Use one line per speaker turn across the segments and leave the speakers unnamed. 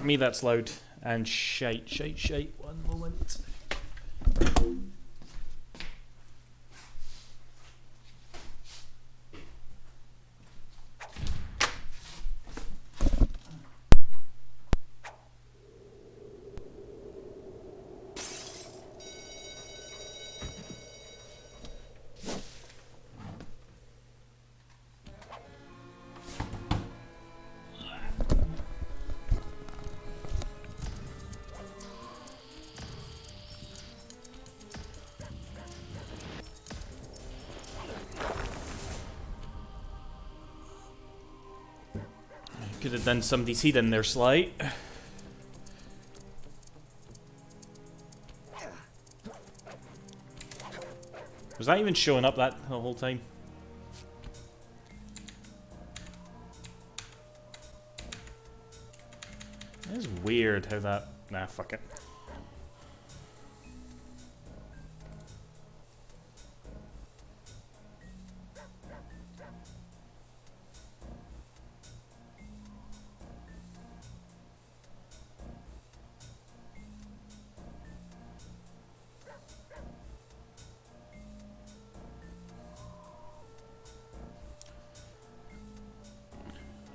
Fuck me, that's loud. And shite. One moment. Could have done some DC in there, Sly. Was that even showing up that the whole time? It is weird how that... Nah, fuck it.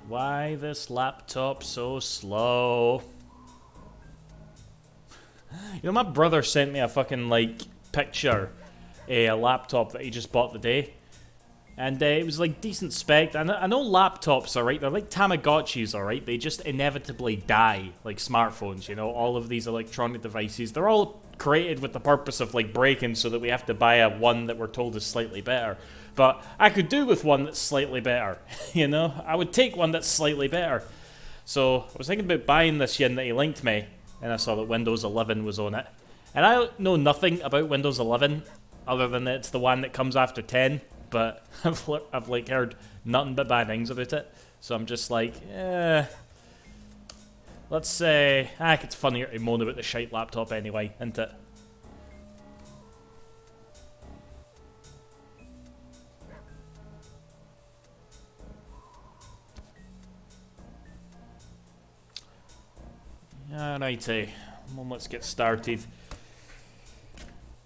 Why this laptop so slow? You know, my brother sent me a fucking, like, picture, a laptop that he just bought the day. And it was, like, decent spec. I know laptops, alright, they're like Tamagotchis, alright? They just inevitably die, like smartphones, you know? All of these electronic devices, they're all created with the purpose of, like, breaking so that we have to buy a one that we're told is slightly better. But I could do with one that's slightly better, you know? I would take one that's slightly better. So, I was thinking about buying this yin that he linked me, and I saw that Windows 11 was on it. And I know nothing about Windows 11, other than it's the one that comes after 10, but I've like heard nothing but bad things about it. So I'm just like, let's say, it's funnier to moan about the shite laptop anyway, isn't it? Alrighty, let's get started.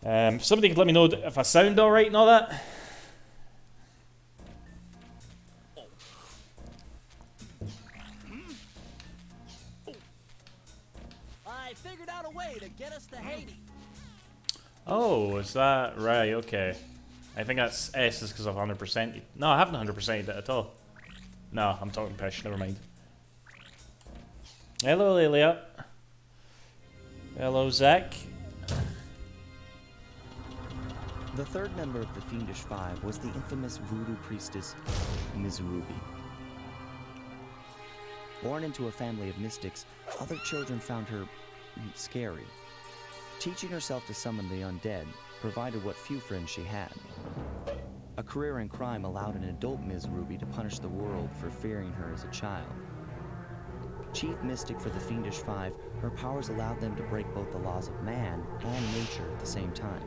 Somebody could let me know if I sound alright and all that.
I figured out a way to get us to Haiti.
Oh, is that right? Okay. I think that's S is because I've 100%. No, I haven't 100%ed it at all. No, I'm talking pish. Never mind. Hello, Lilia. Hello, Zach.
The third member of the Fiendish Five was the infamous voodoo priestess, Ms. Ruby. Born into a family of mystics, other children found her scary. Teaching herself to summon the undead provided what few friends she had. A career in crime allowed an adult Ms. Ruby to punish the world for fearing her as a child. Chief mystic for the Fiendish Five, her powers allowed them to break both the laws of man and nature at the same time.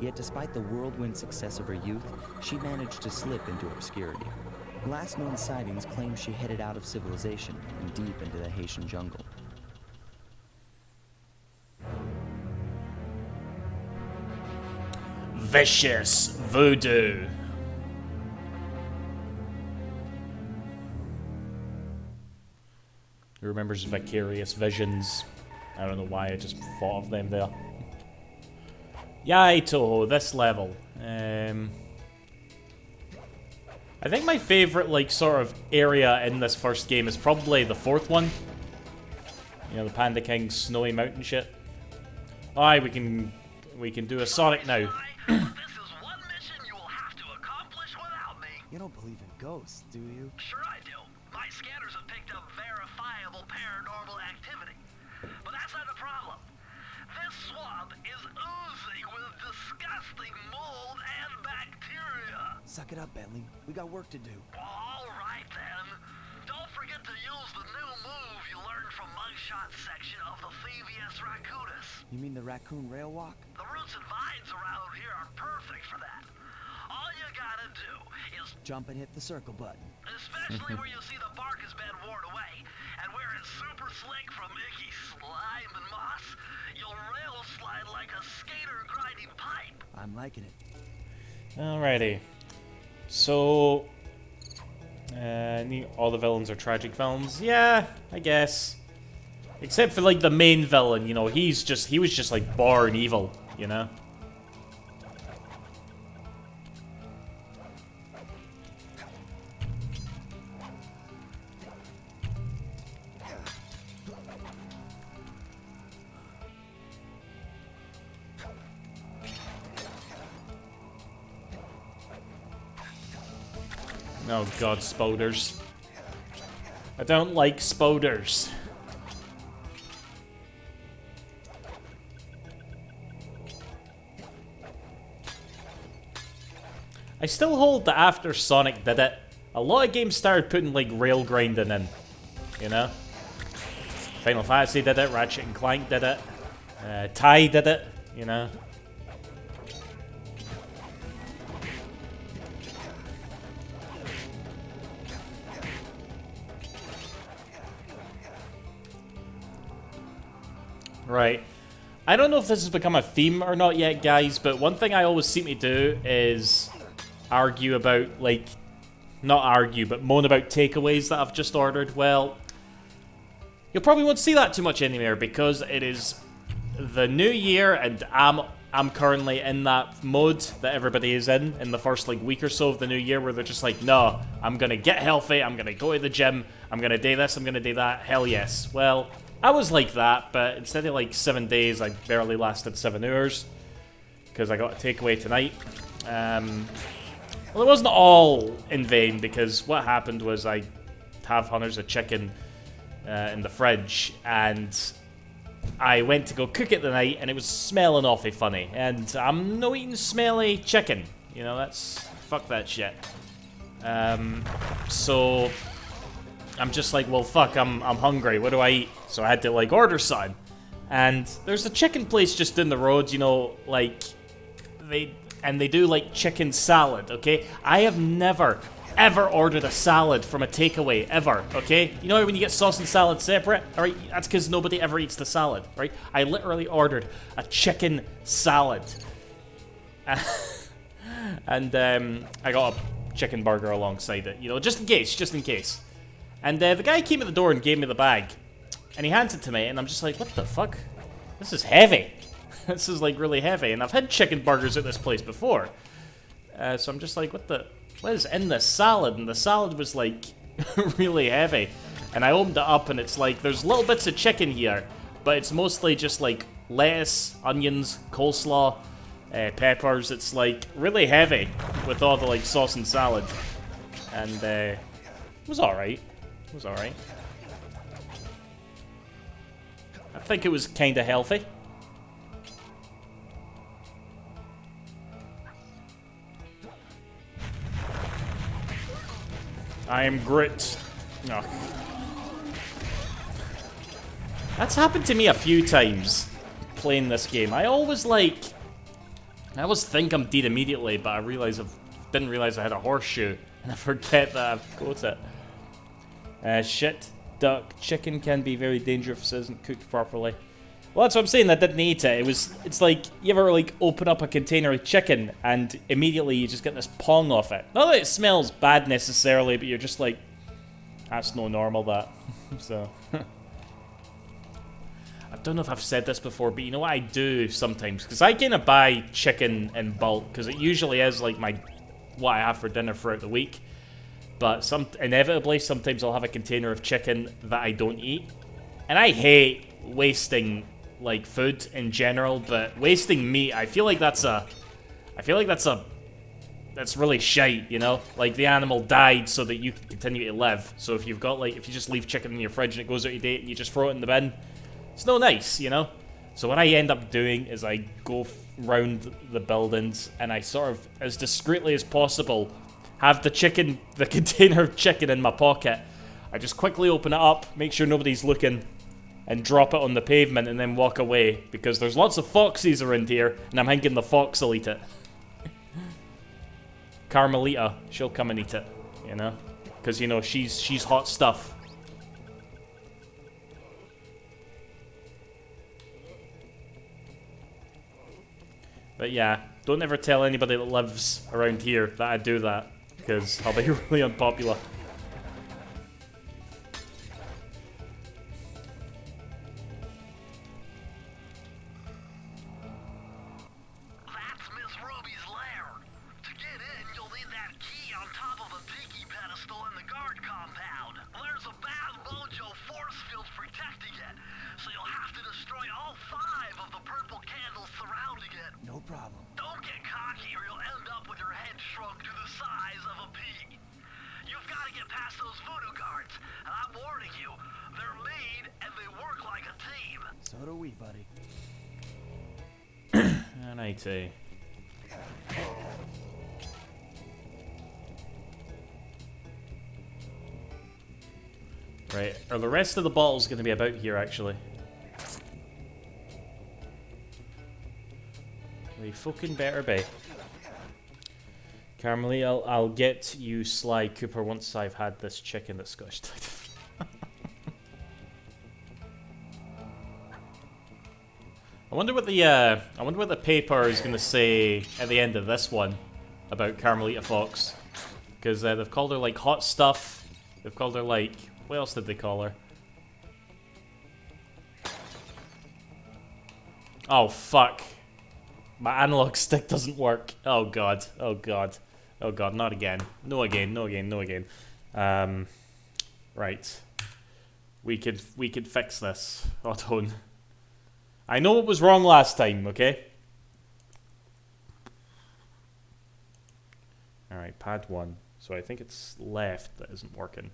Yet despite the whirlwind success of her youth, she managed to slip into obscurity. Last known sightings claim she headed out of civilization and deep into the Haitian jungle.
Vicious Voodoo. Who remembers Vicarious Visions? I don't know why I just thought of them there. Yay, Toho, this level. I think my favorite, like, sort of area in this first game is probably the fourth one. You know, the Panda King's snowy mountain shit. Aye, we can do a Sonic now.
This is one mission you will have to accomplish without me.
You don't believe in ghosts, do you?
Sure I do. My scanners have picked up verifiable paranormal activity. But that's not the problem. This swamp is oozing with disgusting mold and bacteria.
Suck it up, Bentley. We got work to do.
All right then. Don't forget to use the new move you learned from Mugshot's section of the Thievius Raccoonus.
You mean the Raccoon rail walk?
The roots and vines around here are perfect for that. All you gotta do is
Jump and hit the circle button.
especially where you see the bark has been worn away, and where it's super slick from icky slime and moss, you'll rail slide like a skater grinding pipe.
I'm liking it.
Alrighty. So, all the villains are tragic villains. Yeah, I guess. Except for like the main villain, you know, he was just like born evil, you know. Oh god, spoders. I don't like spoders. I still hold that after Sonic did it, a lot of games started putting like rail grinding in, you know? Final Fantasy did it, Ratchet and Clank did it, Tai did it, you know? Right. I don't know if this has become a theme or not yet, guys, but one thing I always seem to do is argue about, like, not argue, but moan about takeaways that I've just ordered. Well, you'll probably won't see that too much anymore because it is the new year and I'm currently in that mode that everybody is in the first, like, week or so of the new year where they're just like, no, I'm gonna get healthy, I'm gonna go to the gym, I'm gonna do this, I'm gonna do that, hell yes. Well, I was like that, but instead of like 7 days, I barely lasted 7 hours because I got a takeaway tonight. Well, it wasn't all in vain because what happened was I have hundreds of chicken in the fridge and I went to go cook it the night and it was smelling awfully funny. And I'm no eating smelly chicken, you know, fuck that shit. So I'm just like, well, fuck, I'm hungry. What do I eat? So I had to, like, order some. And there's a chicken place just down the road, you know, like, they do, like, chicken salad, okay? I have never, ever ordered a salad from a takeaway, ever, okay? You know when you get sauce and salad separate? Alright, that's because nobody ever eats the salad, right? I literally ordered a chicken salad. And, I got a chicken burger alongside it, you know, just in case. And the guy came at the door and gave me the bag. And he hands it to me, and I'm just like, what the fuck? This is heavy. This is, like, really heavy. And I've had chicken burgers at this place before. So I'm just like, what is in this salad? And the salad was, like, really heavy. And I opened it up, and it's like, there's little bits of chicken here. But it's mostly just, like, lettuce, onions, coleslaw, peppers. It's, like, really heavy with all the, like, sauce and salad. And, it was alright. It was alright. I think it was kinda healthy. I am Grit. Oh. That's happened to me a few times playing this game. I always think I'm dead immediately, but I didn't realize I had a horseshoe, and I forget that I've got it. Shit. Duck. Chicken can be very dangerous if it isn't cooked properly. Well, that's what I'm saying. I didn't eat it. It's like, you ever, like, open up a container of chicken and immediately you just get this pong off it. Not that it smells bad necessarily, but you're just like, that's no normal, that. So. I don't know if I've said this before, but you know what I do sometimes? Because I kind of buy chicken in bulk, because it usually is, like, what I have for dinner throughout the week. But inevitably, sometimes I'll have a container of chicken that I don't eat. And I hate wasting, like, food in general, but wasting meat, I feel like that's really shite, you know? Like, the animal died so that you can continue to live. So if you've got, like, if you just leave chicken in your fridge and it goes out of date and you just throw it in the bin, it's no nice, you know? So what I end up doing is I go round the buildings and I sort of, as discreetly as possible, have the container of chicken in my pocket. I just quickly open it up, make sure nobody's looking, and drop it on the pavement and then walk away. Because there's lots of foxes around here, and I'm thinking the fox will eat it. Carmelita, she'll come and eat it, you know? Because, you know, she's hot stuff. But yeah, don't ever tell anybody that lives around here that I do that, because I'll be really unpopular.
That's Miss Ruby's lair. To get in, you'll need that key on top of a tiki pedestal in the guard compound. There's a bad mojo force field protecting it, so you'll have to destroy all 5 of the purple candles surrounding it.
No problem.
Don't get cocky or you'll end up with your head shrunk to the size of a pea. You've got to get past those voodoo guards, and I'm warning you, they're mean and they work like a team.
So do we, buddy.
Alrighty. Right, are the rest of the bottles going to be about here, actually? They fucking better be. Carmelie, I'll get you Sly Cooper once I've had this chicken that's Scottish. I wonder what the paper is going to say at the end of this one about Carmelita Fox, because they've called her like hot stuff. They've called her like, what else did they call her? Oh fuck. My analog stick doesn't work. Oh god. Oh god. Oh god, not again. No again, no again, no again. Right. We could fix this. Hold on. I know what was wrong last time, okay? Alright, pad 1. So I think it's left that isn't working.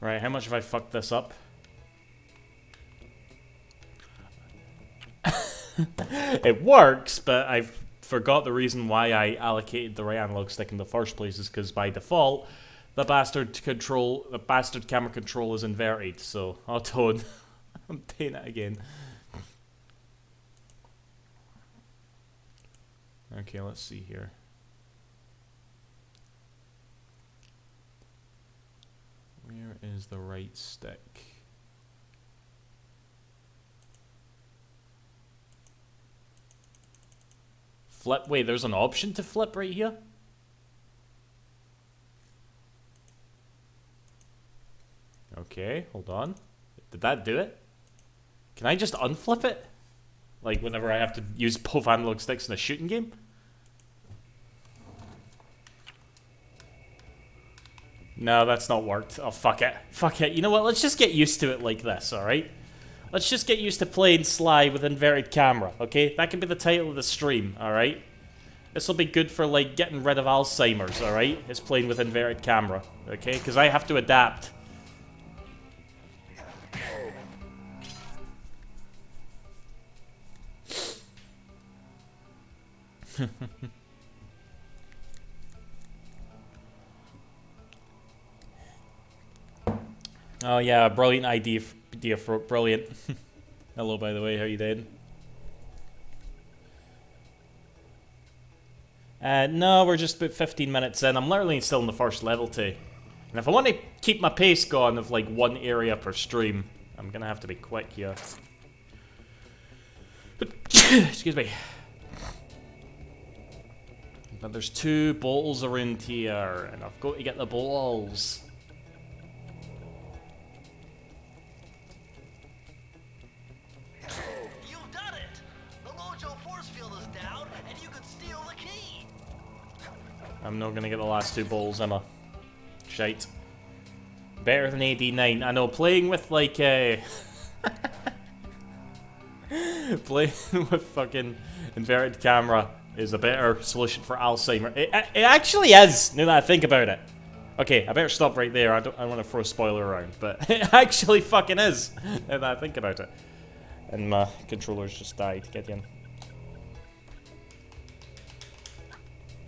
Right, how much have I fucked this up? It works, but I forgot the reason why I allocated the right analog stick in the first place is because by default, the bastard camera control is inverted. So hold on, I'm doing it again. Okay, let's see here. Where is the right stick? Flip. Wait, there's an option to flip right here? Okay, hold on. Did that do it? Can I just unflip it? Like whenever I have to use both analog sticks in a shooting game? No, that's not worked. Oh, fuck it. Fuck it. You know what? Let's just get used to it like this, alright? Let's just get used to playing Sly with inverted camera, okay? That can be the title of the stream, alright? This will be good for, like, getting rid of Alzheimer's, alright? It's playing with inverted camera, okay? Because I have to adapt. Oh yeah, brilliant idea, brilliant. Hello, by the way, how you doing? No, we're just about 15 minutes in. I'm literally still in the first level too. And if I want to keep my pace going of like one area per stream, I'm gonna have to be quick here. Excuse me. But there's 2 bottles around here, and I've got to get the bottles.
You've done it! The Mojo force field is down, and you can steal
I'm not gonna get the last 2 balls, am I? Shite. Better than AD9. I know, playing with like playing with fucking inverted camera is a better solution for Alzheimer. It actually is, now that I think about it. Okay, I better stop right there. I don't want to throw a spoiler around, but it actually fucking is, now that I think about it. And my controller's just died. Get in.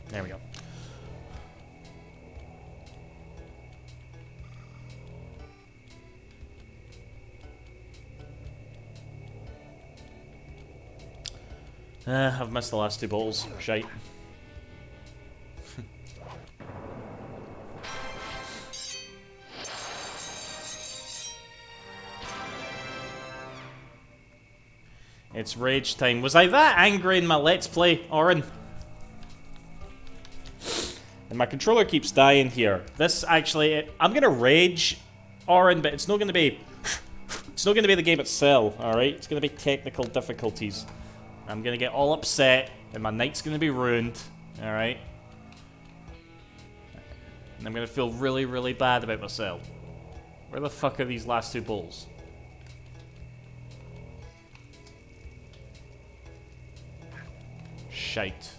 There we go. I've missed the last 2 balls. Shite. It's rage time. Was I that angry in my Let's Play, Oren? And my controller keeps dying here. This actually, I'm gonna rage, Oren, but it's not gonna be. It's not gonna be the game itself. All right, it's gonna be technical difficulties. I'm gonna get all upset, and my night's gonna be ruined. All right, and I'm gonna feel really, really bad about myself. Where the fuck are these last 2 balls? Shite.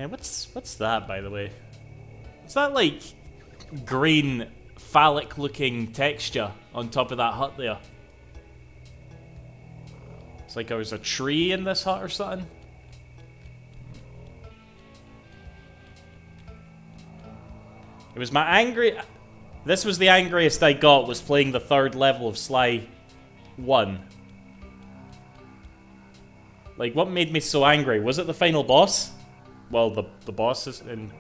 What's that, by the way? Is that like green phallic looking texture on top of that hut there? It's like there was a tree in this hut or something. It was my angry... This was the angriest I got, was playing the 3rd level of Sly 1. Like, what made me so angry? Was it the final boss? Well, the boss is in...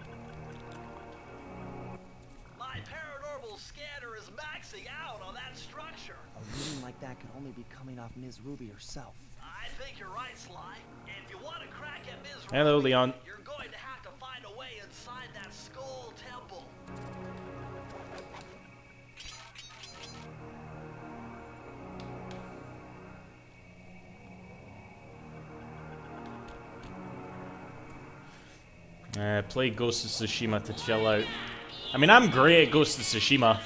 My paranormal scanner is maxing out on that structure.
A reading like that can only be coming off Ms. Ruby herself.
I think you're right, Sly. If you want to crack at Ms.
Hello,
Ruby,
Leon.
you're going to have to find a way inside that skull temple.
Play Ghost of Tsushima to chill out. I mean, I'm great at Ghost of Tsushima.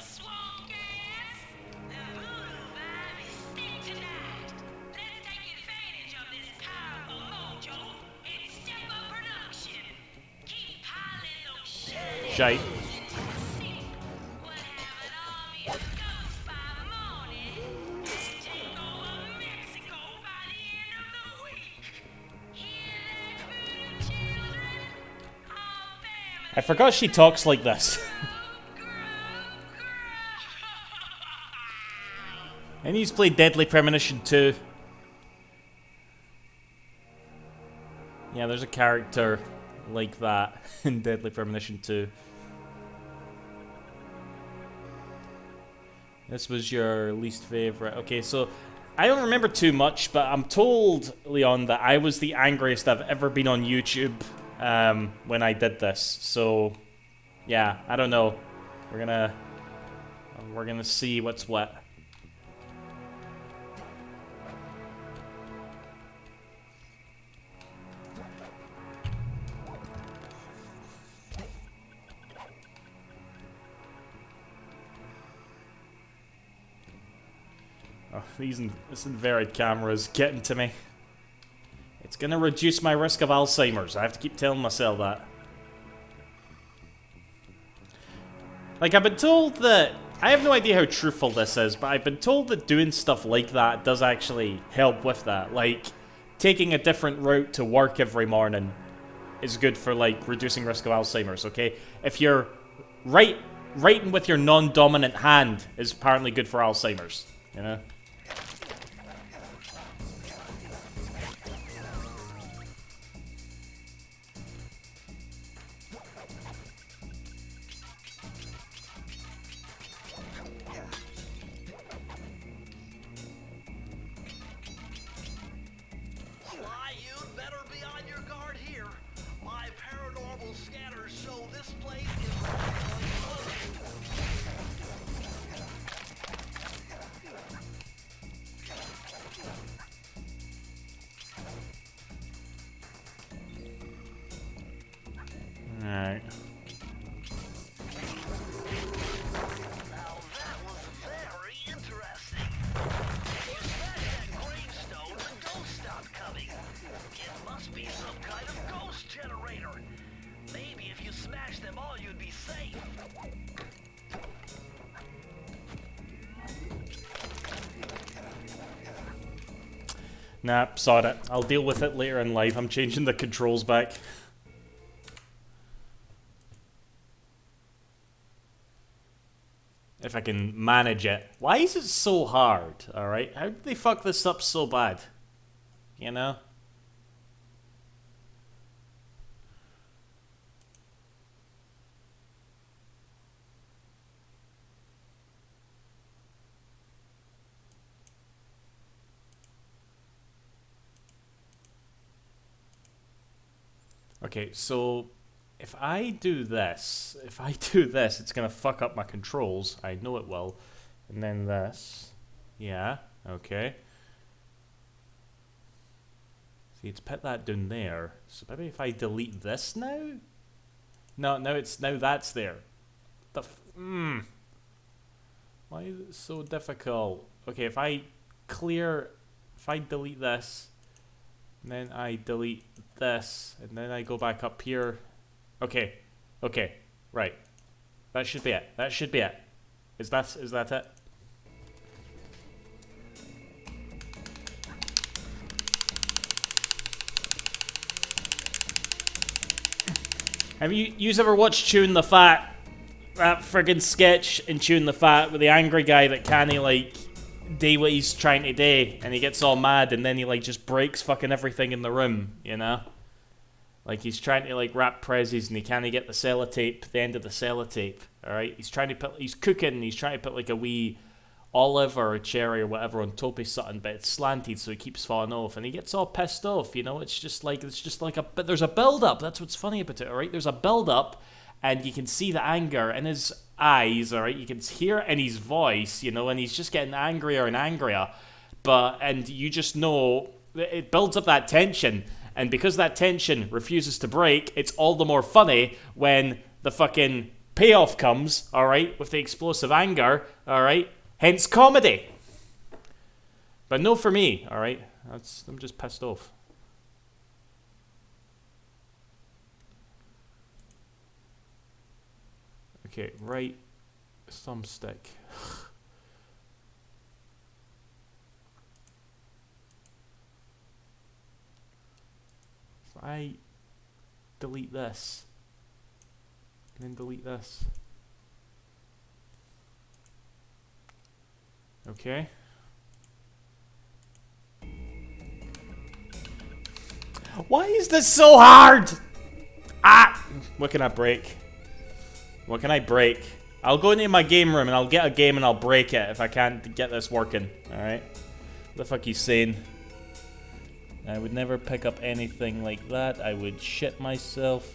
Shite. I forgot she talks like this. And he's played Deadly Premonition 2. Yeah, there's a character like that in Deadly Premonition 2. This was your least favorite. Okay, so I don't remember too much, but I'm told, Leon, that I was the angriest I've ever been on YouTube when I did this. So, yeah, I don't know. We're gonna see what's what. Oh, this inverted camera is getting to me. It's gonna reduce my risk of Alzheimer's. I have to keep telling myself that. Like, I've been told that... I have no idea how truthful this is, but I've been told that doing stuff like that does actually help with that. Like, taking a different route to work every morning is good for, like, reducing risk of Alzheimer's, okay? If you're writing with your non-dominant hand is apparently good for Alzheimer's, you know?
Sly, you'd better be on your guard here. My paranormal scanners show this place is
Nah, sod it. I'll deal with it later in life. I'm changing the controls back. If I can manage it. Why is it so hard, alright? How did they fuck this up so bad? You know? Okay, so if I do this, it's gonna fuck up my controls. I know it will. And then this. Yeah, okay. See, it's put that down there. So maybe if I delete this now? No, now that's there. Why is it so difficult? Okay, if I delete this, and then I delete this, and then I go back up here. Okay, right. That should be it. Is that it? Have you ever watched Chewing the Fat? That friggin' sketch in Chewing the Fat with the angry guy that can't like do what he's trying to do, and he gets all mad, and then he like just breaks fucking everything in the room, you know? Like he's trying to like wrap prezzies, and he can't get the end of the sellotape. All right, he's cooking, and he's trying to put like a wee olive or a cherry or whatever on top of something, but it's slanted, so it keeps falling off, and he gets all pissed off. You know, it's just like but there's a build up. That's what's funny about it. All right, there's a build up, and you can see the anger in his eyes. All right, you can hear it in his voice. You know, and he's just getting angrier and angrier. And you just know it builds up that tension. And because that tension refuses to break, it's all the more funny when the fucking payoff comes, alright, with the explosive anger, alright? Hence comedy. But no for me, alright? I'm just pissed off. Okay, right thumbstick. I delete this, and then delete this. Okay. Why is this so hard? What can I break? What can I break? I'll go into my game room and I'll get a game and I'll break it if I can't get this working. Alright? What the fuck are you saying? I would never pick up anything like that. I would shit myself.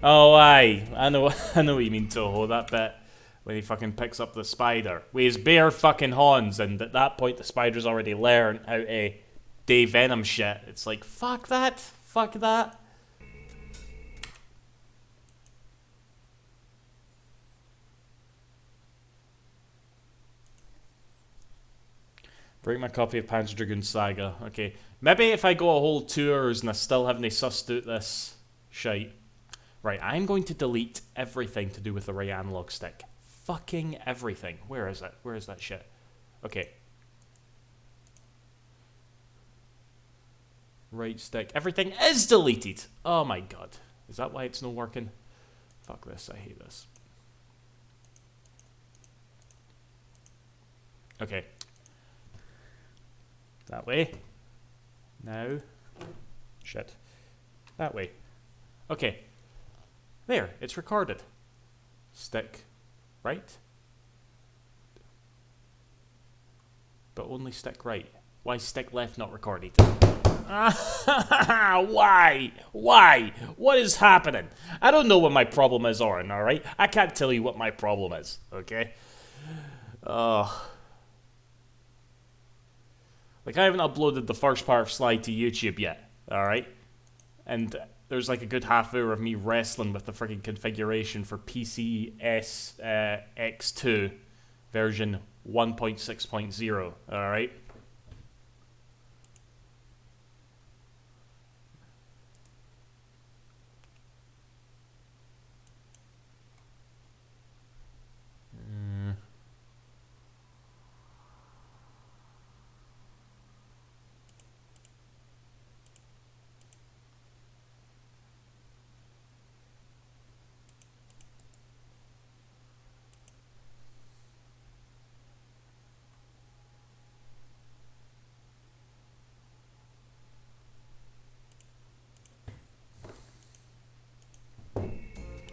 Oh, I know what you mean, Toho. That bit when he fucking picks up the spider with his bare fucking horns, and at that point the spider's already learned how to do venom shit. It's like, fuck that. Fuck that. Break my copy of Panzer Dragoon Saga. Okay. Maybe if I go a whole 2 hours and I still haven't sussed out this shite. Right, I'm going to delete everything to do with the right analog stick. Fucking everything. Where is it? Where is that shit? Okay. Right stick. Everything is deleted! Oh my god. Is that why it's not working? Fuck this. I hate this. Okay. That way. Now. Shit. That way. Okay. There. It's recorded. Stick right. But only stick right. Why stick left not recorded? Why? Why? What is happening? I don't know what my problem is, Oren, alright? I can't tell you what my problem is, okay? Like, I haven't uploaded the first part of Sly to YouTube yet, alright? And there's like a good half hour of me wrestling with the freaking configuration for PCS X2 version 1.6.0, alright?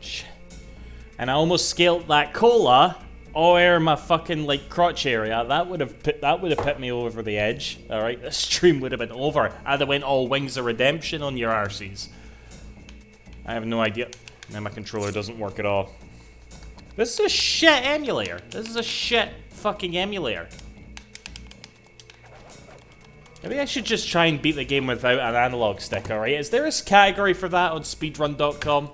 Shit. And I almost scaled that cola over my fucking like crotch area. That would have put me over the edge. All right, the stream would have been over. I'd have went all Wings of Redemption on your arses. I have no idea. Now my controller doesn't work at all. This is a shit emulator. This is a shit fucking emulator. Maybe I should just try and beat the game without an analog stick, alright? Is there a category for that on speedrun.com?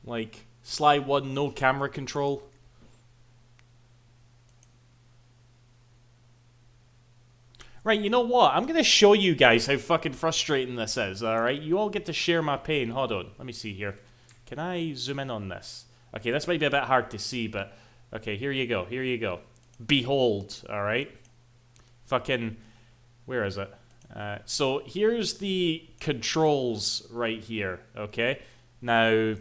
Like, Sly 1, no camera control? Right, you know what? I'm gonna show you guys how fucking frustrating this is, alright? You all get to share my pain. Hold on, let me see here. Can I zoom in on this? Okay, this might be a bit hard to see, but... Okay, here you go, here you go. Behold, alright? Fucking... Where is it? So, here's the controls right here, okay? Now,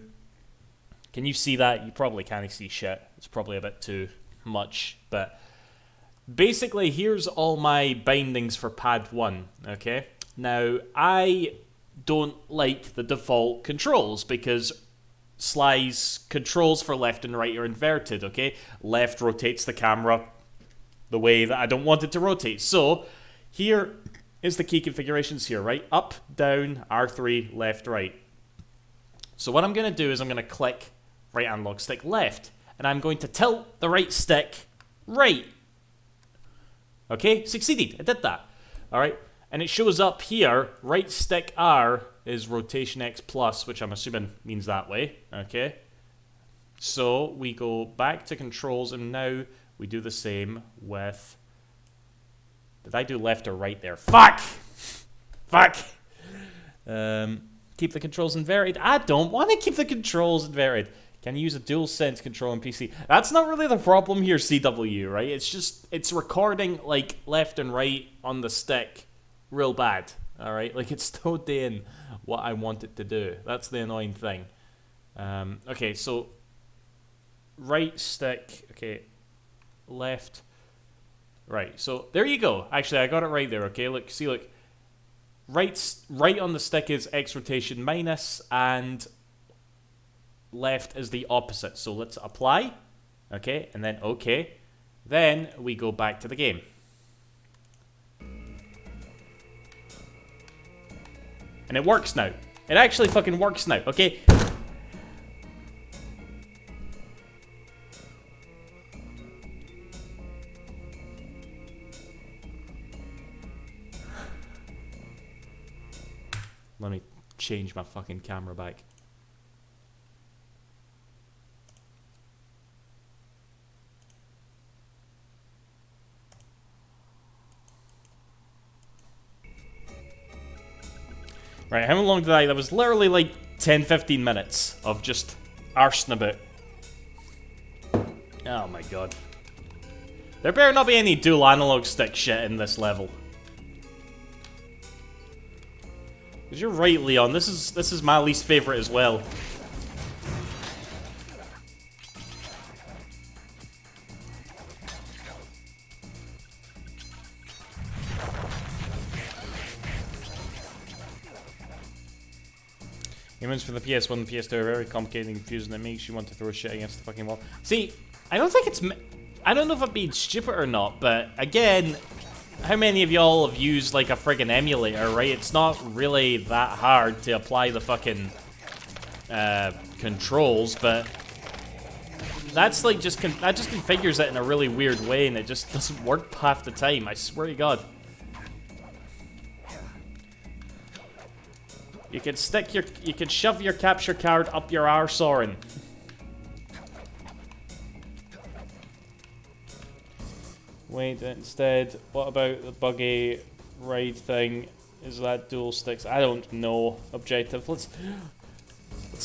can you see that? You probably can't see shit. It's probably a bit too much, but... Basically, here's all my bindings for pad 1, okay? Now, I don't like the default controls because Sly's controls for left and right are inverted, okay? Left rotates the camera the way that I don't want it to rotate. So, here is the key configurations here, right? Up, down, R3, left, right. So what I'm going to do is I'm going to click right analog stick left, and I'm going to tilt the right stick right. Okay, succeeded. I did that. Alright, and it shows up here, right stick R is rotation X plus, which I'm assuming means that way. Okay, so we go back to controls, and now we do the same with... Did I do left or right there? Fuck! Fuck! Keep the controls inverted. I don't want to keep the controls inverted. Can you use a DualSense control on PC? That's not really the problem here, CW, right? It's just, it's recording, like, left and right on the stick real bad, alright? Like, it's still doing what I want it to do. That's the annoying thing. Okay, so, right stick, okay, left, right. So, there you go. Actually, I got it right there, okay? Look, see, look. Right on the stick is X rotation minus, and... left is the opposite. So let's apply, okay, and then okay. Then we go back to the game. And it works now. It actually fucking works now, okay? Let me change my fucking camera back. Right, how long did I... That was literally like 10-15 minutes of just arsing about. Oh my god. There better not be any dual analog stick shit in this level. Because you're right, Leon. This is my least favorite as well. Humans for the PS1 and PS2 are very complicated and confusing. It makes you want to throw shit against the fucking wall. See, I don't think it's... I don't know if I'm being stupid or not, but again, how many of y'all have used like a friggin' emulator, right? It's not really that hard to apply the fucking controls, but that's like that just configures it in a really weird way, and it just doesn't work half the time. I swear to God. You can shove your capture card up your arse, Soren. Wait, instead, what about the buggy ride thing? Is that dual sticks? I don't know. Objective. Let's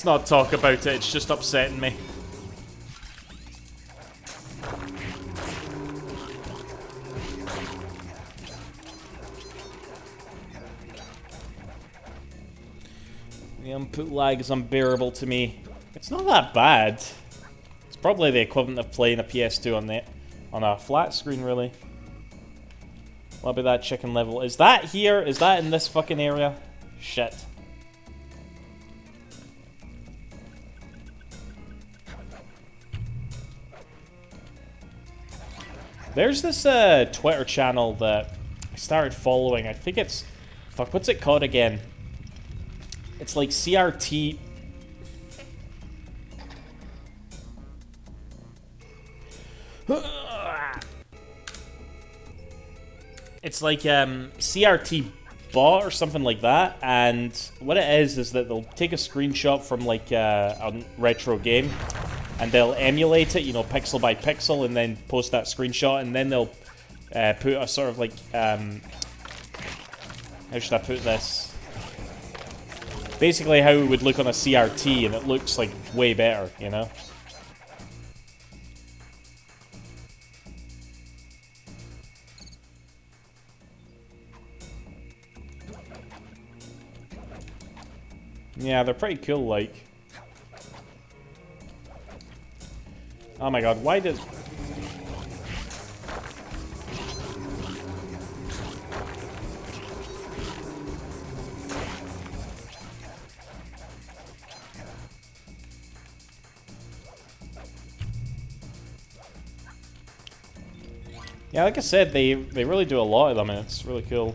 not talk about it. It's just upsetting me. The input lag is unbearable to me. It's not that bad. It's probably the equivalent of playing a PS2 on a flat screen, really. What about that chicken level? Is that here? Is that in this fucking area? Shit. There's this Twitter channel that I started following. I think it's... Fuck, what's it called again? It's like CRT... It's like CRT bot or something like that, and what it is that they'll take a screenshot from like a retro game, and they'll emulate it, you know, pixel by pixel, and then post that screenshot, and then they'll put a sort of like how should I put this? Basically how it would look on a CRT, and it looks like way better, you know? Yeah, they're pretty cool, like. Oh my god, why did... Yeah, like I said, they really do a lot of them, and it's really cool.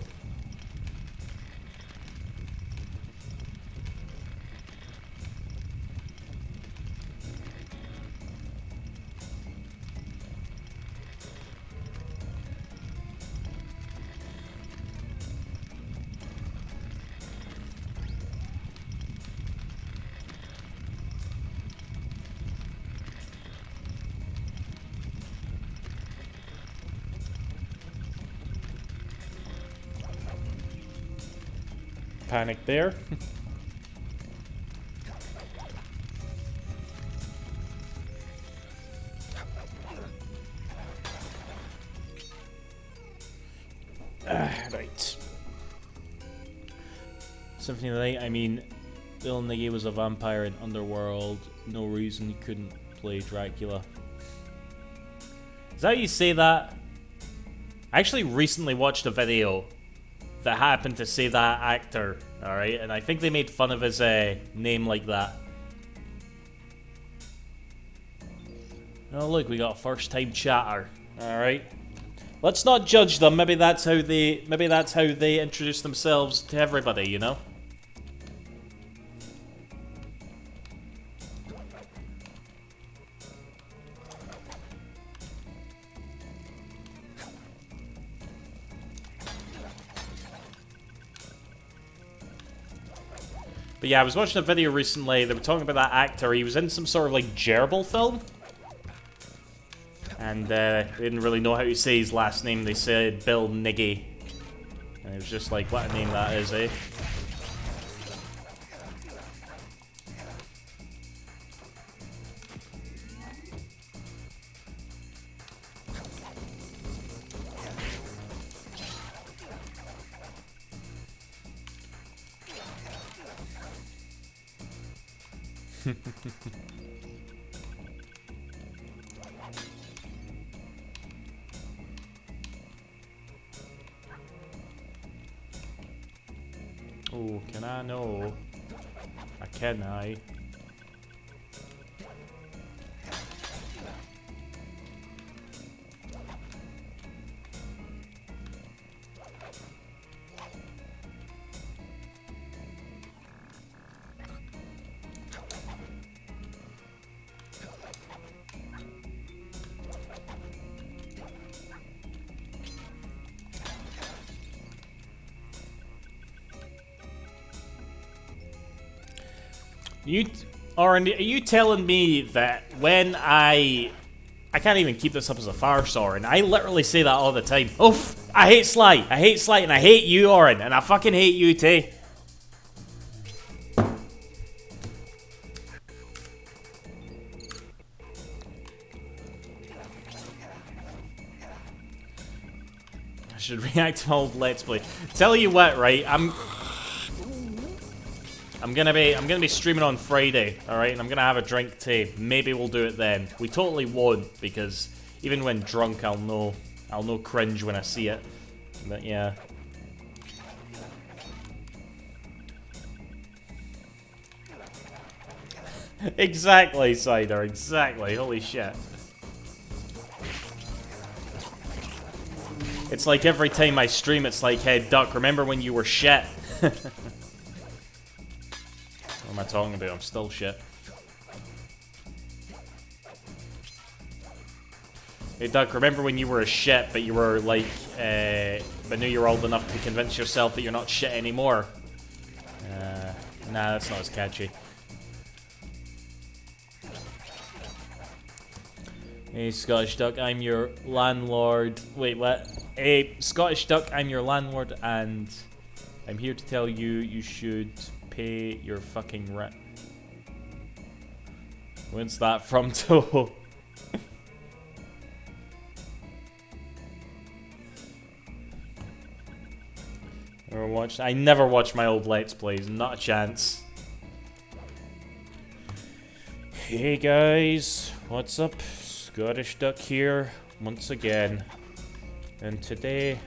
Panic there. Right. Symphony of the Night, I mean, Bill Nighy was a vampire in Underworld. No reason he couldn't play Dracula. Is that how you say that? I actually recently watched a video that happened to say that actor, alright? And I think they made fun of his name like that. Oh look, we got a first time chatter, alright? Let's not judge them, maybe that's how they introduce themselves to everybody, you know? But yeah, I was watching a video recently, they were talking about that actor, he was in some sort of like gerbil film. And they didn't really know how to say his last name, they said Bill Nighy. And it was just like, what a name that is, eh? Oh, can I know? Can I? Are you telling me that when I can't even keep this up as a farce, Oren. I literally say that all the time. Oof! I hate Sly, and I hate you, Oren, and I fucking hate you too. I should react to old Let's Play. Tell you what, right? I'm gonna be streaming on Friday, alright, and I'm gonna have a drink too. Maybe we'll do it then. We totally won't, because even when drunk I'll know cringe when I see it. But yeah. Exactly, Cider, exactly. Holy shit. It's like every time I stream, it's like, hey, Duck, remember when you were shit? What am I talking about? I'm still shit. Hey, Duck, remember when you were a shit, but you were like, but knew you were old enough to convince yourself that you're not shit anymore? Nah, that's not as catchy. Hey, Scottish Duck, I'm your landlord. Wait, what? Hey, Scottish Duck, I'm your landlord, and I'm here to tell you you should pay your fucking rent. When's that from, Toho? I never watched my old Let's Plays, not a chance. Hey guys, what's up? Scottish Duck here, once again. And today,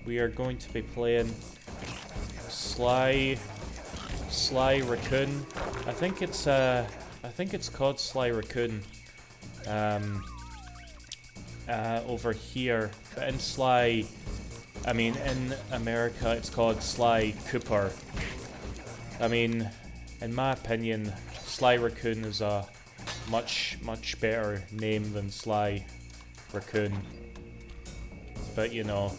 we are going to be playing Sly Raccoon. I think it's called Sly Raccoon. Over here. But in America, it's called Sly Cooper. I mean, in my opinion, Sly Raccoon is a much better name than Sly Raccoon. But you know,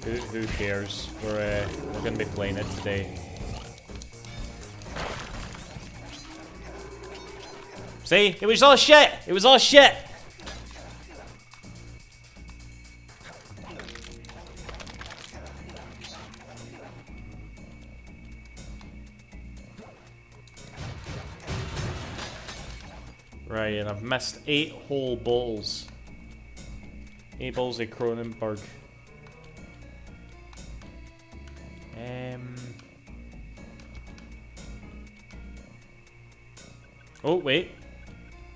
who cares? We're gonna be playing it today. See, it was all shit. It was all shit. Right, and I've missed 8 whole balls. 8 balls of Cronenberg. Oh, wait.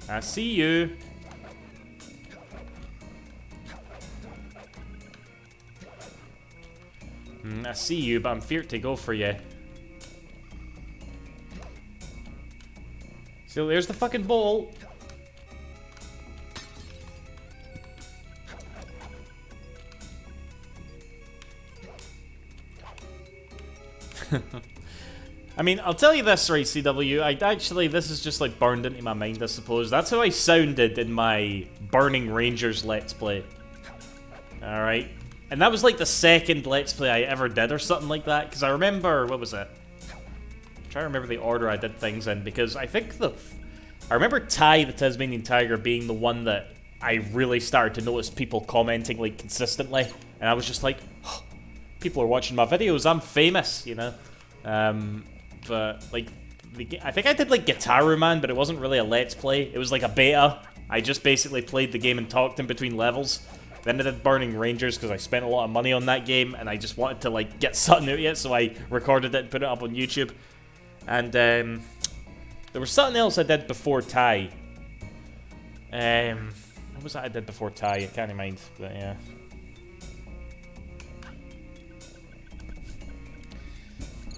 I see you. I see you, but I'm feared to go for you. So there's the fucking ball. I mean, I'll tell you this, right, CW, this is just like burned into my mind, I suppose. That's how I sounded in my Burning Rangers Let's Play. Alright. And that was like the second Let's Play I ever did or something like that, because I remember, what was it? I'm trying to remember the order I did things in, because I think I remember Ty the Tasmanian Tiger being the one that I really started to notice people commenting like consistently, and I was just like, oh, people are watching my videos, I'm famous, you know? But like, I think I did like Guitar Man, but it wasn't really a Let's Play, it was like a beta. I just basically played the game and talked in between levels. Then I did Burning Rangers because I spent a lot of money on that game, and I just wanted to like get something out of it, so I recorded it and put it up on YouTube. And there was something else I did before Ty. What was that I did before Ty? I can't mind, but yeah.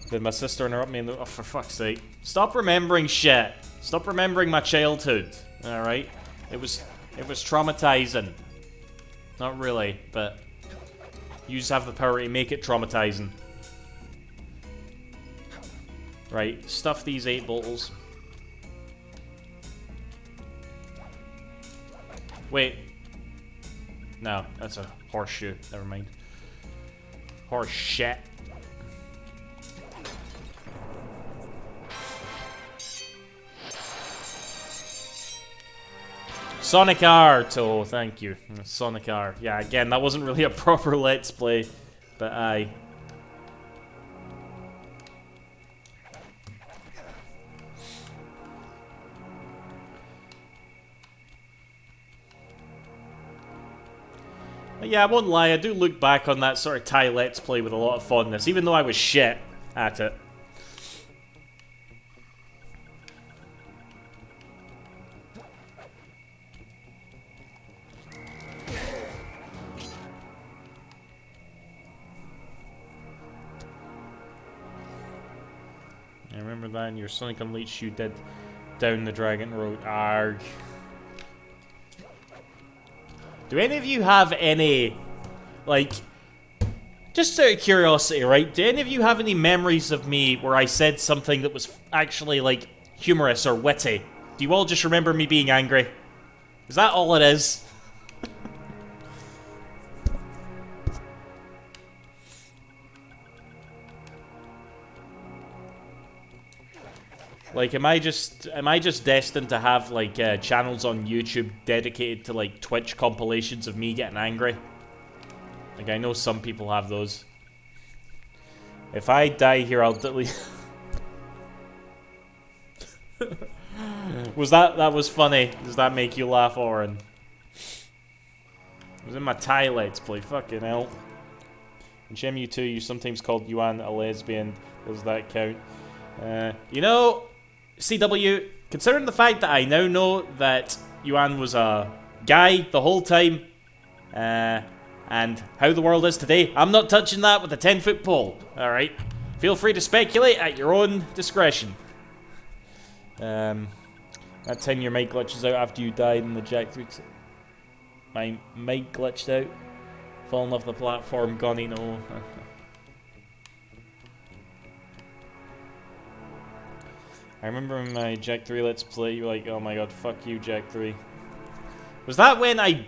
Did my sister interrupt me? Oh, for fuck's sake! Stop remembering shit. Stop remembering my childhood. All right, it was traumatizing. Not really, but you just have the power to make it traumatizing. Right, stuff these 8 bottles. Wait. No, that's a horseshoe. Never mind. Horse shit. Sonic R, oh, thank you. Sonic R. Yeah, again, that wasn't really a proper Let's Play, but aye. But yeah, I won't lie, I do look back on that sort of Thai Let's Play with a lot of fondness, even though I was shit at it. I remember that in your Sonic Unleashed you did down the Dragon Road. Arg. Do any of you have any Like, just out of curiosity, right? Do any of you have any memories of me where I said something that was actually, like, humorous or witty? Do you all just remember me being angry? Is that all it is? Like, am I just destined to have, like, channels on YouTube dedicated to, like, Twitch compilations of me getting angry? Like, I know some people have those. If I die here, I'll delete... That was funny. Does that make you laugh, Oren? It was in my Thai Let's Play, fucking hell. In Shenmue 2, you sometimes called Yuan a lesbian. Does that count? You know... CW, considering the fact that I now know that Yuan was a guy the whole time, and how the world is today, I'm not touching that with a 10-foot pole, alright? Feel free to speculate at your own discretion. That time your mic glitches out after you died in the Jack 3... My mic glitched out. Falling off the platform, gone, no. I remember in my Jack 3 Let's Play, you were like, oh my god, fuck you, Jack 3. Was that when I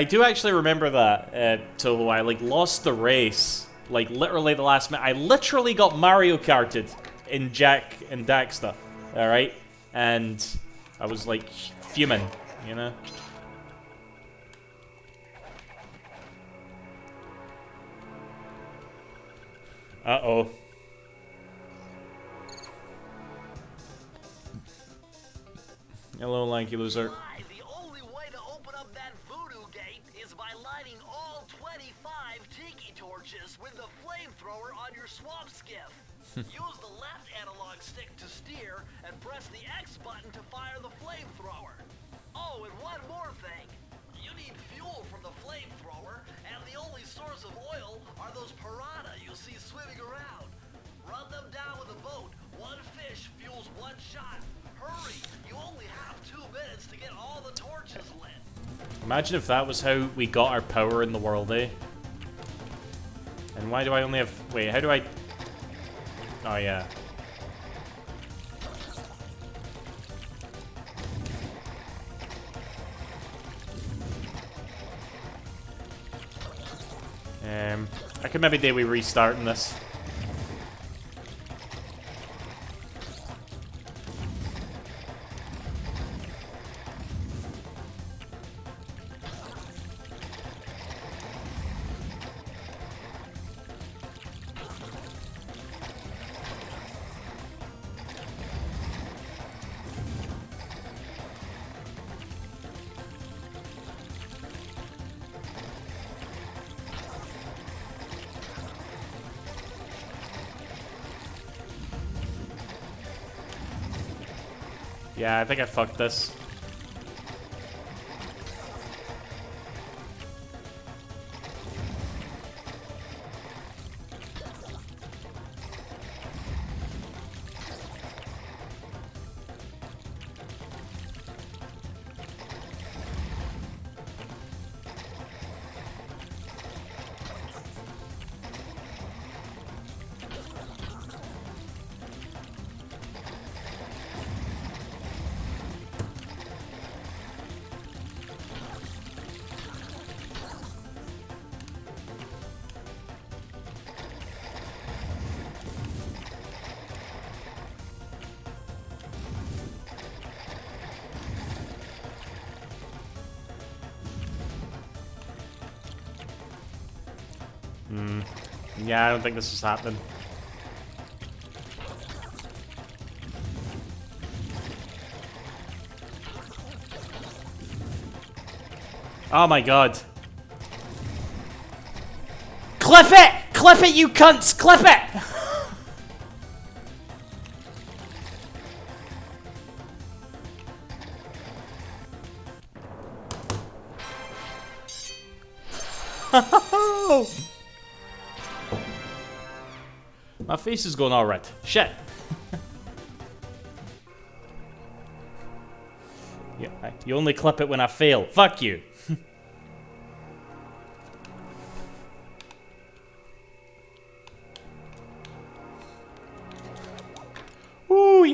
do actually remember that, Tobo. I, like, lost the race. Like, literally the last minute. I literally got Mario Karted in Jack and Daxter, alright? And I was, like, fuming, you know? Uh-oh. Hello, lanky loser.
The only way to open up that Voodoo gate is by lighting all 25 tiki torches with the flamethrower on your swamp skiff. Use the left analog stick to steer and press the X button to fire the flamethrower. Oh, and one more thing. You need fuel from the flamethrower, and the only source of oil are those piranha you see swimming around. Run them down with a boat. One fish fuels one shot. Hurry! You only have 2 minutes to get all the torches lit.
Imagine if that was how we got our power in the world, eh? And why do I only have... Wait, how do I... Oh, yeah. I could maybe do we restarting this. Yeah, I think I fucked this. Yeah, I don't think this is happening. Oh my god. Clip it! Clip it, you cunts! Clip it! My face is going all red. Shit. Yeah, you only clip it when I fail. Fuck you.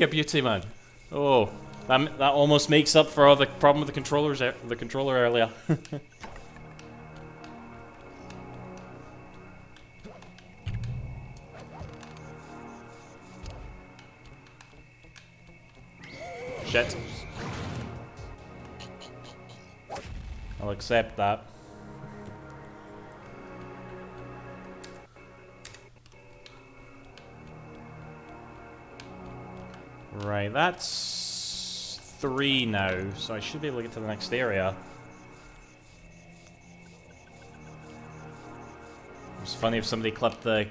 you beauty, man. Oh, that almost makes up for all the problem with the controller earlier. Shit. I'll accept that. Right, that's 3 now, so I should be able to get to the next area. It's funny if somebody clipped the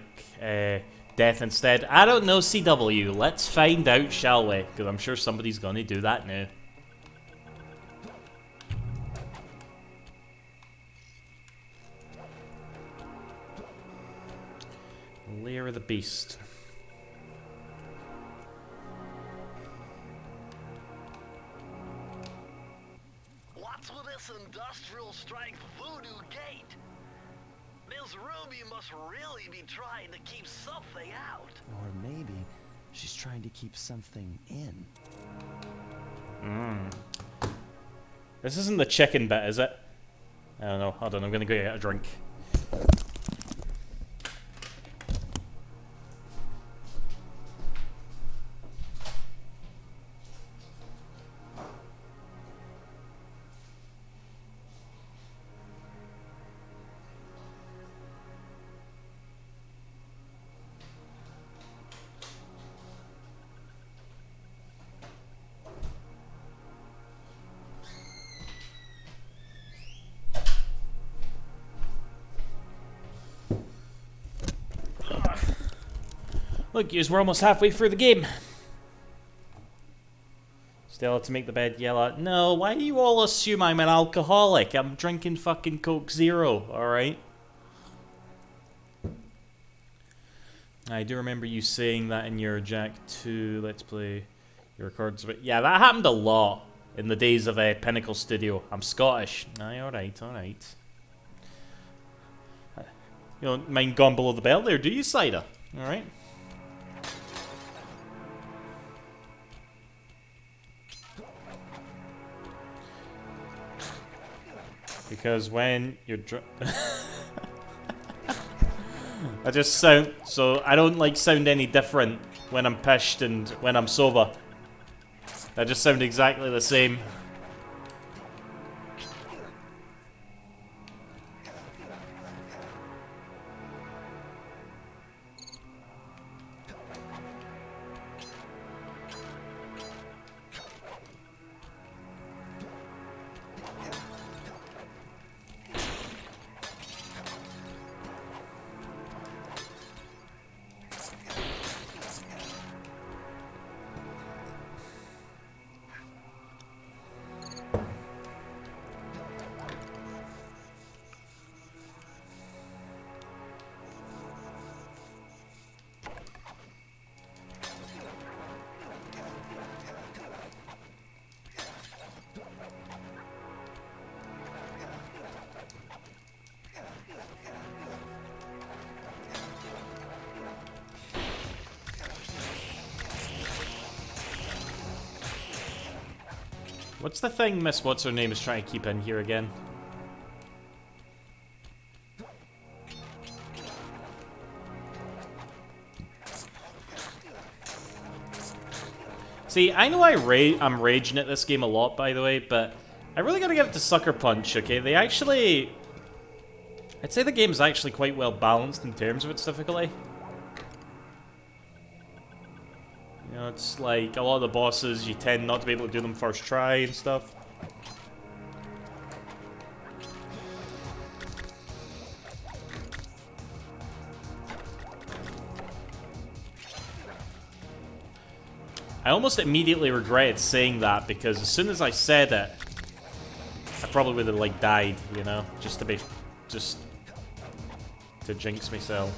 death instead. I don't know, CW. Let's find out, shall we? Because I'm sure somebody's going to do that now. Lair of the Beast.
What's with this industrial strength voodoo gate? Ms. Ruby must really be trying to keep something out.
Or maybe she's trying to keep something in.
This isn't the chicken bit, is it? I don't know. Hold on, I'm gonna go get a drink. Look, yous, we're almost halfway through the game. Still to make the bed yellow. No, why do you all assume I'm an alcoholic? I'm drinking fucking Coke Zero, alright? I do remember you saying that in your Jack 2 Let's Play. Your records, but yeah, that happened a lot in the days of Pinnacle Studio. I'm Scottish. Aye, alright, alright. You don't mind going below the belt there, do you, Cider? Alright. Because when you're I just sound, so I don't like sound any different when I'm pissed and when I'm sober. I just sound exactly the same. What's the thing Miss What's-Her-Name is trying to keep in here again? See, I know I'm raging at this game a lot, by the way, but I really gotta give it to Sucker Punch, okay? They actually... I'd say the game's actually quite well balanced in terms of its difficulty. You know, it's like a lot of the bosses, you tend not to be able to do them first try and stuff. I almost immediately regretted saying that because as soon as I said it, I probably would have like died, you know, just to jinx myself.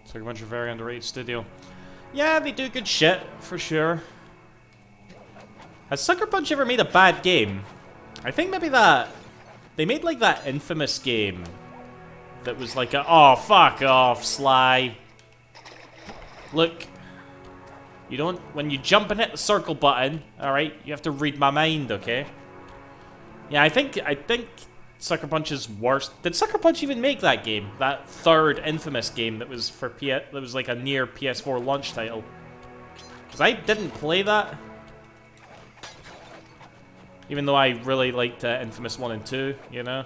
Sucker Punch are a very underrated studio. Yeah, they do good shit, for sure. Has Sucker Punch ever made a bad game? I think maybe that... They made like that infamous game that was like a... Oh, fuck off, Sly. Look. You don't... When you jump and hit the circle button, alright, you have to read my mind, okay? Yeah, I think Sucker Punch is worse. Did Sucker Punch even make that game? That third infamous game that was for that was like a near PS4 launch title. Because I didn't play that. Even though I really liked Infamous 1 and 2, you know?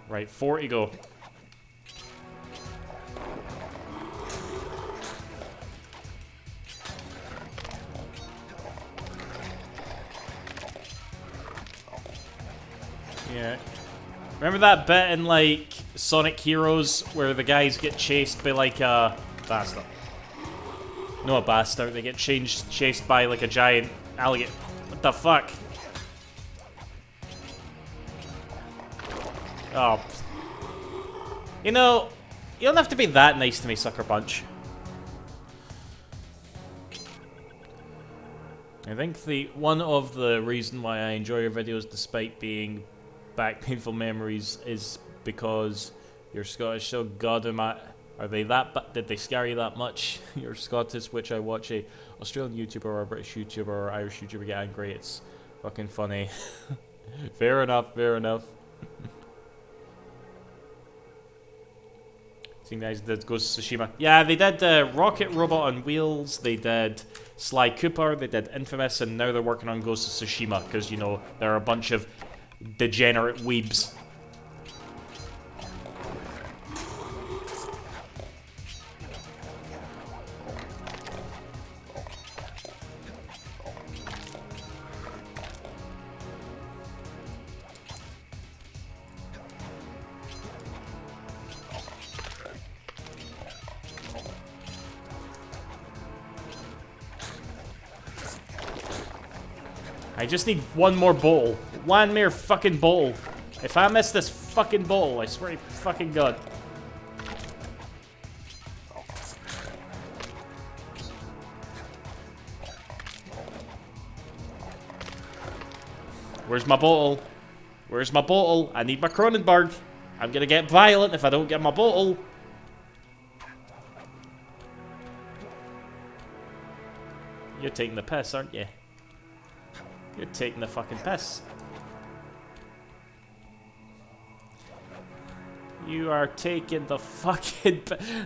Right, 40 go. Yeah. Remember that bit in, like, Sonic Heroes where the guys get chased by, like, a bastard? No, a bastard. They get chased by, like, a giant alligator. What the fuck? Oh. You know, you don't have to be that nice to me, Sucker Punch. I think one of the reason why I enjoy your videos despite being back painful memories is because you're Scottish, so goddamn are they that did they scare you that much? You're Scottish, which I watch a Australian YouTuber or a British YouTuber or Irish YouTuber get angry, it's fucking funny. Fair enough, fair enough. Seen guys did Ghost of Tsushima. Yeah, they did Rocket Robot on Wheels, they did Sly Cooper, they did Infamous, and now they're working on Ghost of Tsushima, because, you know, there are a bunch of degenerate weebs. I just need one more bowl. One mere fucking bowl. If I miss this fucking bowl, I swear to fucking God. Where's my bottle? Where's my bottle? I need my Cronenberg. I'm gonna get violent if I don't get my bottle. You're taking the piss, aren't you? You're taking the fucking piss. You are taking the fucking...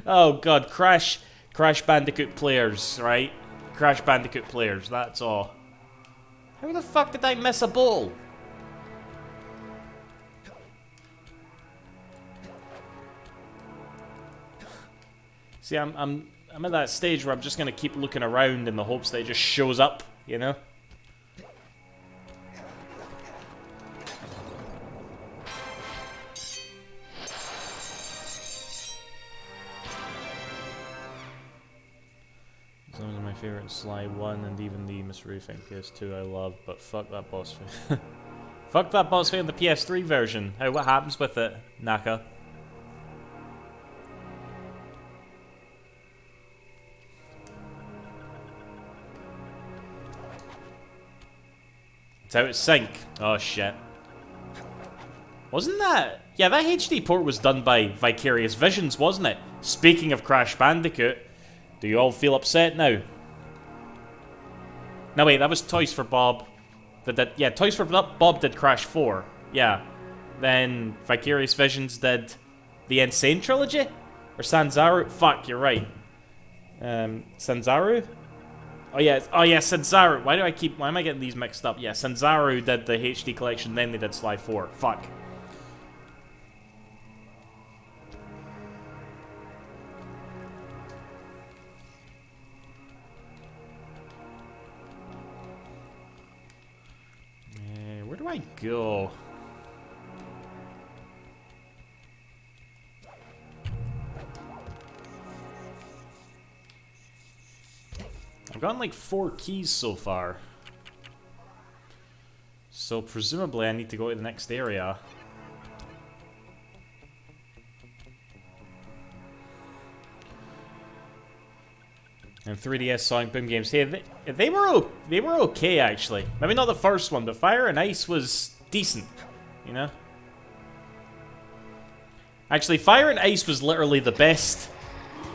Oh god, Crash Bandicoot players, right? Crash Bandicoot players, that's all. How the fuck did I miss a ball? See, I'm at that stage where I'm just gonna keep looking around in the hopes that it just shows up, you know? Some of my favorite Sly 1 and even the Mystery Thing PS2 I love, but fuck that boss fight. Fuck that boss fight in the PS3 version. How, what happens with it, Naka? It's out of sync. Oh shit. Wasn't that... Yeah, that HD port was done by Vicarious Visions, wasn't it? Speaking of Crash Bandicoot, do you all feel upset now? No, wait, that was Toys for Bob. Yeah, Toys for Bob did Crash 4. Yeah. Then Vicarious Visions did the Insane Trilogy? Or Sanzaru? Fuck, you're right. Sanzaru? Oh yeah, Sanzaru. Why am I getting these mixed up? Yeah, Sanzaru did the HD collection, then they did Sly 4. Fuck. Where do I go? I've gotten like 4 keys so far. So presumably I need to go to the next area. And 3DS Sonic Boom games. Hey, they were okay actually. Maybe not the first one, but Fire and Ice was decent, you know. Actually, Fire and Ice was literally the best.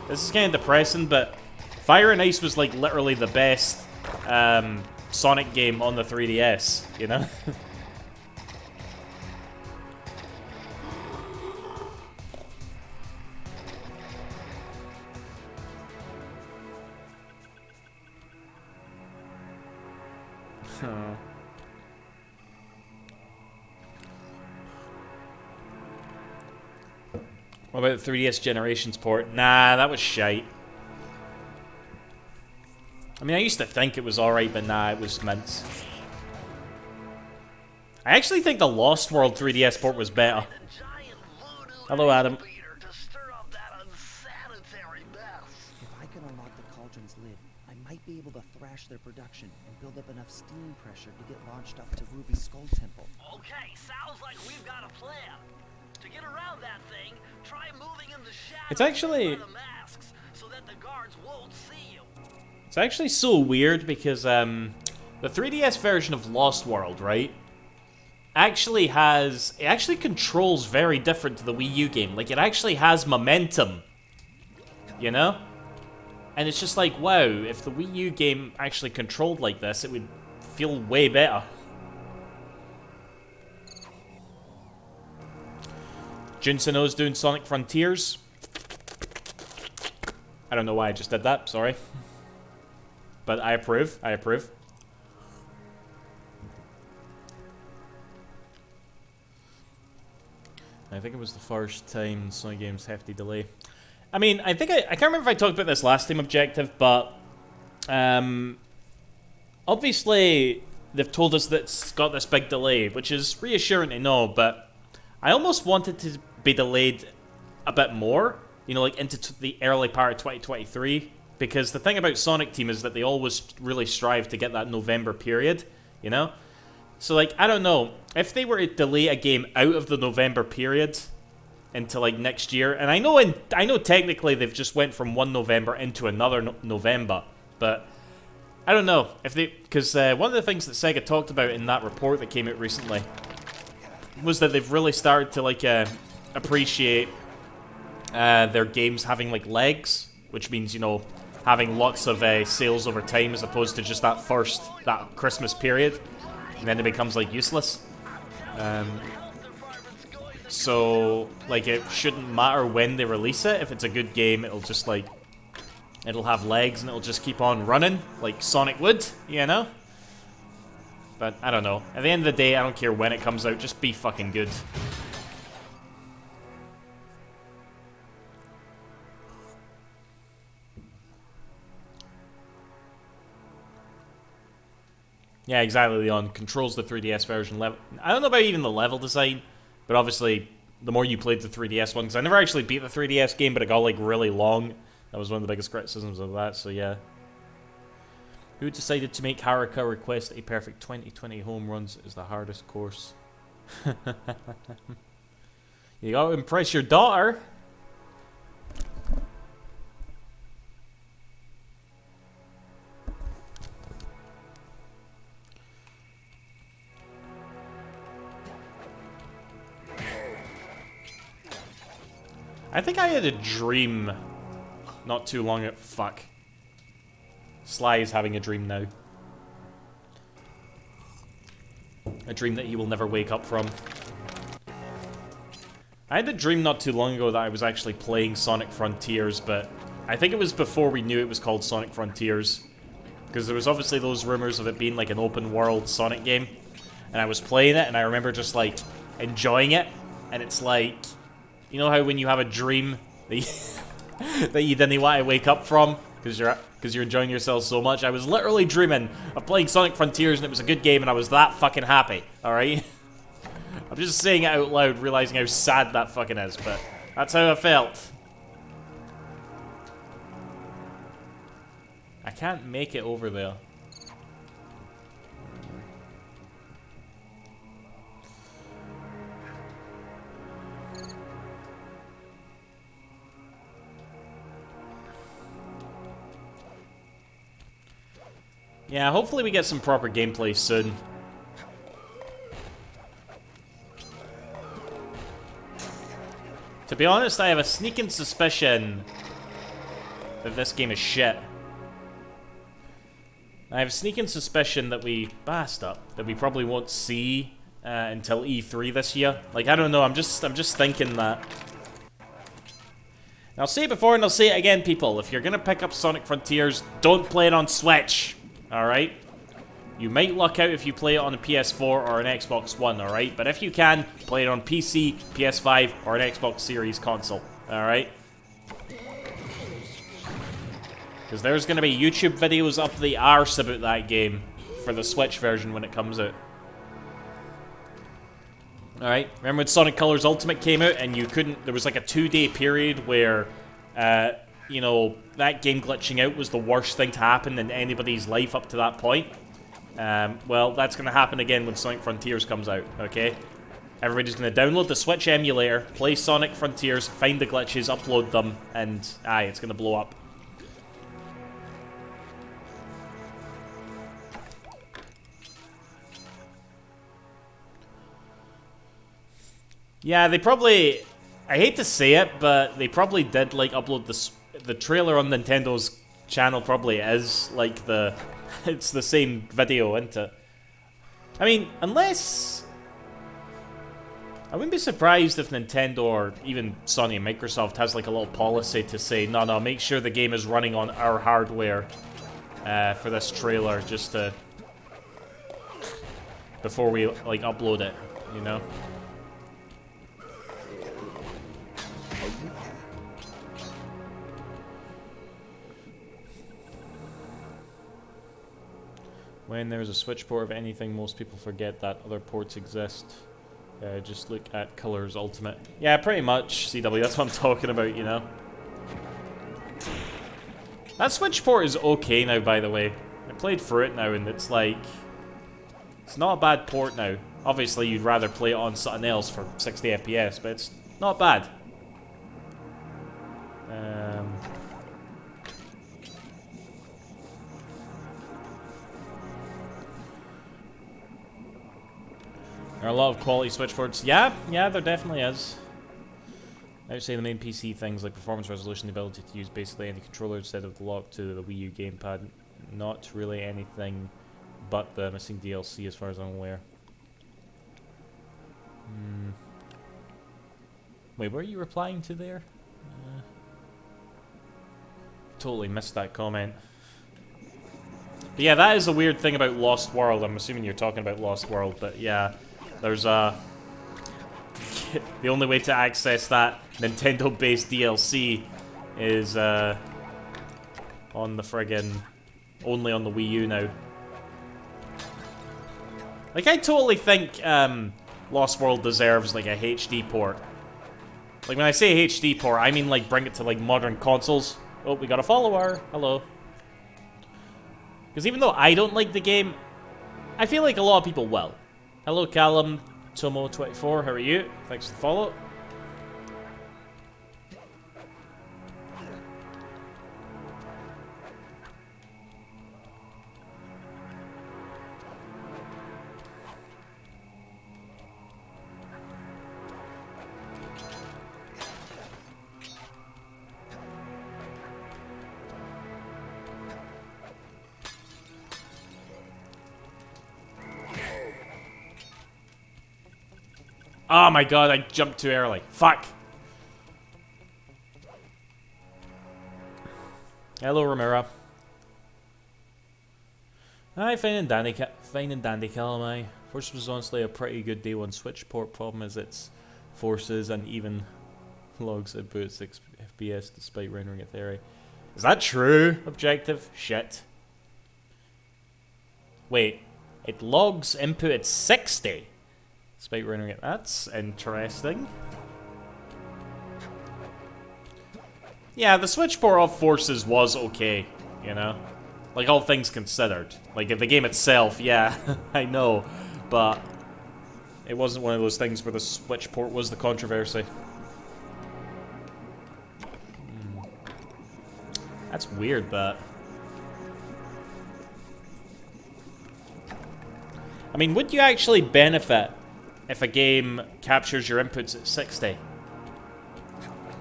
This is kind of depressing, but Fire and Ice was like literally the best Sonic game on the 3DS, you know. What about the 3DS Generations port? Nah, that was shite. I mean, I used to think it was alright, but nah, it was mince. I actually think the Lost World 3DS port was better. Hello, Adam.
If I can unlock the cauldron's lid, I might be able to thrash their production and build up enough steam pressure to get launched up to Ruby's Skull Temple.
Okay, sounds like we've got a plan. To get around that thing, try moving in the shadows
It's actually...
by the masks so that the guards won't see you.
It's actually so weird because the 3DS version of Lost World, right? It actually controls very different to the Wii U game. Like, it actually has momentum. You know? And it's just like, wow, if the Wii U game actually controlled like this, it would feel way better. Junseno's doing Sonic Frontiers. I don't know why I just did that, sorry. But I approve, I approve. I think it was the first time Sonic games hefty delay. I mean, I think I can't remember if I talked about this last time objective, but obviously they've told us that it's got this big delay, which is reassuring to know, but I almost wanted to be delayed a bit more, you know, like into the early part of 2023, because the thing about Sonic Team is that they always really strive to get that November period, you know? So, like, I don't know, if they were to delay a game out of the November period into, like, next year, and I know technically they've just went from one November into another November, but I don't know, if they, because one of the things that Sega talked about in that report that came out recently was that they've really started to, like, appreciate their games having, like, legs, which means, you know, having lots of sales over time as opposed to just that Christmas period, and then it becomes, like, useless. So, like, it shouldn't matter when they release it. If it's a good game, it'll just, like, it'll have legs and it'll just keep on running, like Sonic would, you know? But, I don't know. At the end of the day, I don't care when it comes out, just be fucking good. Yeah, exactly, Leon. Controls the 3DS version level. I don't know about even the level design, but obviously, the more you played the 3DS one, because I never actually beat the 3DS game, but it got, like, really long. That was one of the biggest criticisms of that, so yeah. Who decided to make Haruka request a perfect 2020 home runs is the hardest course? You gotta impress your daughter. I think I had a dream not too long ago. Fuck. Sly is having a dream now. A dream that he will never wake up from. I had a dream not too long ago that I was actually playing Sonic Frontiers, but I think it was before we knew it was called Sonic Frontiers. Because there was obviously those rumors of it being like an open world Sonic game. And I was playing it, and I remember just like enjoying it. And it's like, you know how when you have a dream that you didn't want to wake up from because you're enjoying yourself so much? I was literally dreaming of playing Sonic Frontiers, and it was a good game, and I was that fucking happy. All right, I'm just saying it out loud, realizing how sad that fucking is, but that's how I felt. I can't make it over there. Yeah, hopefully we get some proper gameplay soon. To be honest, I have a sneaking suspicion that this game is shit. I have a sneaking suspicion that we that we probably won't see until E3 this year. Like, I don't know. I'm just thinking that. And I'll say it before and I'll say it again, people. If you're gonna pick up Sonic Frontiers, don't play it on Switch. All right. You might luck out if you play it on a PS4 or an Xbox One. All right. But if you can, play it on PC, PS5, or an Xbox Series console. All right. Because there's going to be YouTube videos up the arse about that game for the Switch version when it comes out. Alright, remember when Sonic Colors Ultimate came out and you couldn't... There was like a 2-day period where, you know, that game glitching out was the worst thing to happen in anybody's life up to that point. Well, that's going to happen again when Sonic Frontiers comes out, okay? Everybody's going to download the Switch emulator, play Sonic Frontiers, find the glitches, upload them, and it's going to blow up. Yeah, they probably... I hate to say it, but they probably did, like, upload the trailer on Nintendo's channel probably is, like, the... It's the same video, isn't it? I mean, unless... I wouldn't be surprised if Nintendo or even Sony and Microsoft has, like, a little policy to say, no, make sure the game is running on our hardware for this trailer, just to... Before we, like, upload it, you know? When there's a Switch port of anything, most people forget that other ports exist. Just look at Colors Ultimate. Yeah, pretty much, CW, that's what I'm talking about, you know? That Switch port is okay now, by the way. I played through it now, and it's like... It's not a bad port now. Obviously, you'd rather play it on something else for 60 FPS, but it's not bad. There are a lot of quality Switch ports. Yeah, there definitely is. I would say the main PC things like performance resolution, the ability to use basically any controller instead of the lock to the Wii U gamepad. Not really anything but the missing DLC as far as I'm aware. Wait, what are you replying to there? Totally missed that comment. But yeah, that is a weird thing about Lost World. I'm assuming you're talking about Lost World, but yeah. There's the only way to access that Nintendo-based DLC is on the friggin' only on the Wii U now. Like, I totally think Lost World deserves like a HD port. Like, when I say HD port, I mean like bring it to like modern consoles. Oh, we got a follower. Hello. Because even though I don't like the game, I feel like a lot of people will. Hello, Callum, Tomo24, how are you? Thanks for the follow. Oh my god, I jumped too early. Fuck. Hello, Ramira. Hi, fine and dandy, Calamai. Force was honestly a pretty good day one Switch port. Problem is its forces and even logs at boot 6 FPS despite rendering at 30. Is that true? Objective? Shit. Wait, it logs input at 60? Despite rendering it. That's interesting. Yeah, the Switch port of Forces was okay, you know? Like, all things considered. Like, if the game itself, yeah, I know. But it wasn't one of those things where the Switch port was the controversy. That's weird, that. I mean, would you actually benefit if a game captures your inputs at 60?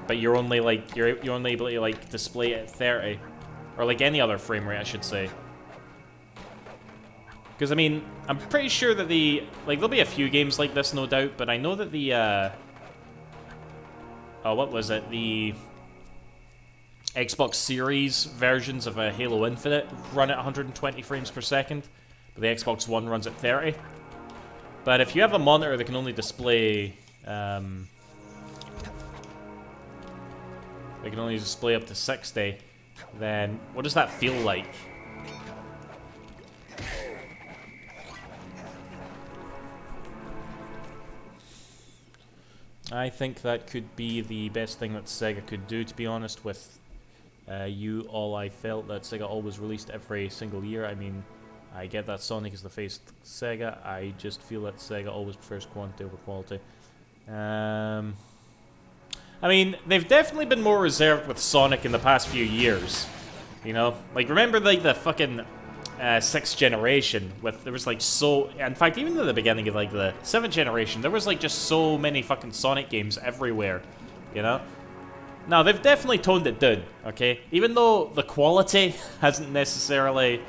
But you're only like you're only able to like display it at 30, or like any other frame rate, I should say. Because I mean, I'm pretty sure that there'll be a few games like this, no doubt. But I know that oh, what was it? The Xbox Series versions of Halo Infinite run at 120 frames per second, but the Xbox One runs at 30. But if you have a monitor that can only display they can only display up to 60, then what does that feel like? I think that could be the best thing that Sega could do, to be honest, with all I felt that Sega always released every single year. I mean, I get that Sonic is the face of Sega, I just feel that Sega always prefers quantity over quality. I mean, they've definitely been more reserved with Sonic in the past few years. You know? Like, remember, like, the fucking 6th generation, there was, like, so... In fact, even at the beginning of, like, the 7th generation, there was, like, just so many fucking Sonic games everywhere. You know? Now, they've definitely toned it down, okay? Even though the quality hasn't necessarily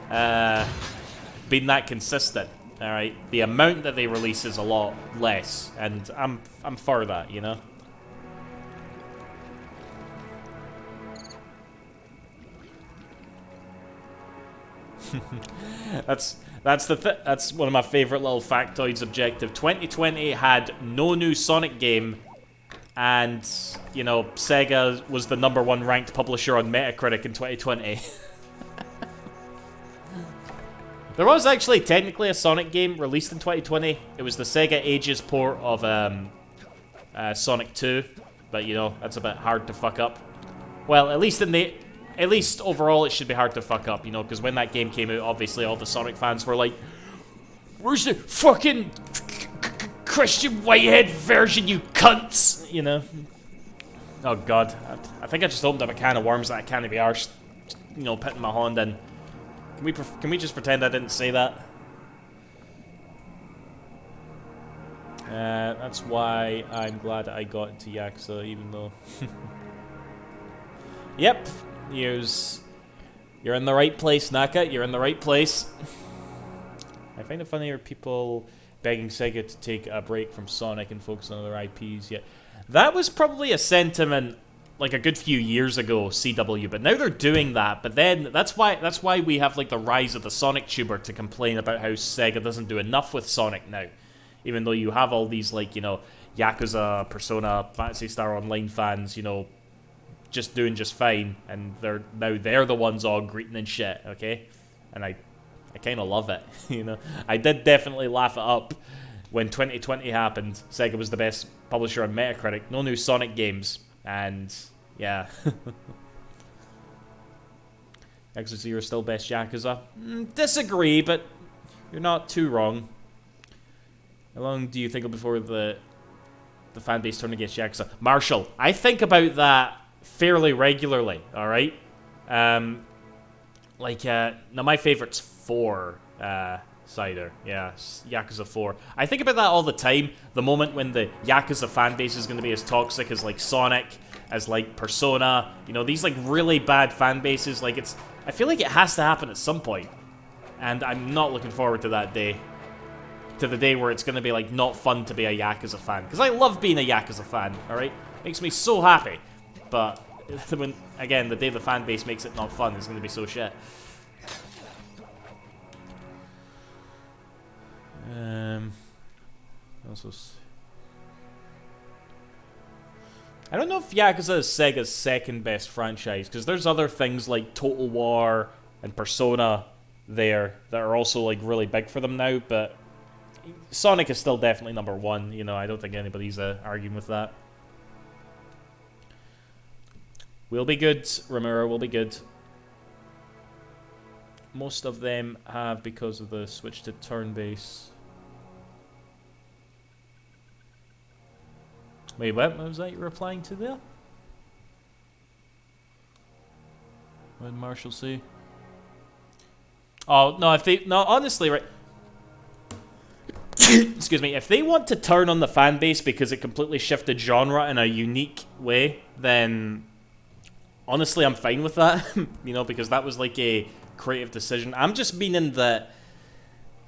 been that consistent, alright? The amount that they release is a lot less, and I'm for that, you know? That's one of my favorite little factoids objective. 2020 had no new Sonic game, and you know, Sega was the #1 ranked publisher on Metacritic in 2020. There was actually technically a Sonic game released in 2020. It was the Sega Ages port of Sonic 2, but you know, that's a bit hard to fuck up. Well, at least overall it should be hard to fuck up, you know, because when that game came out, obviously all the Sonic fans were like, "Where's the fucking Christian Whitehead version, you cunts?" You know? Oh god, I think I just opened up a can of worms that I can't be arsed, you know, putting my hand in. Can we just pretend I didn't say that? That's why I'm glad I got into Yakuza, even though... Yep, you're in the right place, Naka. You're in the right place. I find it funnier people begging Sega to take a break from Sonic and focus on other IPs. Yet that was probably a sentiment like a good few years ago, CW. But now they're doing that. But then that's why we have like the rise of the Sonic tuber to complain about how Sega doesn't do enough with Sonic now, even though you have all these like, you know, Yakuza, Persona, Phantasy Star Online fans, you know, just doing just fine, and they're the ones all greeting and shit, okay? And I kind of love it, you know? I did definitely laugh it up when 2020 happened. Sega was the best publisher on Metacritic, no new Sonic games, and yeah. Yakuza 0 is still best Yakuza? Disagree, but you're not too wrong. How long do you think before the fan base turn against Yakuza? Marshall, I think about that fairly regularly, alright? Now my favorite's 4, Cider. Yeah, Yakuza 4. I think about that all the time. The moment when the Yakuza fan base is going to be as toxic as, like, Sonic, as, like, Persona. You know, these, like, really bad fan bases. Like, I feel like it has to happen at some point. And I'm not looking forward to that day. To the day where it's going to be, like, not fun to be a Yakuza fan. Because I love being a Yakuza fan, alright? Makes me so happy. But, when, again, the day the fan base makes it not fun is going to be so shit. I don't know if Yakuza is Sega's second best franchise, because there's other things like Total War and Persona there that are also like really big for them now, but Sonic is still definitely #1, you know, I don't think anybody's arguing with that. We'll be good, Ramiro, we'll be good. Most of them have because of the switch to turn-based. Wait, what was that you were replying to there? What did Marshall say? Oh, no, honestly, right. excuse me, if they want to turn on the fan base because it completely shifted genre in a unique way, then honestly, I'm fine with that. You know, because that was like a creative decision. I'm just meaning that,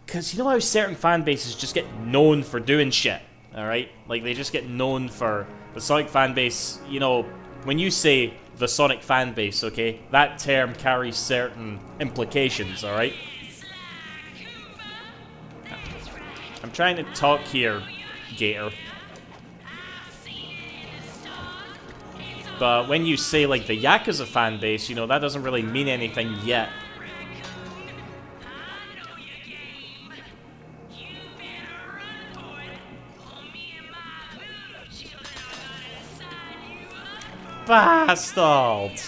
because you know how certain fan bases just get known for doing shit, alright? Like, they just get known for the Sonic fan base. You know, when you say the Sonic fan base, okay, that term carries certain implications, alright? I'm trying to talk here, Gator. But when you say, like, the Yakuza fan base, you know, that doesn't really mean anything yet. Bastard!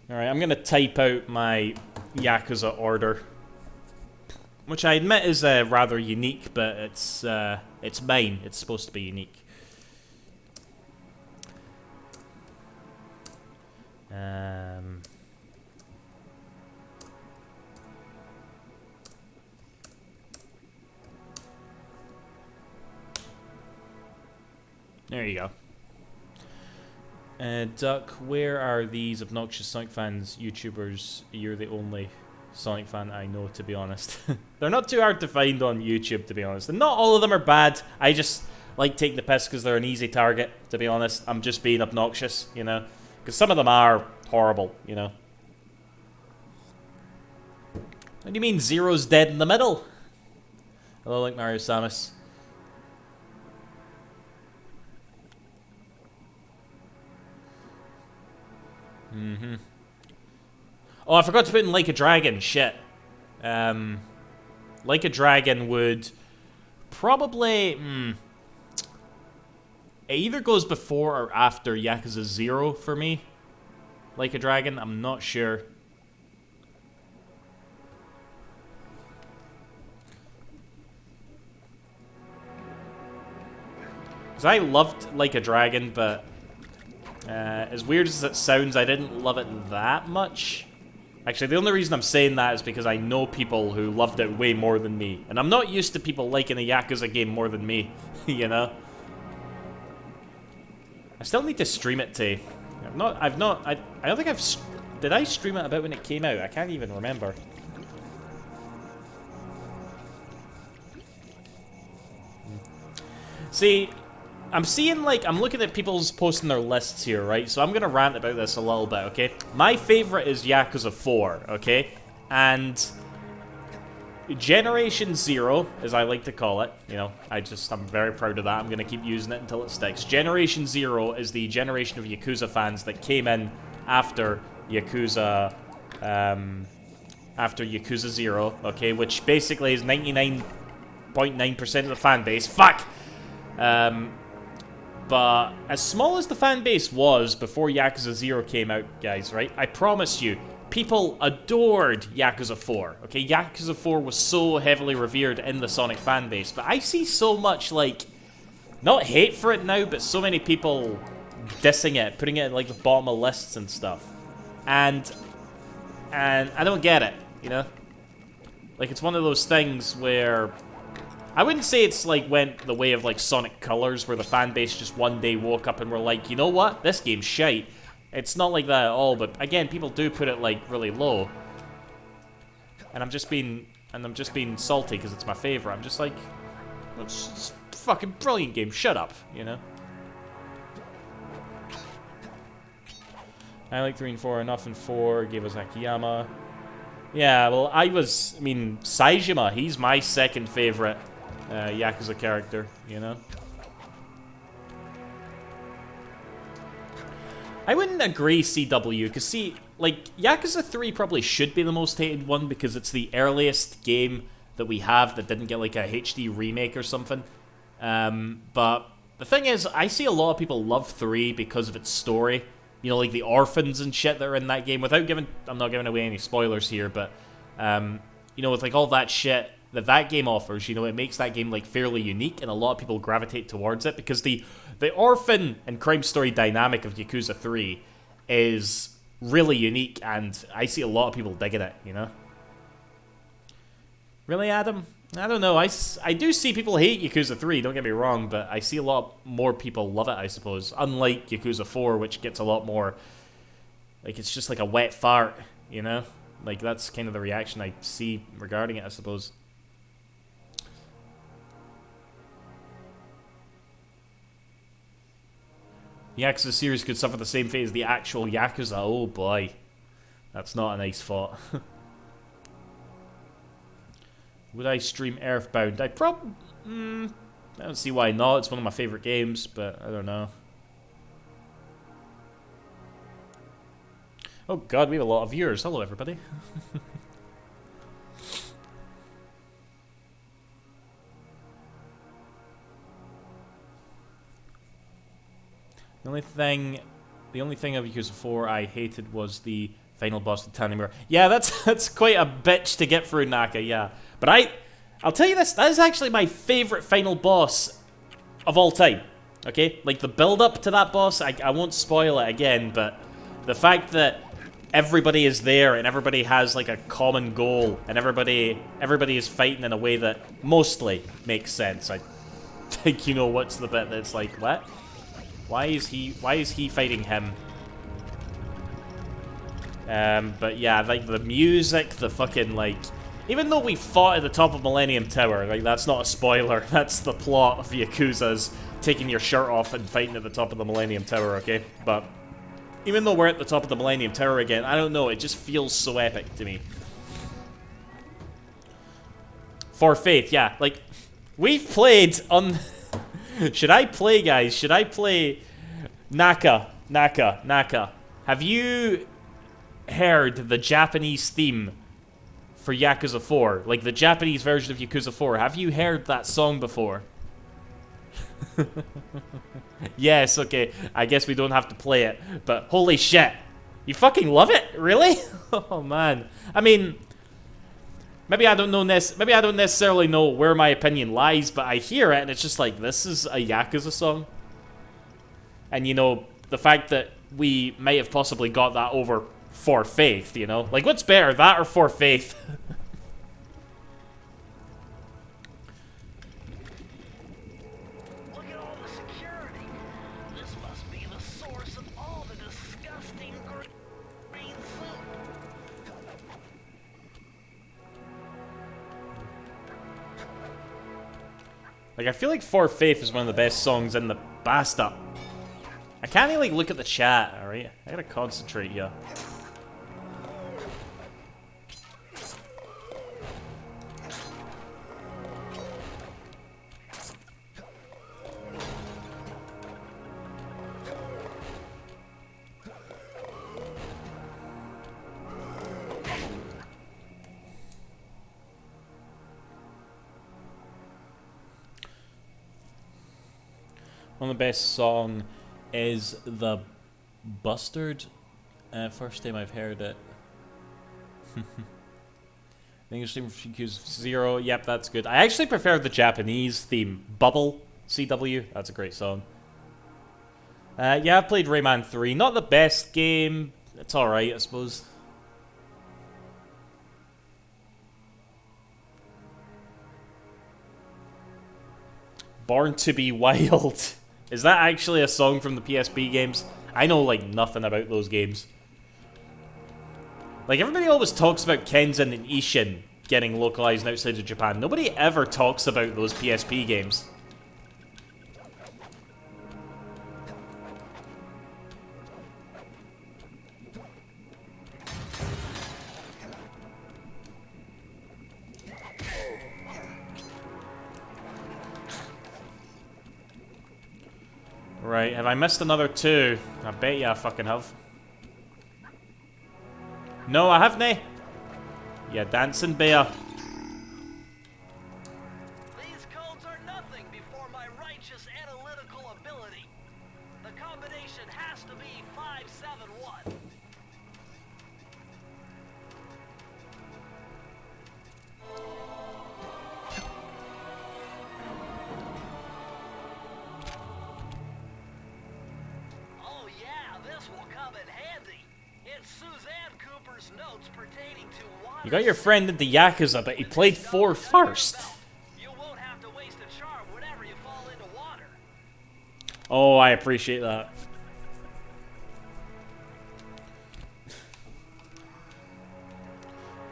Alright, I'm gonna type out my Yakuza order. Which I admit is rather unique, but it's mine. It's supposed to be unique. There you go. Duck, where are these obnoxious Sonic fans, YouTubers? You're the only Sonic fan I know, to be honest. They're not too hard to find on YouTube, to be honest. And not all of them are bad. I just like taking the piss because they're an easy target, to be honest. I'm just being obnoxious, you know? Because some of them are horrible, you know? What do you mean Zero's dead in the middle? Hello, like Mario Samus. Oh, I forgot to put in Like a Dragon. Shit. Like a Dragon would probably... It either goes before or after Yakuza 0 for me. Like a Dragon, I'm not sure. Because I loved Like a Dragon, but... as weird as it sounds, I didn't love it that much. Actually, the only reason I'm saying that is because I know people who loved it way more than me. And I'm not used to people liking a Yakuza game more than me, you know? I still need to stream it to... I don't think I've... Did I stream it about when it came out? I can't even remember. See... I'm seeing, like, I'm looking at people's posting their lists here, right? So I'm gonna rant about this a little bit, okay? My favorite is Yakuza 4, okay? And Generation 0, as I like to call it, you know, I'm very proud of that. I'm gonna keep using it until it sticks. Generation 0 is the generation of Yakuza fans that came in after Yakuza, after Yakuza 0, okay? Which basically is 99.9% of the fan base. Fuck! But as small as the fan base was before Yakuza 0 came out, guys, right? I promise you, people adored Yakuza 4, okay? Yakuza 4 was so heavily revered in the Sonic fan base, but I see so much, like, not hate for it now, but so many people dissing it, putting it at, like, the bottom of lists and stuff. And I don't get it, you know? Like, it's one of those things where... I wouldn't say it's like went the way of like Sonic Colors, where the fan base just one day woke up and were like, you know what, this game's shite. It's not like that at all, but again, people do put it like really low. And I'm just being salty because it's my favorite. I'm just like, it's a fucking brilliant game, shut up, you know? I like 3 and 4 enough, and 4 gave us Akiyama. Yeah, well, Saejima, he's my second favorite Yakuza character, you know? I wouldn't agree, CW, because see, like, Yakuza 3 probably should be the most hated one because it's the earliest game that we have that didn't get, like, a HD remake or something. But the thing is, I see a lot of people love 3 because of its story. You know, like the orphans and shit that are in that game. I'm not giving away any spoilers here, but, you know, with, like, all that shit that game offers, you know, it makes that game, like, fairly unique, and a lot of people gravitate towards it, because the orphan and crime story dynamic of Yakuza 3 is really unique, and I see a lot of people digging it, you know? Really, Adam? I don't know. I do see people hate Yakuza 3, don't get me wrong, but I see a lot more people love it, I suppose. Unlike Yakuza 4, which gets a lot more... Like, it's just like a wet fart, you know? Like, that's kind of the reaction I see regarding it, I suppose. The Yakuza series could suffer the same fate as the actual Yakuza. Oh boy. That's not a nice thought. Would I stream Earthbound? I don't see why not. It's one of my favorite games, but I don't know. Oh god, we have a lot of viewers. Hello, everybody. The only thing of Yakuza 4 I hated was the final boss of Tanimura. Yeah, that's quite a bitch to get through, Naka, yeah. But I'll tell you this, that is actually my favorite final boss of all time. Okay? Like, the build-up to that boss, I won't spoil it again, but the fact that everybody is there and everybody has, like, a common goal, and everybody is fighting in a way that mostly makes sense. I think you know what's the bit that's like, what? Why is he fighting him? But yeah, like the music, the fucking like... Even though we fought at the top of Millennium Tower, like that's not a spoiler, that's the plot of Yakuza's taking your shirt off and fighting at the top of the Millennium Tower, okay? But even though we're at the top of the Millennium Tower again, I don't know, it just feels so epic to me. For Faith, yeah, like, we've played on... Should I play, guys? Should I play Naka? Have you heard the Japanese theme for Yakuza 4? Like the Japanese version of Yakuza 4. Have you heard that song before? Yes, okay. I guess we don't have to play it. But holy shit. You fucking love it? Really? Oh man. I mean... Maybe I don't necessarily know where my opinion lies, but I hear it and it's just like, this is a Yakuza song. And you know, the fact that we might have possibly got that over For Faith, you know? Like, what's better, that or For Faith?
Look at all the security. This must be the source of all the disgusting green soup.
Like, I feel like For Faith is one of the best songs in the Basta. I can't even, like, look at the chat, alright? I gotta concentrate here. One of the best song is the Bustard. First time I've heard it. English theme for Yakuza 0. Yep, that's good. I actually prefer the Japanese theme. Bubble, CW. That's a great song. Yeah, I've played Rayman 3. Not the best game. It's alright, I suppose. Born to be Wild. Is that actually a song from the PSP games? I know, like, nothing about those games. Like, everybody always talks about Kenzan and Ishin getting localized outside of Japan. Nobody ever talks about those PSP games. Right, have I missed another two? I bet you I fucking have. No, I haven't. Yeah, dancing bear.
These codes are nothing before my righteous analytical ability. The combination has to be 571. Oh yeah, this will come in handy. It It's Suzanne Cooper's notes pertaining to water.
You got your friend into Yakuza, but he played 4 first.
You won't have to waste a charm whenever you fall into water.
Oh, I appreciate that.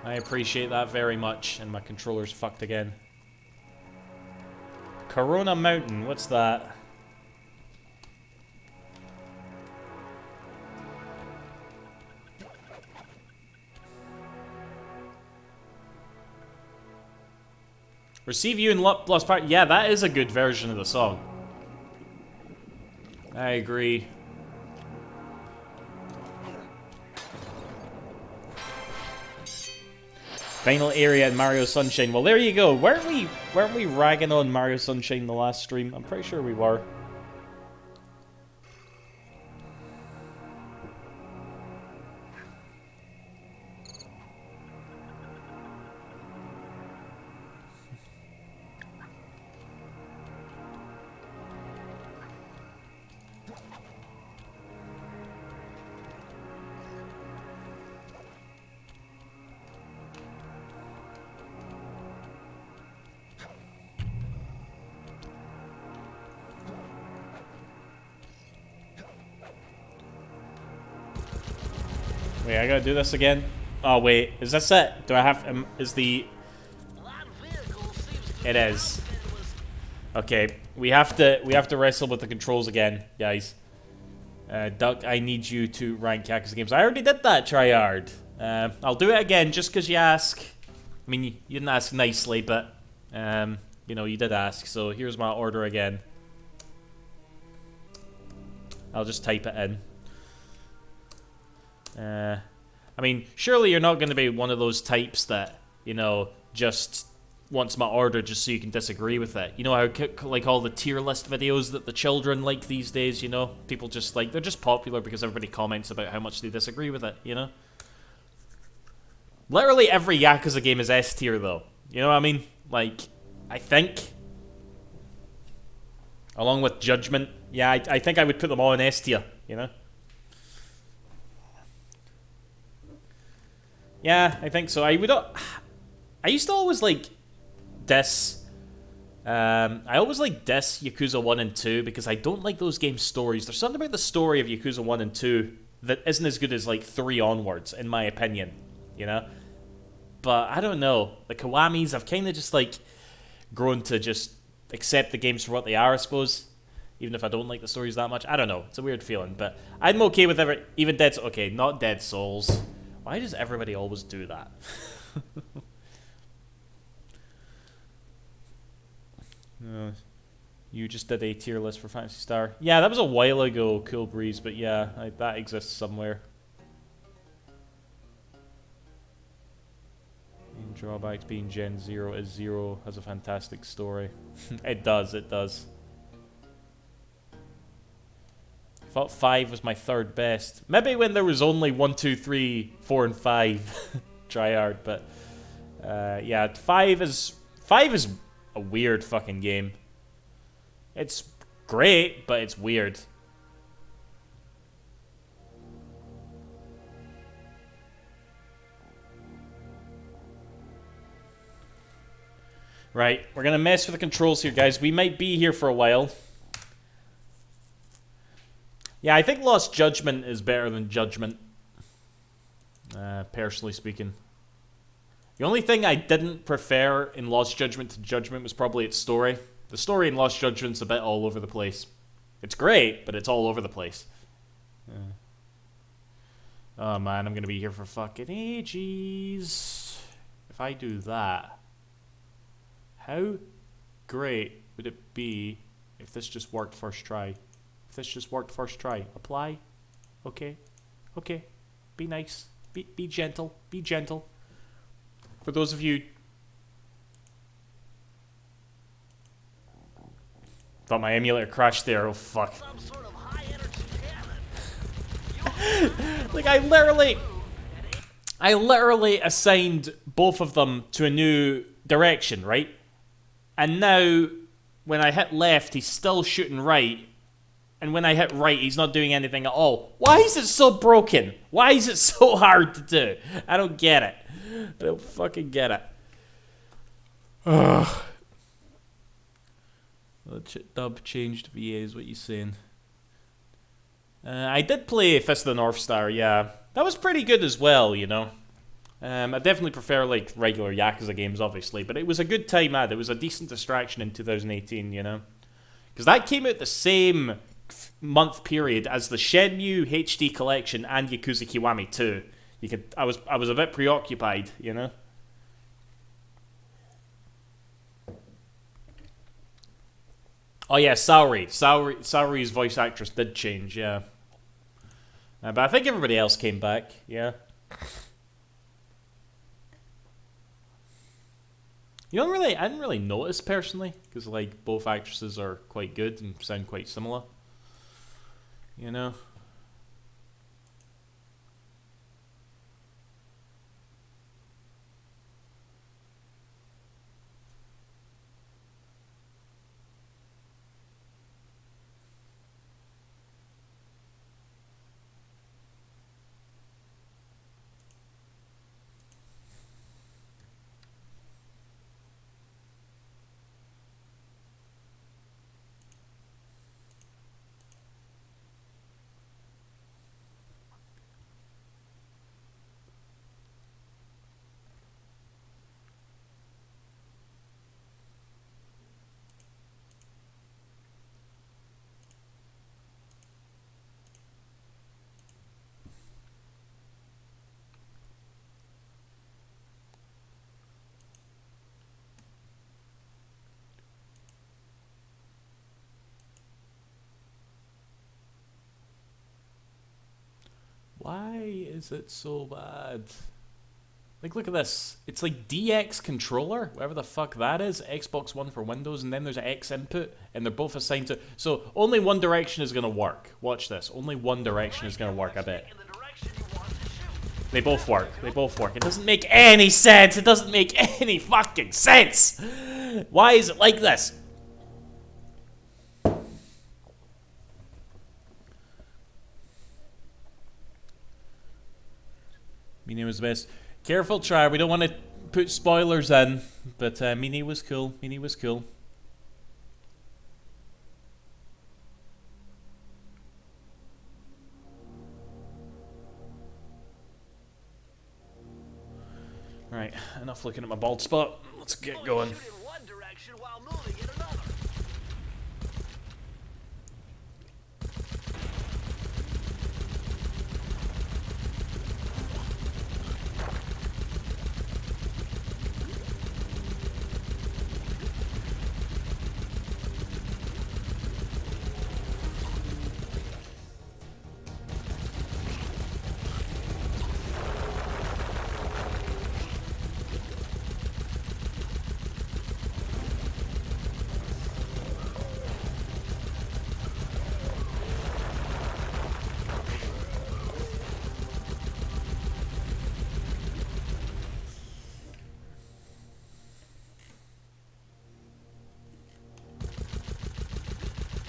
I appreciate that very much, and my controller's fucked again. Corona Mountain, what's that? Receive You in Lost Part. Yeah, that is a good version of the song. I agree. Final area in Mario Sunshine. Well, there you go. Weren't we ragging on Mario Sunshine the last stream? I'm pretty sure we were. Wait, I gotta do this again? Oh, wait. Is this it? Do I have... is the... It is. Okay. We have to wrestle with the controls again, guys. Duck, I need you to rank Yakuza games. I already did that, tryhard. I'll do it again just because you ask. I mean, you didn't ask nicely, but... you know, you did ask. So here's my order again. I'll just type it in. I mean, surely you're not going to be one of those types that, you know, just wants my order just so you can disagree with it. You know how, like, all the tier list videos that the children like these days, you know? People just, like, they're just popular because everybody comments about how much they disagree with it, you know? Literally every Yakuza game is S tier, though. You know what I mean? Like, I think. Along with Judgment. Yeah, I think I would put them all in S tier, you know? Yeah, I think so. I used to always like diss. I always like diss Yakuza 1 and 2 because I don't like those games' stories. There's something about the story of Yakuza 1 and 2 that isn't as good as like 3 onwards, in my opinion. You know? But I don't know. The Kiwamis, I've kind of just like grown to just accept the games for what they are, I suppose. Even if I don't like the stories that much. I don't know. It's a weird feeling. But I'm okay with even Dead Souls. Okay, not Dead Souls. Why does everybody always do that? You just did a tier list for Phantasy Star. Yeah, that was a while ago, Cool Breeze, but yeah, that exists somewhere. Main drawbacks being Gen 0 is 0 has a fantastic story. It does, it does. I thought 5 was my 3rd best. Maybe when there was only 1, 2, 3, 4, and 5. Try hard, but yeah, 5 is a weird fucking game. It's great, but it's weird. Right, we're gonna mess with the controls here, guys. We might be here for a while. Yeah, I think Lost Judgment is better than Judgment. Personally speaking. The only thing I didn't prefer in Lost Judgment to Judgment was probably its story. The story in Lost Judgment's a bit all over the place. It's great, but it's all over the place. Oh man, I'm gonna be here for fucking ages. If I do that, how great would it be if this just worked first try? If this just worked first try. Apply. Okay. Okay. Be nice. Be gentle. Be gentle. For those of you... Thought my emulator crashed there. Oh, fuck.
Some sort of high energy cannon.
Like, I literally assigned both of them to a new direction, right? And now, when I hit left, he's still shooting right. and when I hit right, he's not doing anything at all. Why is it so broken? Why is it so hard to do? I don't get it. I don't fucking get it. Ugh. Dub changed VA is what you're saying. I did play Fist of the North Star, yeah. That was pretty good as well, you know. I definitely prefer like regular Yakuza games, obviously, but it was a good time, it was a decent distraction in 2018, you know. Because that came out the same month period as the Shenmue HD Collection and Yakuza Kiwami 2. I was a bit preoccupied, you know. Oh yeah, Saori's voice actress did change, yeah. But I think everybody else came back, yeah. I didn't really notice personally, because like both actresses are quite good and sound quite similar. You know. Why is it so bad? Like, look at this. It's like DX controller, whatever the fuck that is. Xbox One for Windows, and then there's an X input, and they're both assigned to... So, only one direction is going to work. Watch this. Only one direction is going to work, I bet. They both work. They both work. It doesn't make any sense. It doesn't make any fucking sense. Why is it like this? Mini was the best. Careful, try. We don't want to put spoilers in, but Mini was cool. Mini was cool. Right, enough looking at my bald spot. Let's get going.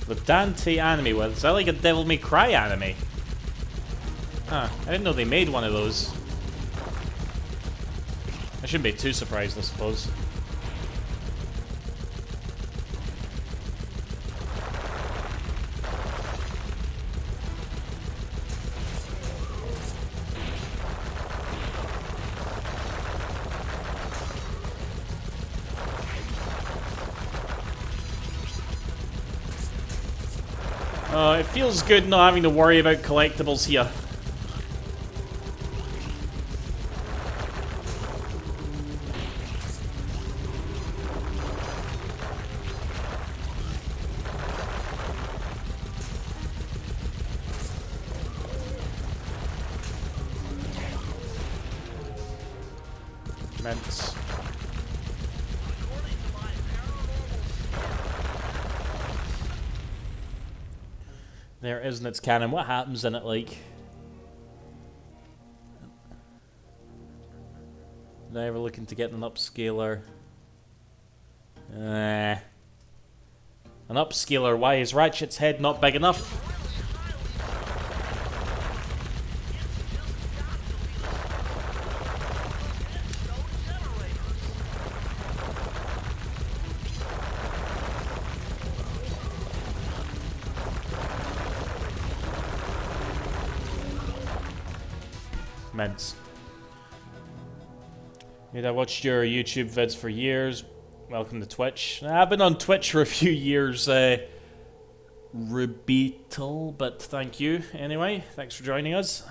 The Dante anime, well, is that like a Devil May Cry anime? Huh, I didn't know they made one of those. I shouldn't be too surprised, I suppose. It feels good not having to worry about collectibles here. Tremendous. There it is in its canon. What happens in it, like? Did I ever look into getting an upscaler? An upscaler. Why is Ratchet's head not big enough? Meds. Dude, I watched your YouTube vids for years. Welcome to Twitch. I've been on Twitch for a few years, Rubital, but thank you anyway. Thanks for joining us.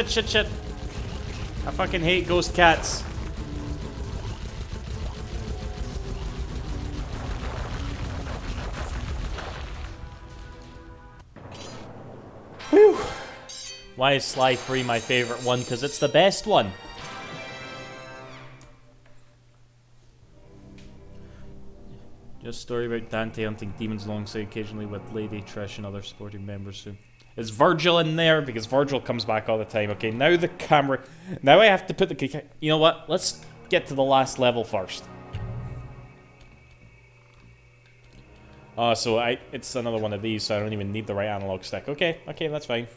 Shit. I fucking hate ghost cats. Whew. Why is Sly 3 my favorite one? Because it's the best one. Just story about Dante hunting demons alongside occasionally with Lady, Trish, and other supporting members who... Is Virgil in there? Because Virgil comes back all the time. Okay, now the camera... Now I have to put the... You know what? Let's get to the last level first. Oh, so it's another one of these, so I don't even need the right analog stick. Okay, that's fine.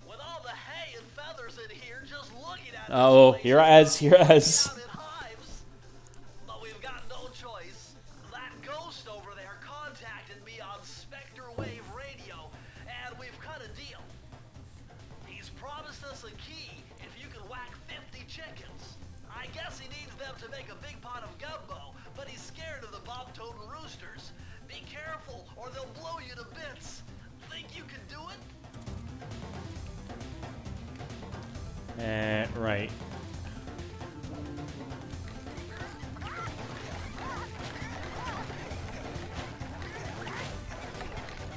With all the hay and feathers in here, just looking at
Oh, here it is.
But we've got no choice. That ghost over there contacted me on Spectre Wave Radio, and we've cut a deal. He's promised us a key if you can whack 50 chickens. I guess he needs them to make a big pot of gumbo, but he's scared of the bob-toed roosters. Be careful, or they'll blow you to bits. Think you can do it?
Right.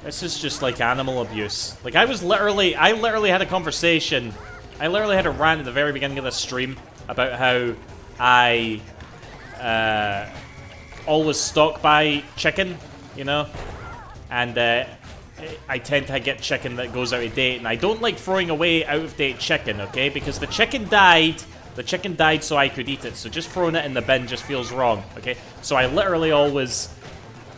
This is just like animal abuse. Like I literally had a conversation. I literally had a rant at the very beginning of this stream about how I always stock buy chicken, you know, and I tend to get chicken that goes out of date, and I don't like throwing away out of date chicken, okay? Because the chicken died. The chicken died so I could eat it. So just throwing it in the bin just feels wrong, okay? So I literally always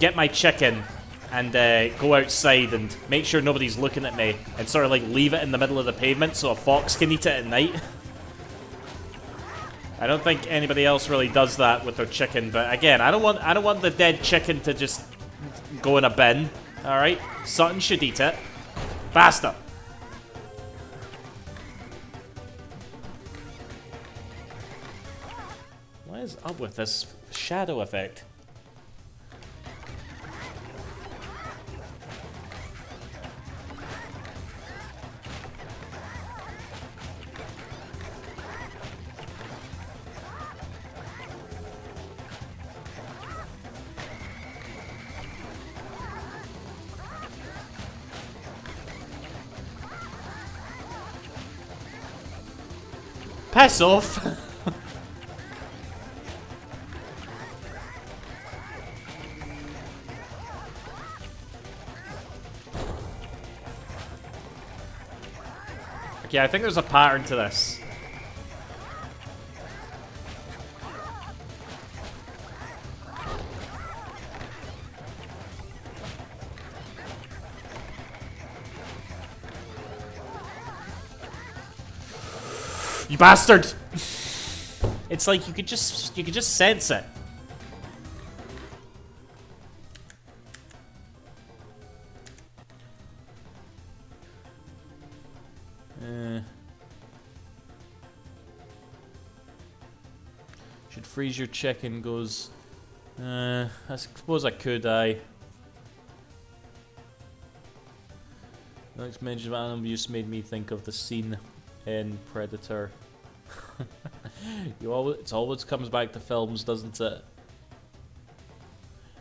get my chicken and go outside and make sure nobody's looking at me and sort of like leave it in the middle of the pavement so a fox can eat it at night. I don't think anybody else really does that with their chicken, but again, I don't want the dead chicken to just go in a bin. All right, Sutton should eat it. Basta. What is up with this shadow effect? Pass off! Okay, I think there's a pattern to this. You bastard! It's like you could just sense it. Should freeze your chicken goes... I suppose I could, The next mention of animal abuse made me think of the scene in Predator. It always comes back to films, doesn't it? Have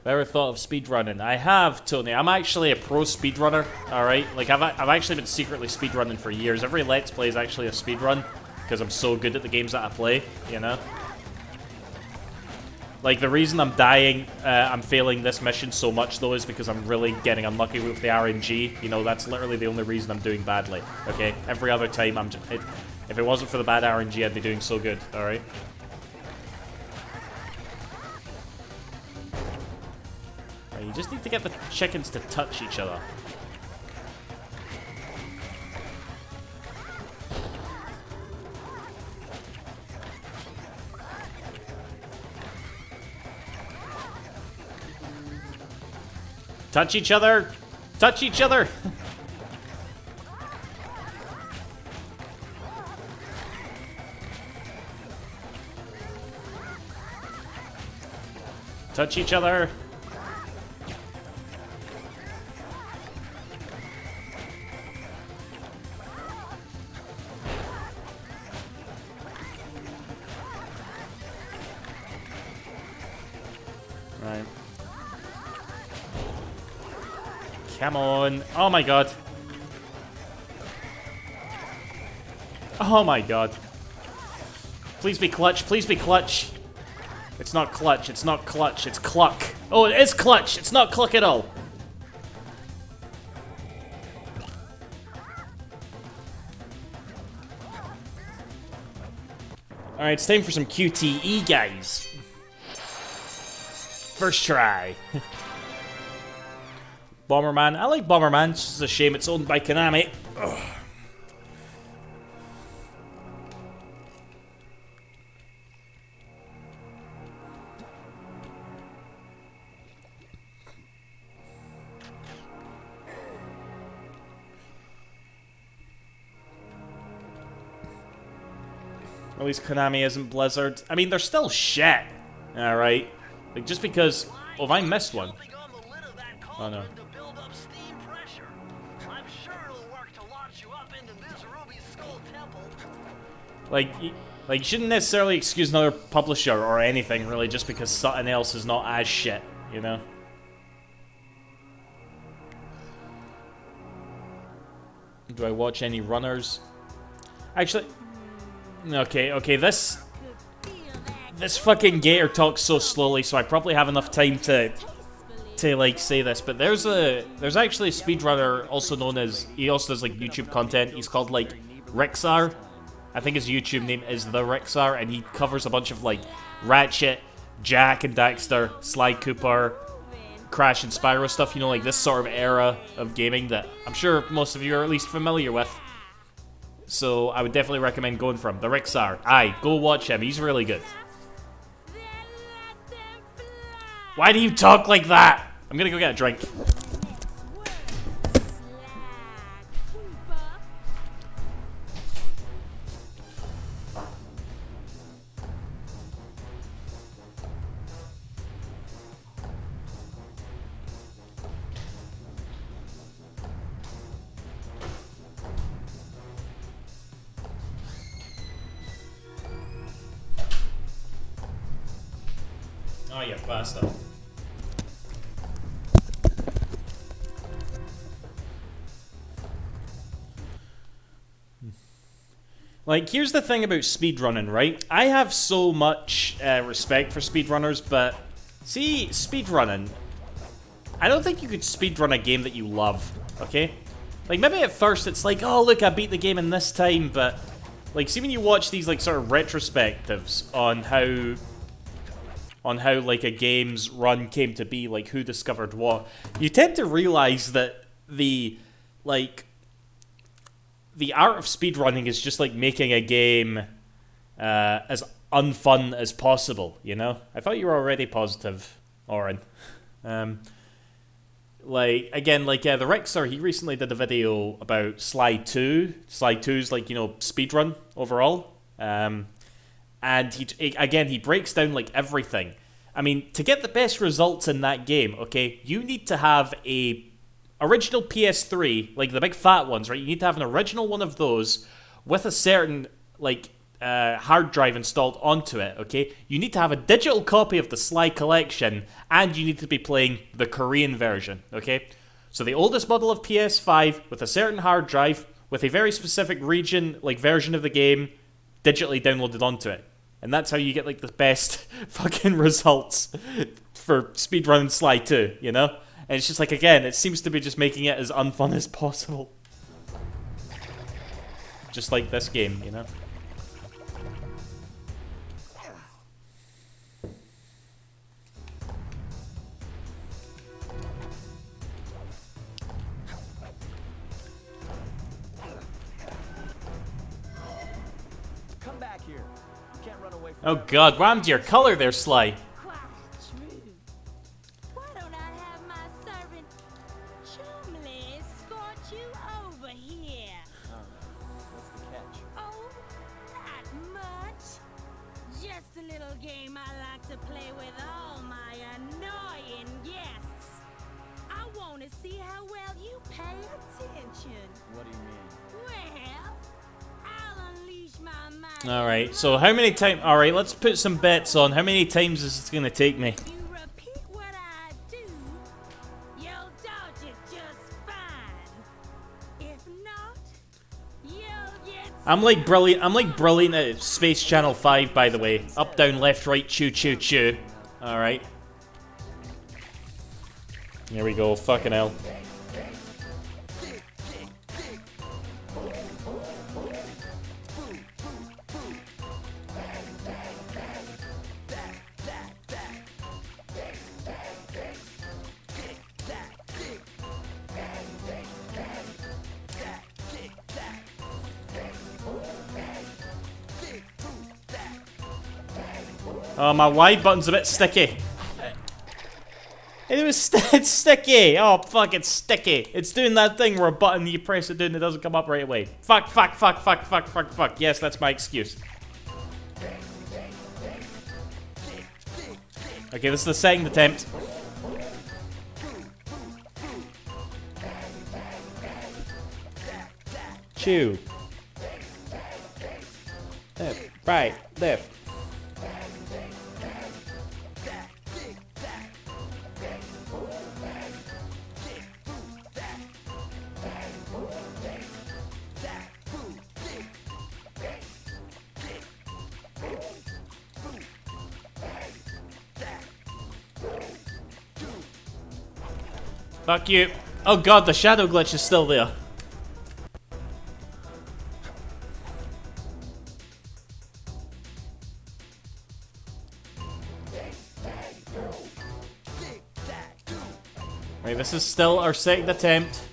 I ever thought of speedrunning? I have, Tony. I'm actually a pro speedrunner, alright? Like, I've actually been secretly speedrunning for years. Every Let's Play is actually a speedrun, because I'm so good at the games that I play, you know? Like, the reason I'm dying, I'm failing this mission so much, though, is because I'm really getting unlucky with the RNG. You know, that's literally the only reason I'm doing badly, okay? Every other time, I'm just... if it wasn't for the bad RNG, I'd be doing so good, alright? Right, you just need to get the chickens to touch each other. Touch each other! Touch each other! Touch each other! Right. Come on. Oh my god. Oh my god. Please be clutch. Please be clutch. It's not clutch. It's not clutch. It's cluck. Oh, it is clutch. It's not cluck at all. Alright, it's time for some QTE, guys. First try. Bomberman. I like Bomberman. It's just a shame it's owned by Konami. Ugh. At least Konami isn't Blizzard. I mean, they're still shit. Alright. Like, just because... Oh, have I missed one? Oh, no. Like, you shouldn't necessarily excuse another publisher or anything, really, just because something else is not as shit, you know? Do I watch any runners? Actually... Okay, this fucking gator talks so slowly, so I probably have enough time to like say this, but there's actually a speedrunner also known as, he also does like YouTube content. He's called like Rixar. I think his YouTube name is the Rixar, and he covers a bunch of like Ratchet, Jack and Daxter, Sly Cooper, Crash and Spyro stuff, you know, like this sort of era of gaming that I'm sure most of you are at least familiar with. So I would definitely recommend going for him. The Rixar. Aye, go watch him. He's really good. Why do you talk like that? I'm gonna go get a drink. Oh, you bastard. Like, here's the thing about speedrunning, right? I have so much respect for speedrunners, but see, speedrunning, I don't think you could speedrun a game that you love, okay? Like, maybe at first it's like, oh, look, I beat the game in this time, but, like, see when you watch these, like, sort of retrospectives on how, like, a game's run came to be, like, who discovered what, you tend to realize that the art of speedrunning is just like making a game as unfun as possible, you know? I thought you were already positive, Oren. Like, again, like, the Rixar, he recently did a video about Sly 2. Sly 2's, like, you know, speedrun overall. And he breaks down like everything. I mean, to get the best results in that game, okay, you need to have a original PS3, like the big fat ones, right? You need to have an original one of those with a certain, like, hard drive installed onto it, okay? You need to have a digital copy of the Sly collection, and you need to be playing the Korean version, okay? So the oldest model of PS5 with a certain hard drive, with a very specific region, like, version of the game, digitally downloaded onto it. And that's how you get, like, the best fucking results for speedrunning Sly 2, you know? And it's just like, again, it seems to be just making it as unfun as possible. Just like this game, you know?
Come back here. You can't run away from
Oh god, what happened to your color there, Sly?
Quite true. Why don't I have my servant Chumley escort you over here?
What's the catch?
Oh, not much. Just a little game I like to play with all my annoying guests. I want to see how well you pay attention.
What do you mean?
Well, I'll unleash my mind.
Alright, so how many times... Alright, let's put some bets on. How many times is this gonna take me?
You repeat what I do, you'll dodge it just fine. If not, you'll get
I'm like brilliant at Space Channel 5, by the way. Up, down, left, right, choo, choo, choo. Alright. Here we go, fucking hell. Oh, my Y button's a bit sticky. It's sticky. Oh, fuck, it's sticky. It's doing that thing where a button you press it down and it doesn't come up right away. Fuck. Yes, that's my excuse. Okay, this is the second attempt. Chew. Left, right, left. Fuck you. Oh god, the shadow glitch is still there. Right, this is still our second attempt.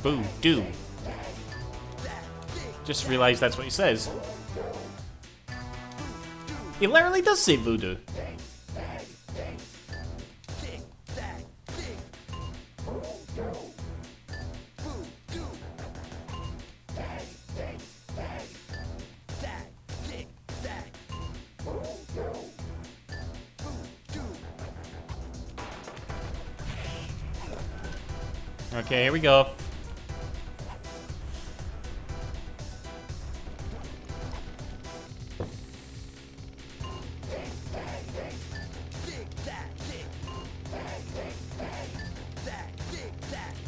Voodoo. Just realized that's what he says. He literally does say voodoo. Okay, here we go.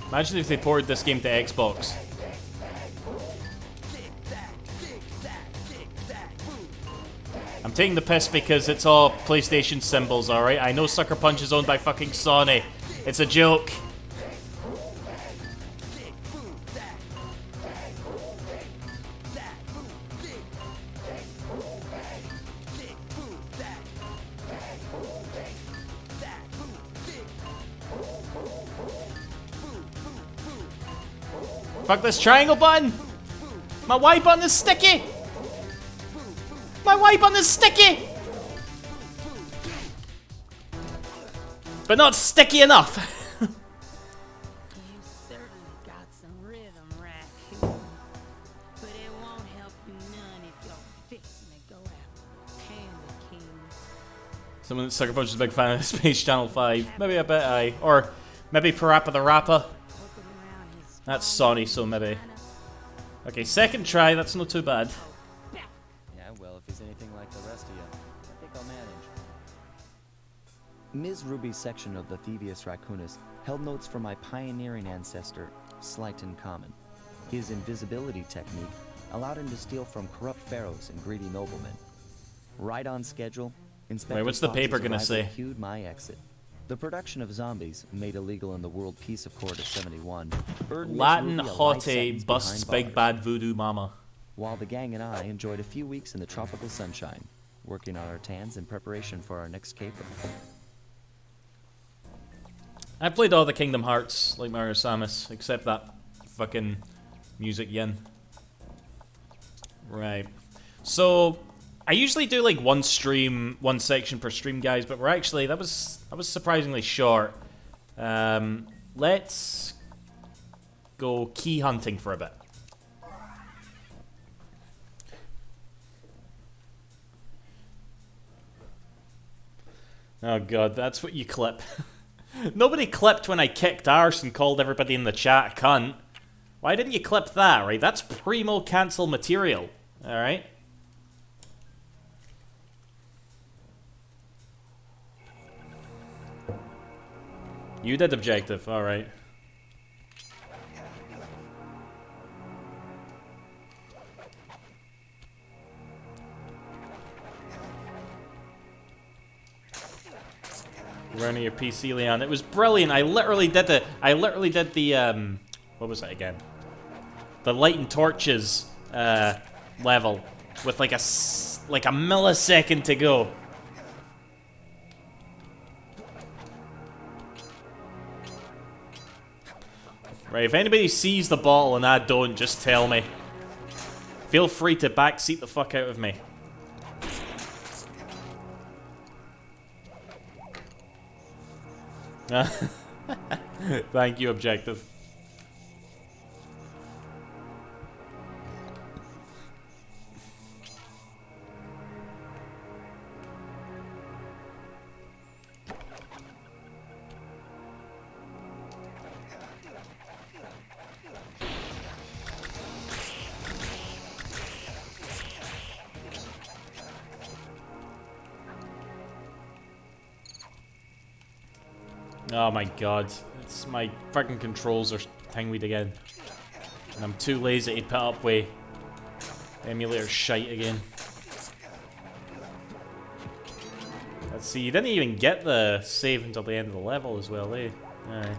Imagine if they ported this game to Xbox. I'm taking the piss because it's all PlayStation symbols, alright? I know Sucker Punch is owned by fucking Sony. It's a joke. Fuck this triangle button! My Y button is sticky! My Y button is sticky! But not sticky enough!
You certainly got some rhythm, Raccoon. But it won't help you none if you're fixing to go after Panda King.
Someone that Sucker Punch is a big fan of Space Channel 5. Maybe a bit, aye. Or maybe Parappa the Rapper. That's Sony, so maybe. Okay, second try, that's not too bad.
Yeah, well, if he's anything like the rest of you, I think I'll manage. Ms. Ruby's section of the Thievius Raccoonus held notes from my pioneering ancestor, Sly Cooper. His invisibility technique allowed him to steal from corrupt pharaohs and greedy noblemen. Right on schedule, Inspector
Wait, what's the paper
Fox's
gonna
arrival
say?
cued my exit. The production of zombies, made illegal in the World Peace Accord of '71, earned Ms.
Latin
Ruby a life
Hotte
sentence
busts
behind
big
bars,
bad voodoo mama.
while the gang and I enjoyed a few weeks in the tropical sunshine, working on our tans in preparation for our next caper.
I've played all the Kingdom Hearts, like Mario Samus, except that fucking music yin. Right. So, I usually do like one section per stream, guys, but we're actually, that was surprisingly short. Let's go key hunting for a bit. Oh god, that's what you clip. Nobody clipped when I kicked arse and called everybody in the chat a cunt. Why didn't you clip that, right? That's primo cancel material, alright? You did objective, alright. Running your PC, Leon. It was brilliant. I literally did the what was it again? The light and torches level with like a millisecond to go. Right, if anybody sees the bottle and I don't, just tell me. Feel free to backseat the fuck out of me. Thank you, objective. Oh my god, it's my fucking controls are tingweed again. And I'm too lazy to put up with emulator shite again. Let's see, you didn't even get the save until the end of the level as well, eh? Alright.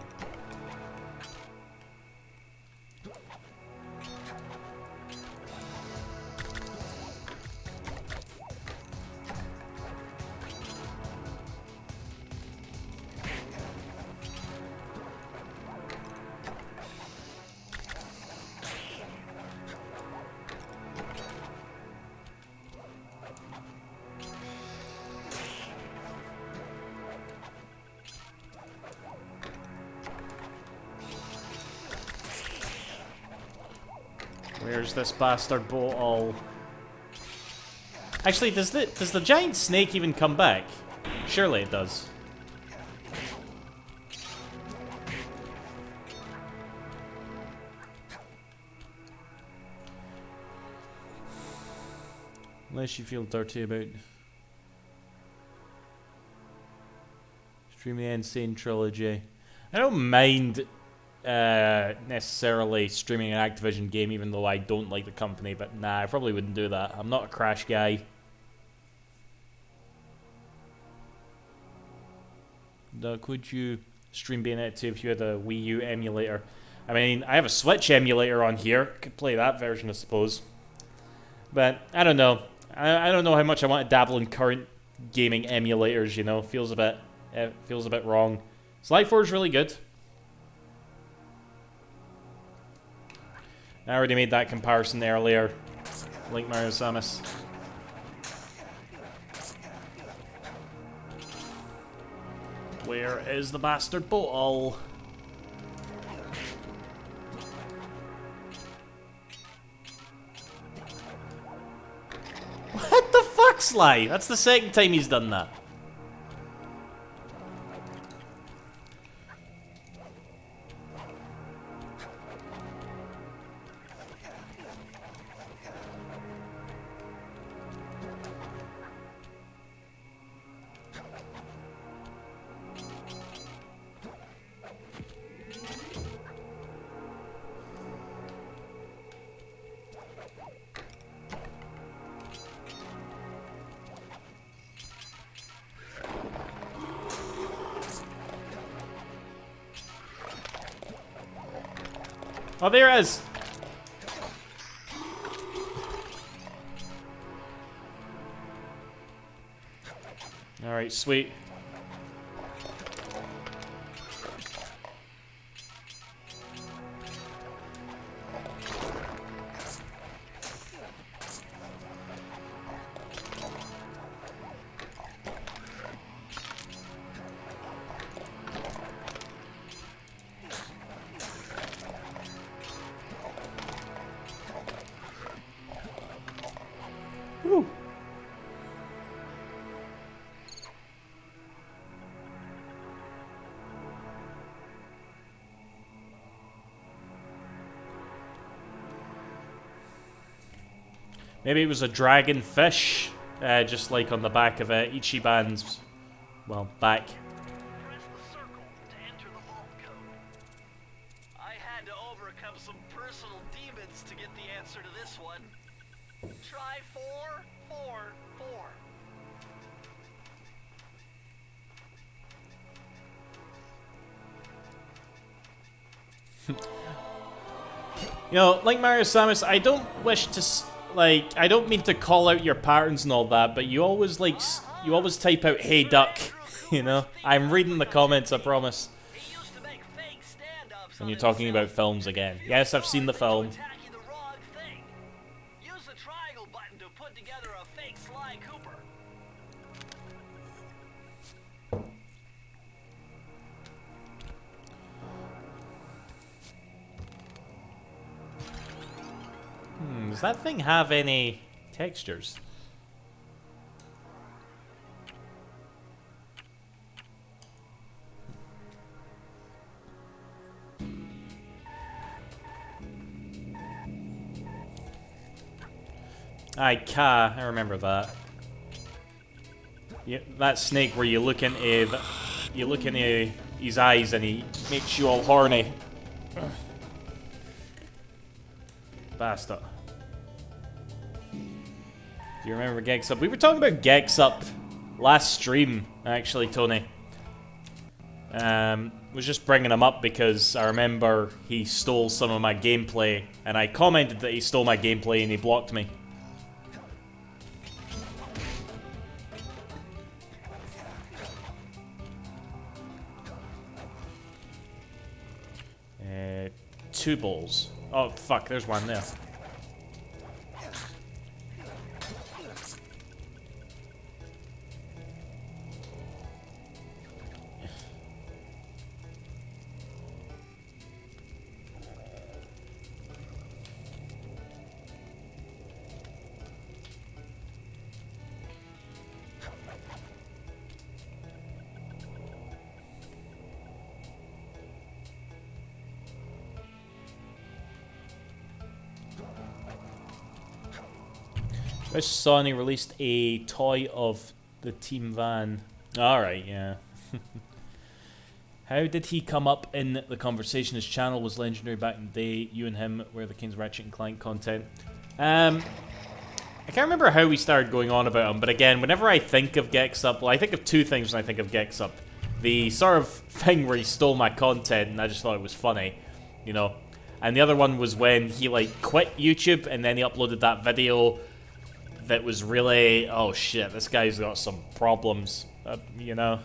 Where's this bastard boat all? Actually, does the giant snake even come back? Surely it does. Unless you feel dirty about streaming the Insane Trilogy. I don't mind necessarily streaming an Activision game, even though I don't like the company, but nah, I probably wouldn't do that. I'm not a Crash guy. Could you stream Bayonetta 2 if you had a Wii U emulator? I mean, I have a Switch emulator on here. Could play that version, I suppose. But I don't know. I don't know how much I want to dabble in current gaming emulators. You know, feels a bit wrong. Sly 4 is really good. I already made that comparison earlier. Like Mario Samus. Where is the bastard bottle? What the fuck, Sly? That's the second time he's done that. Oh, there it is. All right, sweet. Woo. Maybe it was a dragonfish, just like on the back of Ichiban's, well, back.
Press the circle to enter the vault code. I had to overcome some personal demons to get the answer to this one. Try 4, 4, 4.
You know, like Mario Samus, I don't wish to, I don't mean to call out your patterns and all that, but you always, you always type out, "Hey, duck," you know? I'm reading the comments, I promise.
He used to make fake stand-ups
And
on
you're talking
himself.
about films again. Yes, I've seen the film.
Attack you the wrong thing. Use the triangle button to put together a fake Sly Cooper.
Does that thing have any textures? I remember that. Yeah, that snake where you look into his eyes and he makes you all horny. Bastard. Do you remember Gex Up? We were talking about Gex Up last stream, actually, Tony. Was just bringing him up because I remember he stole some of my gameplay, and I commented that he stole my gameplay and he blocked me. Two balls. Oh, fuck, there's one there. Sony released a toy of the team van. Alright, yeah. How did he come up in the conversation? His channel was legendary back in the day. You and him were the King's Ratchet and Clank content. I can't remember how we started going on about him, but again, whenever I think of Gex Up, well, I think of two things when I think of Gex Up. The sort of thing where he stole my content and I just thought it was funny, you know. And the other one was when he, quit YouTube and then he uploaded that video that was really, oh shit, this guy's got some problems, you know.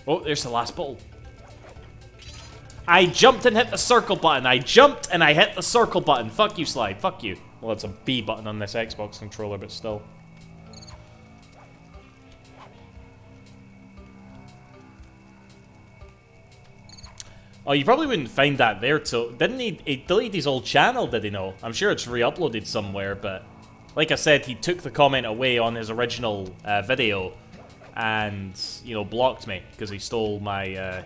Oh, there's the last bottle. I jumped and hit the circle button. I jumped and I hit the circle button. Fuck you, Sly. Fuck you. Well, it's a B button on this Xbox controller, but still. Oh, you probably wouldn't find that there till... Didn't he deleted his old channel, did he know? I'm sure it's re-uploaded somewhere, but... Like I said, he took the comment away on his original video and, you know, blocked me because he stole my,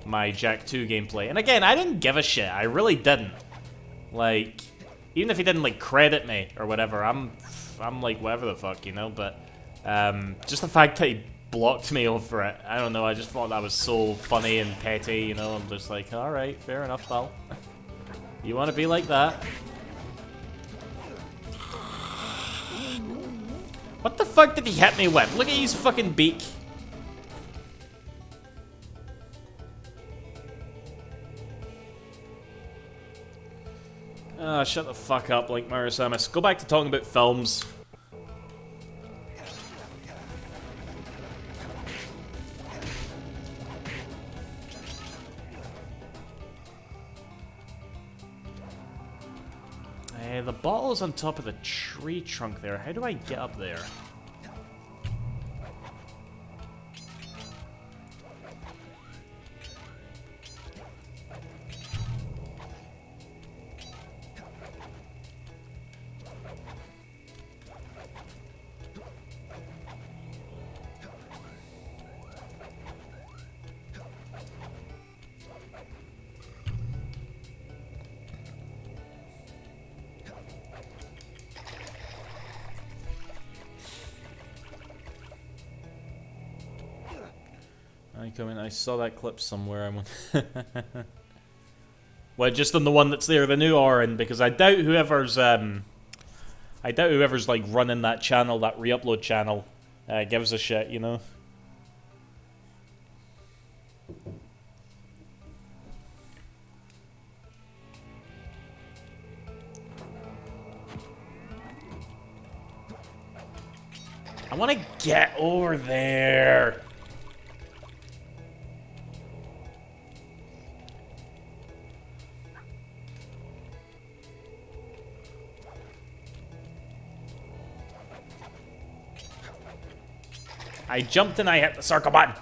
my Jak 2 gameplay. And again, I didn't give a shit. I really didn't. Like, even if he didn't, like, credit me or whatever, I'm like, whatever the fuck, you know? But, just the fact that he blocked me over it, I don't know, I just thought that was so funny and petty, you know? I'm just like, alright, fair enough, pal. You want to be like that? What the fuck did he hit me with? Look at his fucking beak. Ah, shut the fuck up, like Marasamus. Go back to talking about films. The bottle is on top of the tree trunk there. How do I get up there? I saw that clip somewhere. Well, just on the one that's there, the new Orin, because I doubt whoever's like running that channel, that re-upload channel, gives a shit, you know. I want to get over there. I jumped and I hit the circle button.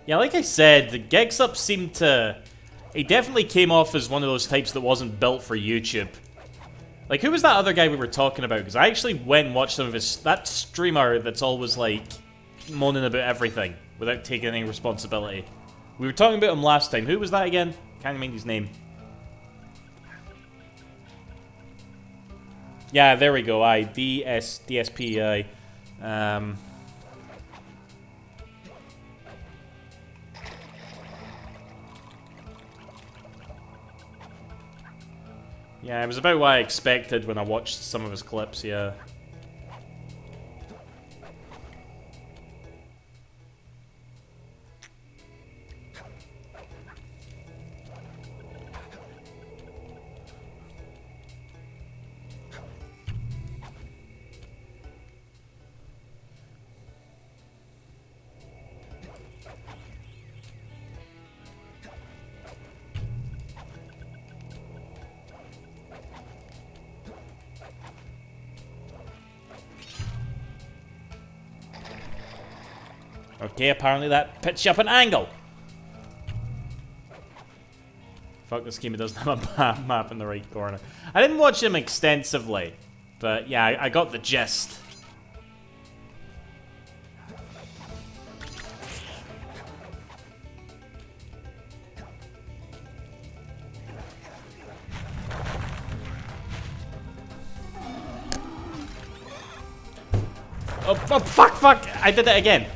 Yeah, like I said, the Gigsup seemed to... He definitely came off as one of those types that wasn't built for YouTube. Like, who was that other guy we were talking about? Because I actually went and watched some of his... That streamer that's always, like, moaning about everything without taking any responsibility. We were talking about him last time. Who was that again? Can't remember his name. Yeah, there we go. DSP. Yeah, it was about what I expected when I watched some of his clips, yeah. Okay, apparently that puts you up an angle. Fuck, this game, it doesn't have a map in the right corner. I didn't watch him extensively, but yeah, I got the gist. Oh, fuck! I did it again.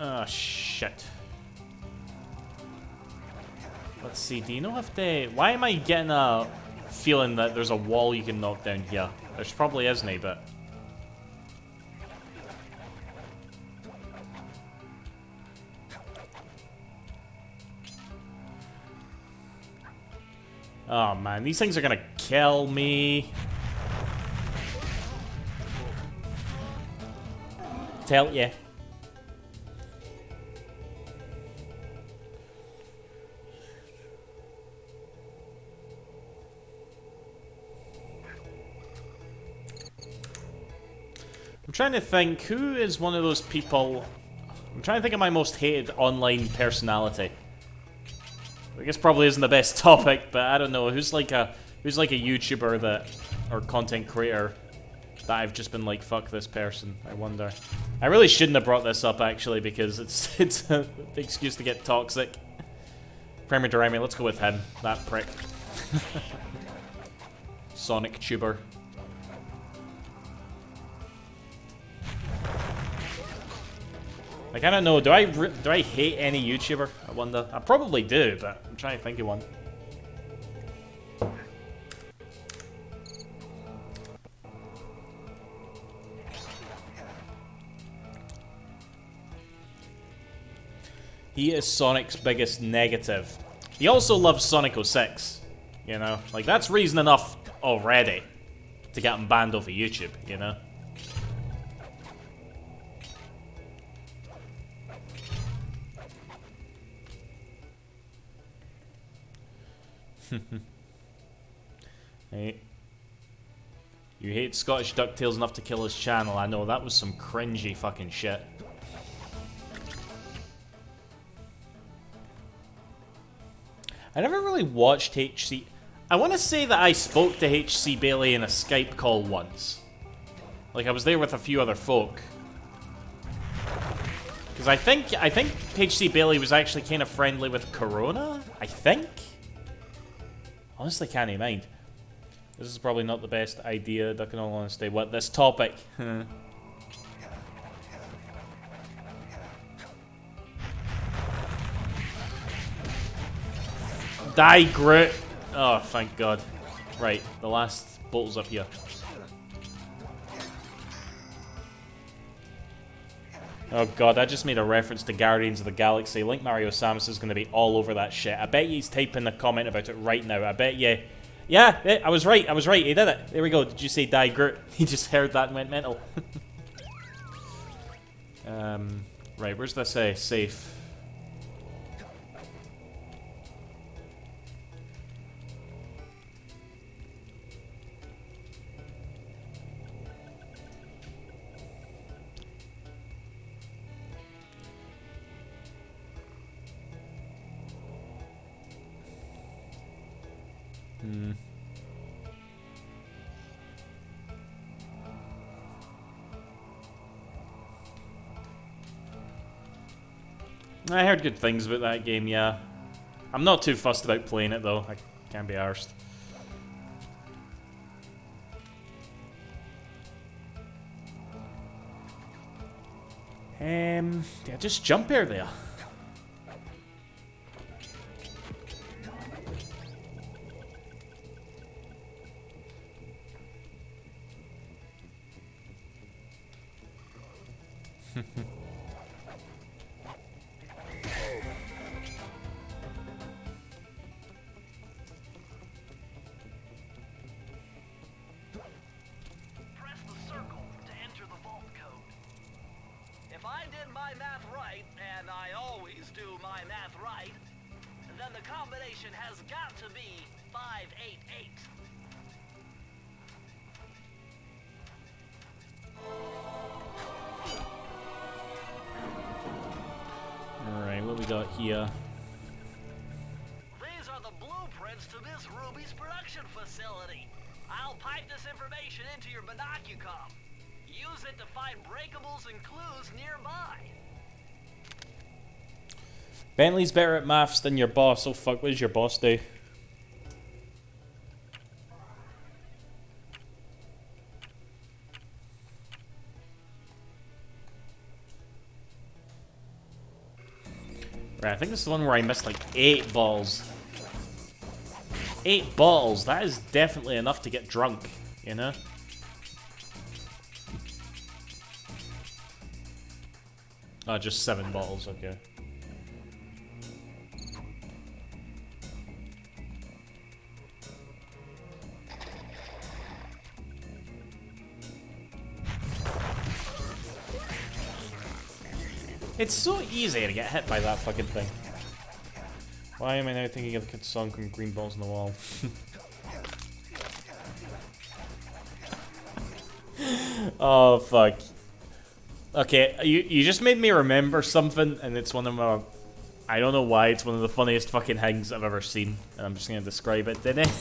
Oh, shit. Let's see, do you know if they... Why am I getting a feeling that there's a wall you can knock down here? There's probably isn't, but... Oh, man, these things are gonna kill me. tell you. I'm trying to think, who is one of those people... I'm trying to think of my most hated online personality. I guess probably isn't the best topic, but I don't know. Who's like a YouTuber that, or content creator that I've just been like, fuck this person, I wonder. I really shouldn't have brought this up, actually, because it's an excuse to get toxic. Premier Doremi, let's go with him, that prick. Sonic Tuber. Like, I don't know, do I hate any YouTuber? I wonder. I probably do, but I'm trying to think of one. He is Sonic's biggest negative. He also loves Sonic 06, you know? Like, that's reason enough already to get him banned off of YouTube, you know? Hey. You hate Scottish DuckTales enough to kill his channel. I know, that was some cringy fucking shit. I never really watched HC... I want to say that I spoke to HC Bailey in a Skype call once. Like, I was there with a few other folk. Because I think HC Bailey was actually kind of friendly with Corona? I think? Honestly, can't even mind. This is probably not the best idea, Duck in all honesty. What, this topic? Die, Groot! Oh, thank God. Right, the last bottle's up here. Oh God, I just made a reference to Guardians of the Galaxy. Link Mario Samus is going to be all over that shit. I bet he's typing a comment about it right now. I bet you. Yeah, I was right. He did it. There we go. Did you say die, Groot? He just heard that and went mental. Right, where's this safe? I heard good things about that game, yeah. I'm not too fussed about playing it, though. I can't be arsed. Yeah, just jump here there. Here.
These are the blueprints to Miss Ruby's production facility. I'll pipe this information into your binocucom. Use it to find breakables and clues nearby.
Bentley's better at maths than your boss. Oh fuck, what does your boss do? Right, I think this is the one where I missed like 8 balls. 8 balls, that is definitely enough to get drunk, you know? Oh, just 7 balls, okay. It's so easy to get hit by that fucking thing. Why am I now thinking of the kid's song from Green Balls on the Wall? Oh, fuck. Okay, you just made me remember something, and it's one of my... I don't know why, it's one of the funniest fucking things I've ever seen, and I'm just gonna describe it. Did any...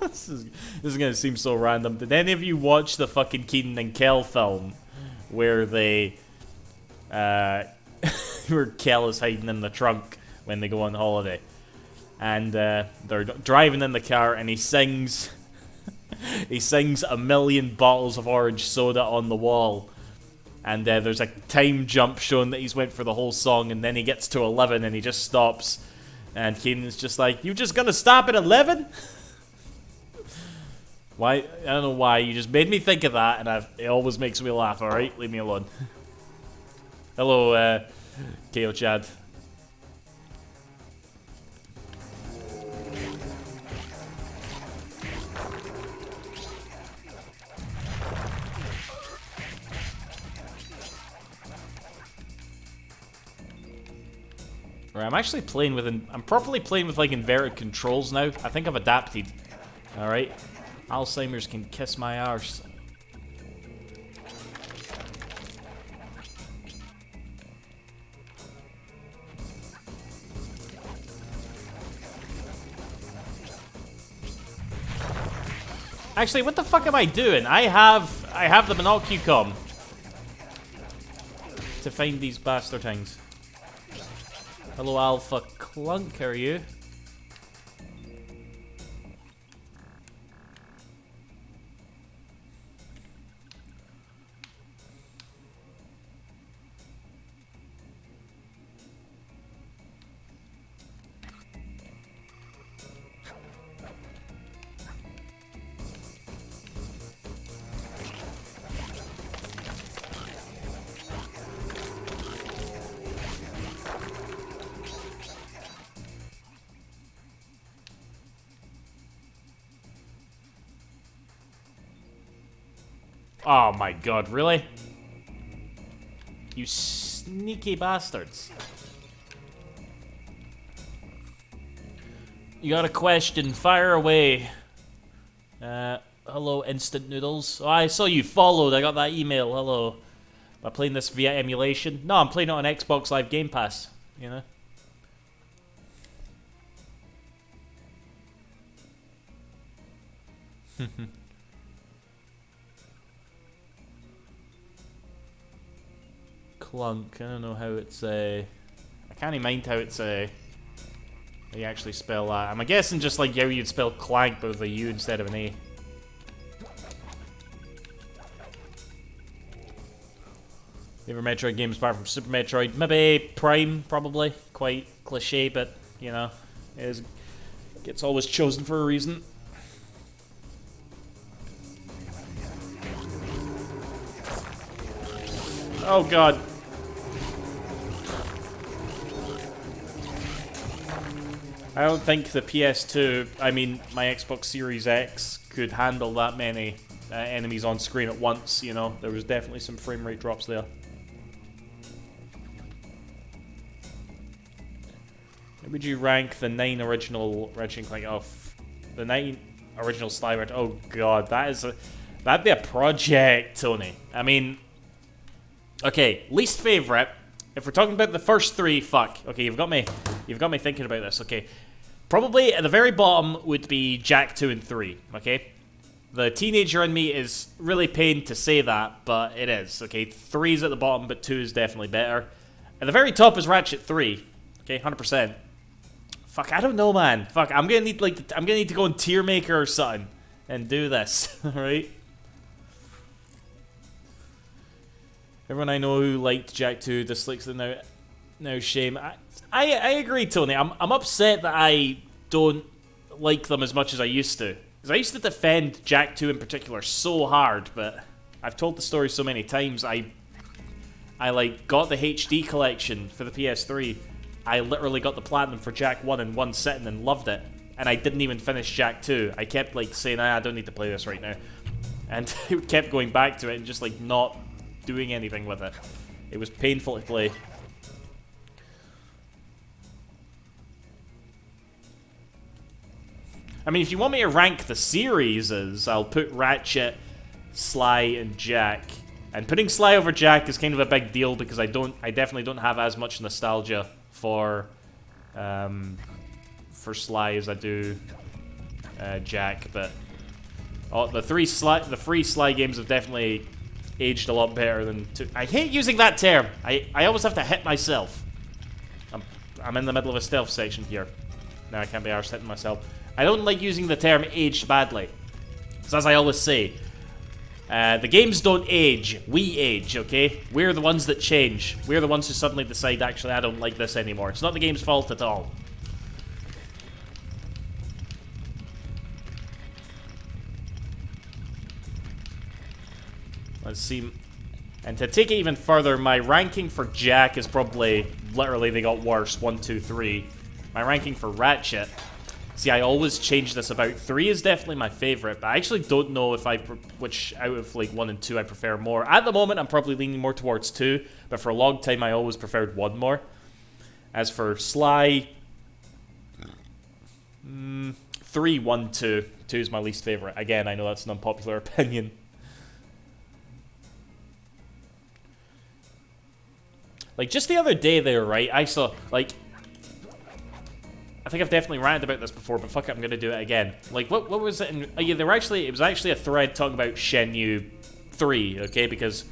this is gonna seem so random. Did any of you watch the fucking Keenan and Kel film, where they... where Kel is hiding in the trunk when they go on holiday? And they're driving in the car, and he sings... he sings 1,000,000 bottles of orange soda on the wall. And there's a time jump showing that he's went for the whole song, and then he gets to 11 and he just stops. And Keenan's just like, "You just gonna stop at 11?" Why? I don't know why. You just made me think of that, and it always makes me laugh, alright? Leave me alone. Hello, KO Chad. Right, I'm actually playing with I'm properly playing with like inverted controls now. I think I've adapted. Alright. Alzheimer's can kiss my arse. Actually, what the fuck am I doing? I have the Monocucom to find these bastard things. Hello, Alpha Clunk, how are you? Oh my god, really? You sneaky bastards. You got a question, fire away. Hello, Instant Noodles. Oh, I saw you followed, I got that email, hello. Am I playing this via emulation? No, I'm playing it on Xbox Live Game Pass, you know? Clunk, I don't know how it's I can't even mind how it's how you actually spell that. I'm guessing just like how you'd spell clank but with a U instead of an A. Favorite Metroid games apart from Super Metroid? Maybe Prime, probably. Quite cliche, but you know, gets always chosen for a reason. Oh god. I don't think the PS2, I mean, my Xbox Series X could handle that many enemies on screen at once, you know? There was definitely some frame rate drops there. Where would you rank the 9 original Ratchet & Clank? Oh, the 9 original Sly Cooper. Oh god, that'd be a project, Tony. I mean, okay, least favorite. If we're talking about the first 3, fuck. Okay, you've got me thinking about this. Okay, probably at the very bottom would be Jak 2 and 3. Okay, the teenager in me is really pained to say that, but it is. Okay, 3's at the bottom, but 2 is definitely better. At the very top is Ratchet 3. Okay, 100%. Fuck, I don't know, man. Fuck, I'm gonna need to go on Tier Maker or something and do this. All right. Everyone I know who liked Jak 2 dislikes it now. No shame. I agree, Tony. I'm upset that I don't like them as much as I used to. Because I used to defend Jak 2 in particular so hard, but I've told the story so many times. I like got the HD collection for the PS3. I literally got the platinum for Jak 1 in one sitting and loved it. And I didn't even finish Jak 2. I kept like saying, I don't need to play this right now. And I kept going back to it and just like not doing anything with it. It was painful to play. I mean, if you want me to rank the series, I'll put Ratchet, Sly, and Jack. And putting Sly over Jack is kind of a big deal because I definitely don't have as much nostalgia for Sly as I do Jack. But the free Sly games have definitely aged a lot better than I hate using that term. I always have to hit myself. I'm in the middle of a stealth section here. Now I can't be arsed hitting myself. I don't like using the term aged badly. Because as I always say, the games don't age, we age, okay? We're the ones that change. We're the ones who suddenly decide, actually, I don't like this anymore. It's not the game's fault at all. Let's see. And to take it even further, my ranking for Jack is probably, literally, they got worse. 1, 2, 3. My ranking for Ratchet. See, I always change this about. 3 is definitely my favorite, but I actually don't know if which out of like 1 and 2 I prefer more. At the moment, I'm probably leaning more towards 2, but for a long time, I always preferred 1 more. As for Sly, 3, 1, 2. 2 is my least favorite. Again, I know that's an unpopular opinion. Like, just the other day there, right, I saw, like, I think I've definitely ranted about this before, but fuck it, I'm gonna do it again. Like, what was it in, yeah, it was actually a thread talking about Shenmue 3, okay, because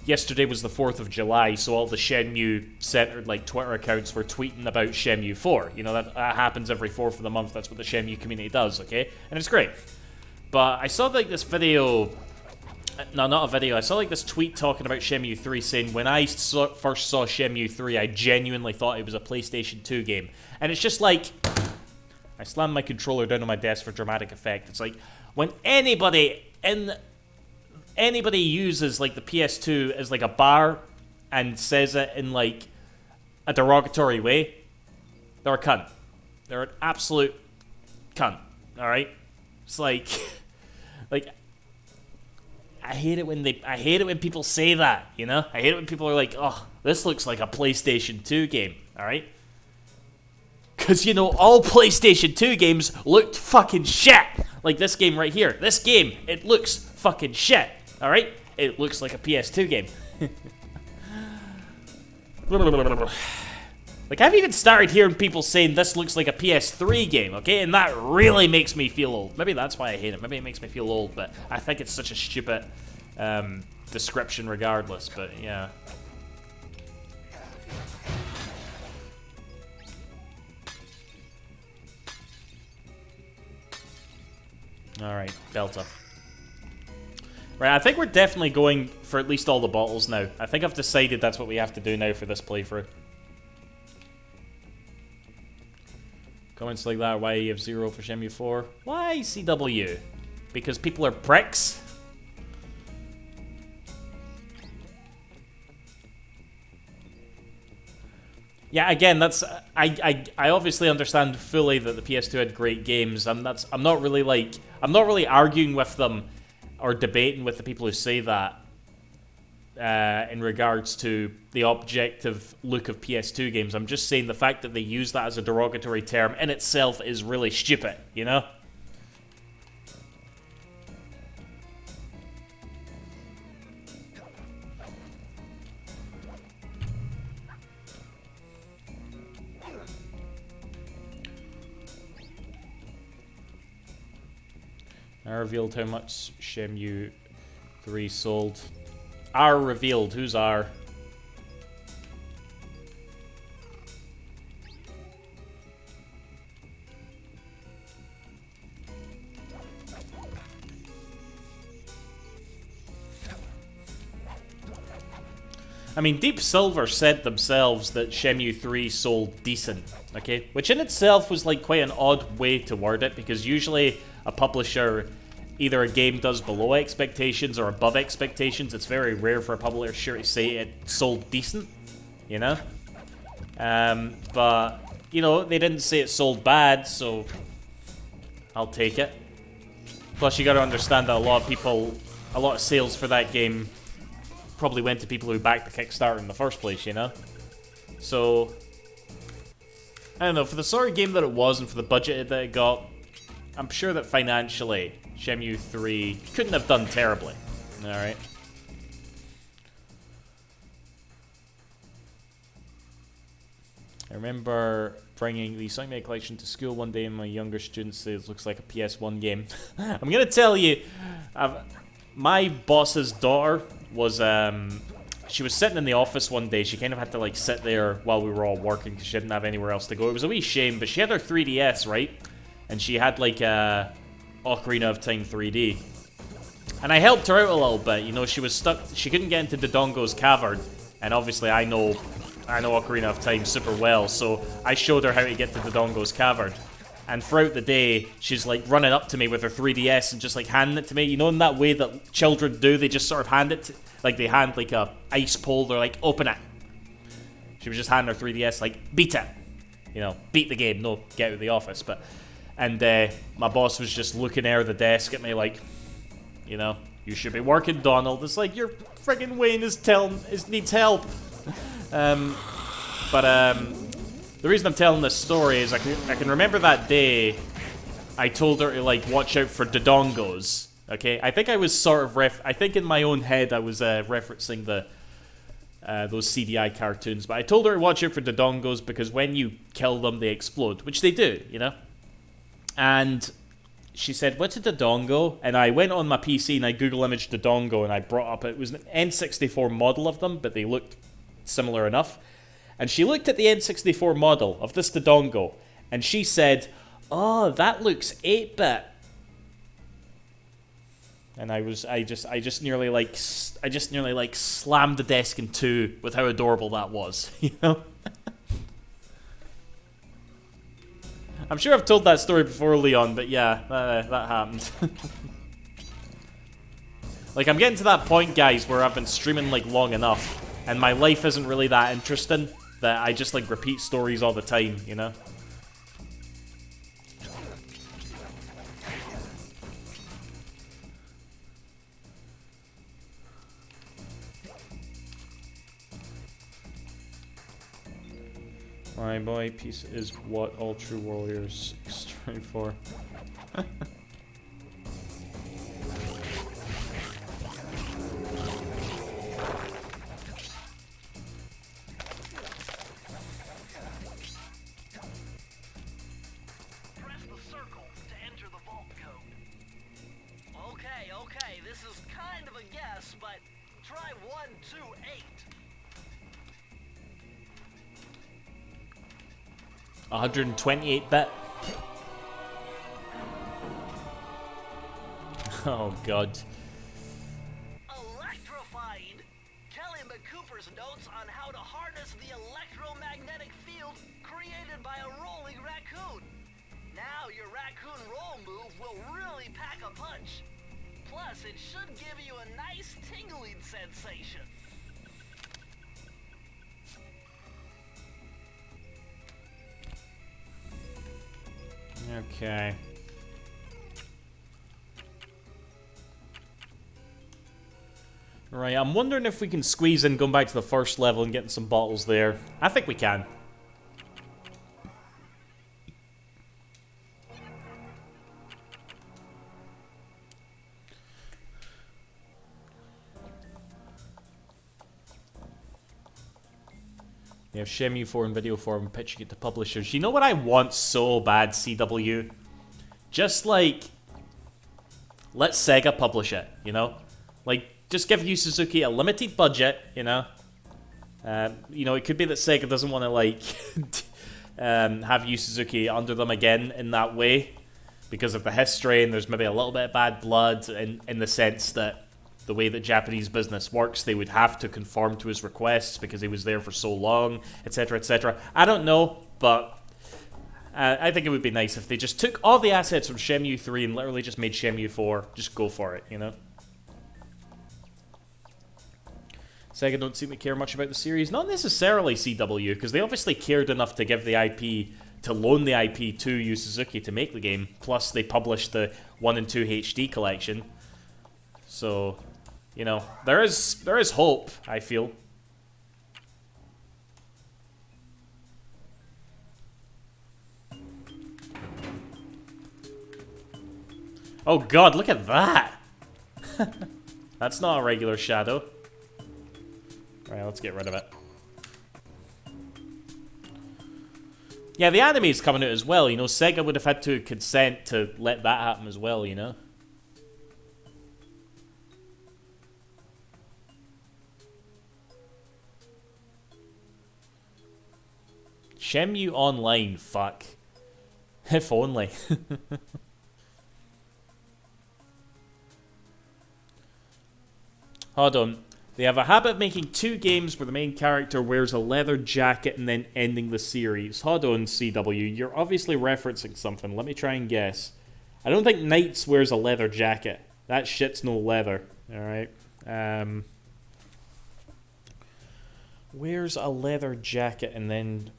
yesterday was the 4th of July, so all the Shenmue-centered, like, Twitter accounts were tweeting about Shenmue 4. You know, that happens every 4th of the month, that's what the Shenmue community does, okay? And it's great. But I saw, like, this video... No, not a video. I saw like this tweet talking about Shenmue 3 saying, when I first saw Shenmue 3, I genuinely thought it was a PlayStation 2 game. And it's just like... I slammed my controller down on my desk for dramatic effect. It's like, when anybody uses like the PS2 as like a bar and says it in like a derogatory way, they're a cunt. They're an absolute cunt. Alright? It's like... like... I hate it when people say that, you know? I hate it when people are like, oh, this looks like a PlayStation 2 game, alright? Because, you know, all PlayStation 2 games looked fucking shit. Like this game right here. This game, it looks fucking shit, alright? It looks like a PS2 game. Like, I've even started hearing people saying this looks like a PS3 game, okay? And that really makes me feel old. Maybe that's why I hate it. Maybe it makes me feel old, but I think it's such a stupid description regardless, but yeah. Alright, Belta. Right, I think we're definitely going for at least all the bottles now. I think I've decided that's what we have to do now for this playthrough. Comments like that, why you have 0 for Shenmue 4? Why CW? Because people are pricks? Yeah, again, that's I obviously understand fully that the PS2 had great games, and I'm not really arguing with them or debating with the people who say that. In regards to the objective look of PS2 games. I'm just saying the fact that they use that as a derogatory term in itself is really stupid, you know? I revealed how much Shenmue 3 sold. R revealed. Who's R? I mean, Deep Silver said themselves that Shenmue 3 sold decent, okay? Which in itself was like quite an odd way to word it, because usually a publisher, either a game does below expectations or above expectations. It's very rare for a publisher to say it sold decent, you know? But, you know, they didn't say it sold bad, so I'll take it. Plus, you gotta understand that a lot of sales for that game probably went to people who backed the Kickstarter in the first place, you know? So, I don't know, for the sort of game that it was and for the budget that it got, I'm sure that financially, Shenmue 3 couldn't have done terribly. Alright. I remember bringing the Sonic Mania collection to school one day, and my younger student says it looks like a PS1 game. I'm gonna tell you, my boss's daughter was, she was sitting in the office one day. She kind of had to, like, sit there while we were all working because she didn't have anywhere else to go. It was a wee shame, but she had her 3DS, right? And she had, like, Ocarina of Time 3D. And I helped her out a little bit. You know, she was stuck. She couldn't get into Dodongo's cavern. And obviously, I know Ocarina of Time super well, so I showed her how to get to Dodongo's cavern. And throughout the day, she's like running up to me with her 3DS and just like handing it to me. You know, in that way that children do, they just sort of hand it to, like they hand like a ice pole. They're like, open it. She was just handing her 3DS like, beat it. You know, beat the game. No, get out of the office. And my boss was just looking at the desk at me like, you know, you should be working, Donald. It's like your friggin' Wayne needs help. The reason I'm telling this story is I can remember that day I told her to, like, watch out for Dodongos, okay? I think I was sort of I think in my own head I was referencing those CDI cartoons, but I told her to watch out for Dodongos because when you kill them, they explode, which they do, you know? And she said, what's a Dodongo? And I went on my PC and I Google imaged Dodongo and I brought up, it was an N64 model of them, but they looked similar enough. And she looked at the N64 model of this Dodongo, and she said, "Oh, that looks 8-bit." And I just nearly like slammed the desk in two with how adorable that was, you know. I'm sure I've told that story before, Leon, but yeah, that happened. Like, I'm getting to that point, guys, where I've been streaming like long enough, and my life isn't really that interesting. That I just, like, repeat stories all the time, you know? My boy, peace is what all true warriors strive for.
Okay, this is kind of a guess, but try 128.
128-bit. Oh god.
Electrified. Kelly McCooper's notes on how to harness the electromagnetic field created by a rolling raccoon. Now your raccoon roll move will really pack a punch. Plus, it should give you a nice tingling sensation.
Okay. Right, I'm wondering if we can squeeze in going back to the first level and getting some bottles there. I think we can. We have Shenmue 4 in video form, pitching it to publishers. You know what I want so bad, CW? Just, like, let Sega publish it, you know? Like, just give Yu Suzuki a limited budget, you know? You know, it could be that Sega doesn't want to, like, have Yu Suzuki under them again in that way because of the history, and there's maybe a little bit of bad blood in the sense that the way that Japanese business works, they would have to conform to his requests because he was there for so long, etc., etc. I don't know, but I think it would be nice if they just took all the assets from Shenmue 3 and literally just made Shenmue 4. Just go for it, you know? Sega don't seem to care much about the series. Not necessarily CW, because they obviously cared enough to give the IP, to loan the IP to Yu Suzuki to make the game. Plus, they published the 1 and 2 HD collection. So, you know, there is hope, I feel. Oh god, look at that! That's not a regular shadow. Alright, let's get rid of it. Yeah, the anime's coming out as well, you know. Sega would have had to consent to let that happen as well, you know. Shenmue Online, fuck. If only. Hold on. They have a habit of making 2 games where the main character wears a leather jacket and then ending the series. Hold on, CW. You're obviously referencing something. Let me try and guess. I don't think Knights wears a leather jacket. That shit's no leather. Alright. Wears a leather jacket and then...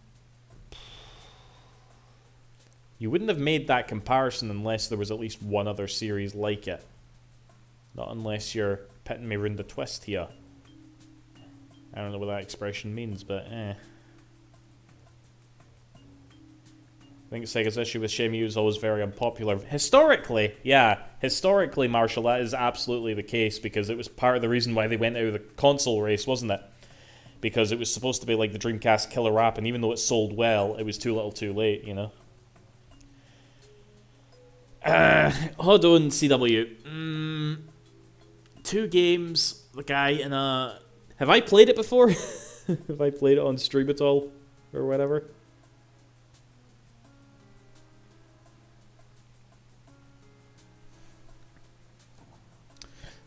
You wouldn't have made that comparison unless there was at least one other series like it. Not unless you're pitting me round the twist here. I don't know what that expression means, but I think Sega's issue with Shenmue is always very unpopular. Historically, yeah. Historically, Marshall, that is absolutely the case, because it was part of the reason why they went out of the console race, wasn't it? Because it was supposed to be like the Dreamcast killer app, and even though it sold well, it was too little too late, you know? Hold on, CW. 2 games, the guy in a... Have I played it before? Have I played it on stream at all? Or whatever?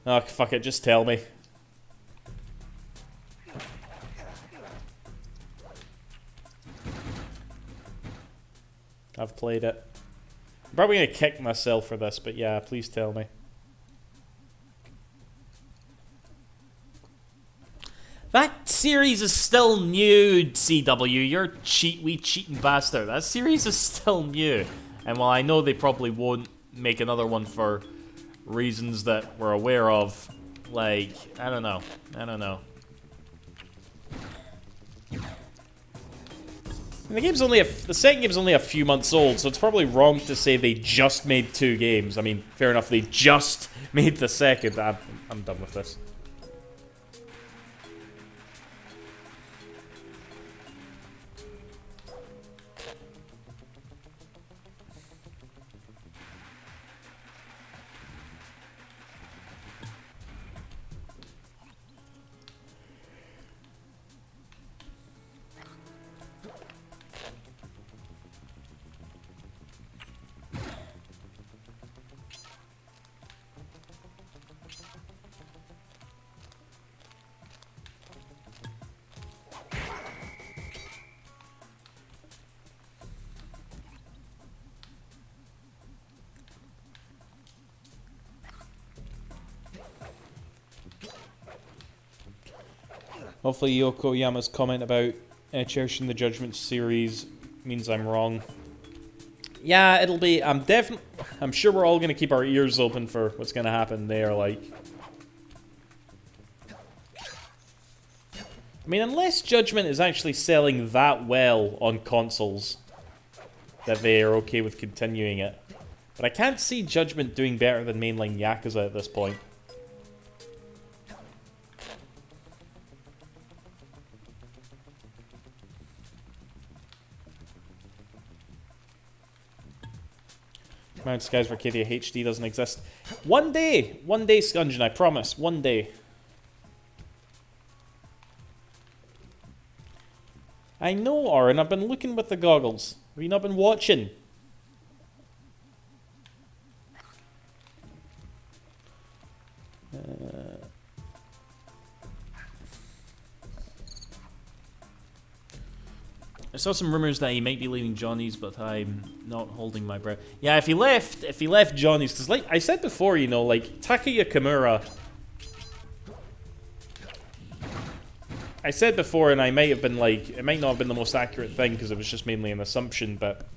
Oh, fuck it, just tell me. I've played it. I'm probably gonna kick myself for this, but yeah, please tell me. That series is still new, CW. You're wee cheating bastard. That series is still new. And while I know they probably won't make another one for reasons that we're aware of, like, I don't know. And the game's only the second game's only a few months old, so it's probably wrong to say they just made 2 games. I mean, fair enough, they just made the second. I'm done with this. Hopefully Yokoyama's comment about cherishing the Judgment series means I'm wrong. Yeah, it'll be... I'm sure we're all going to keep our ears open for what's going to happen there, like... I mean, unless Judgment is actually selling that well on consoles, that they are okay with continuing it. But I can't see Judgment doing better than mainline Yakuza at this point. Mount Skies for Arcadia HD doesn't exist. One day, Scungeon, I promise. One day. I know, Orin. I've been looking with the goggles. Have you not been watching? I saw some rumors that he might be leaving Johnny's, but I'm not holding my breath. Yeah, if he left Johnny's, because like I said before, you know, like Takeya Kimura. I said before, and I might have been like, it might not have been the most accurate thing because it was just mainly an assumption, but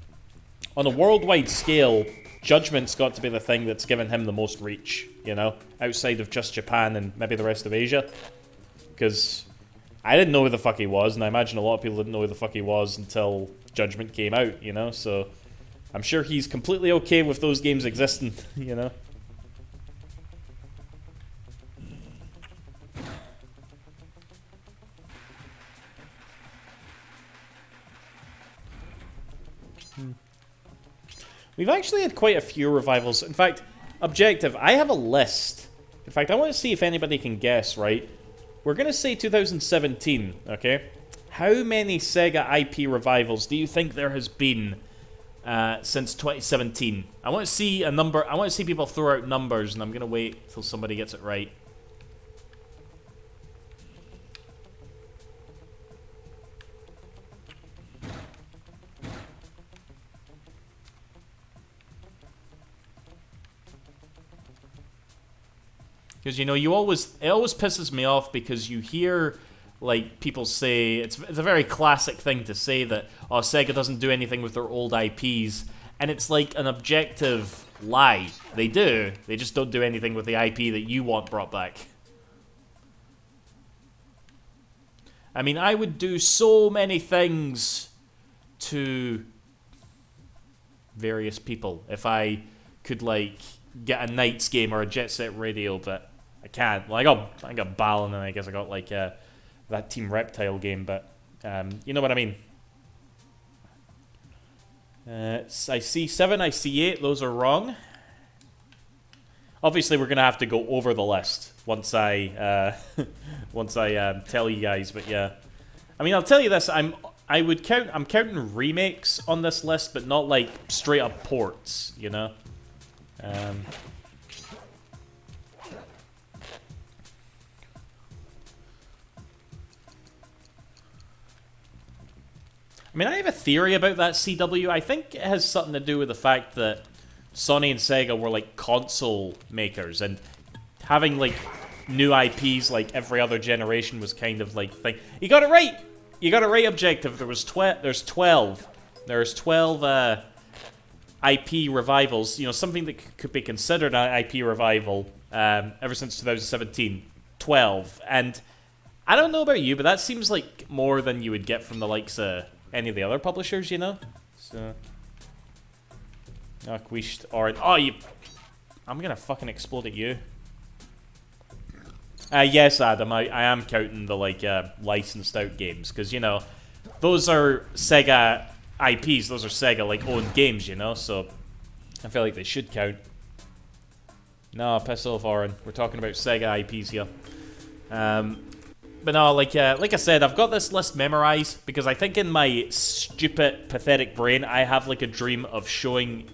on a worldwide scale, Judgment's got to be the thing that's given him the most reach, you know, outside of just Japan and maybe the rest of Asia, because I didn't know who the fuck he was, and I imagine a lot of people didn't know who the fuck he was until Judgment came out, you know, so I'm sure he's completely okay with those games existing, you know. We've actually had quite a few revivals. In fact, objective, I have a list. In fact, I want to see if anybody can guess, right? We're going to say 2017, okay? How many Sega IP revivals do you think there has been since 2017? I want to see a number. I want to see people throw out numbers, and I'm going to wait till somebody gets it right. Because, you know, it always pisses me off because you hear, like, people say, it's a very classic thing to say that, oh, Sega doesn't do anything with their old IPs, and it's like an objective lie. They do, they just don't do anything with the IP that you want brought back. I mean, I would do so many things to various people if I could, like, get a Knights game or a Jet Set Radio, but I can't. Well, I got Balan, and I guess I got like that Team Reptile game, but you know what I mean. I see 7, I see 8. Those are wrong. Obviously, we're gonna have to go over the list once I tell you guys. But yeah, I mean, I'll tell you this. I'm counting remakes on this list, but not like straight up ports. You know. I mean, I have a theory about that CW. I think it has something to do with the fact that Sony and Sega were like console makers, and having like new IPs like every other generation was kind of like thing. You got it right. You got it right. Objective. There's 12. There's 12 IP revivals. You know, something that could be considered an IP revival ever since 2017. 12, and I don't know about you, but that seems like more than you would get from the likes of any of the other publishers, you know? So... Oh, you... I'm gonna fucking explode at you. Yes, Adam, I am counting the, like, licensed out games, because, you know, those are Sega IPs, those are Sega, like, owned games, you know? So, I feel like they should count. No, piss off, Oren. We're talking about Sega IPs here. But no, like I said, I've got this list memorized because I think in my stupid, pathetic brain, I have like a dream of showing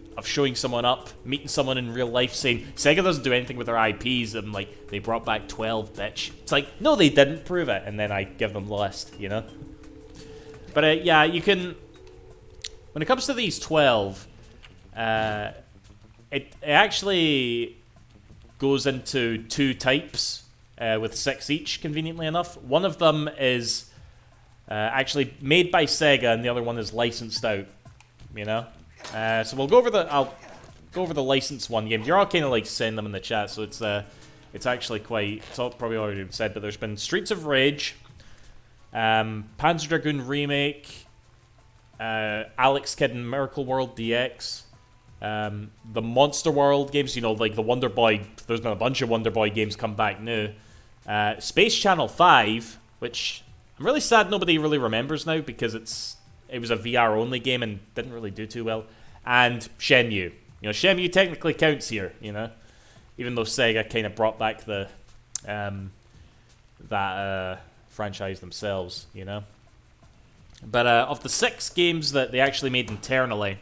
someone up, meeting someone in real life, saying Sega doesn't do anything with their IPs, and like they brought back 12, bitch. It's like, no, they didn't. Prove it, and then I give them the list, you know. But yeah, you can. When it comes to these 12, it actually goes into 2 types. With 6 each, conveniently enough. One of them is actually made by Sega, and the other one is licensed out. You know, so we'll go over I'll go over the licensed one game. You're all kind of like saying them in the chat, so it's actually quite. It's all probably already been said, but there's been Streets of Rage, Panzer Dragoon Remake, Alex Kidd and Miracle World DX. The Monster World games, you know, like the Wonder Boy. There's been a bunch of Wonder Boy games come back now. Space Channel 5, which I'm really sad nobody really remembers now because it was a VR only game and didn't really do too well. And Shenmue. You know, Shenmue technically counts here, you know, even though Sega kind of brought back the that franchise themselves, you know. But of the 6 games that they actually made internally,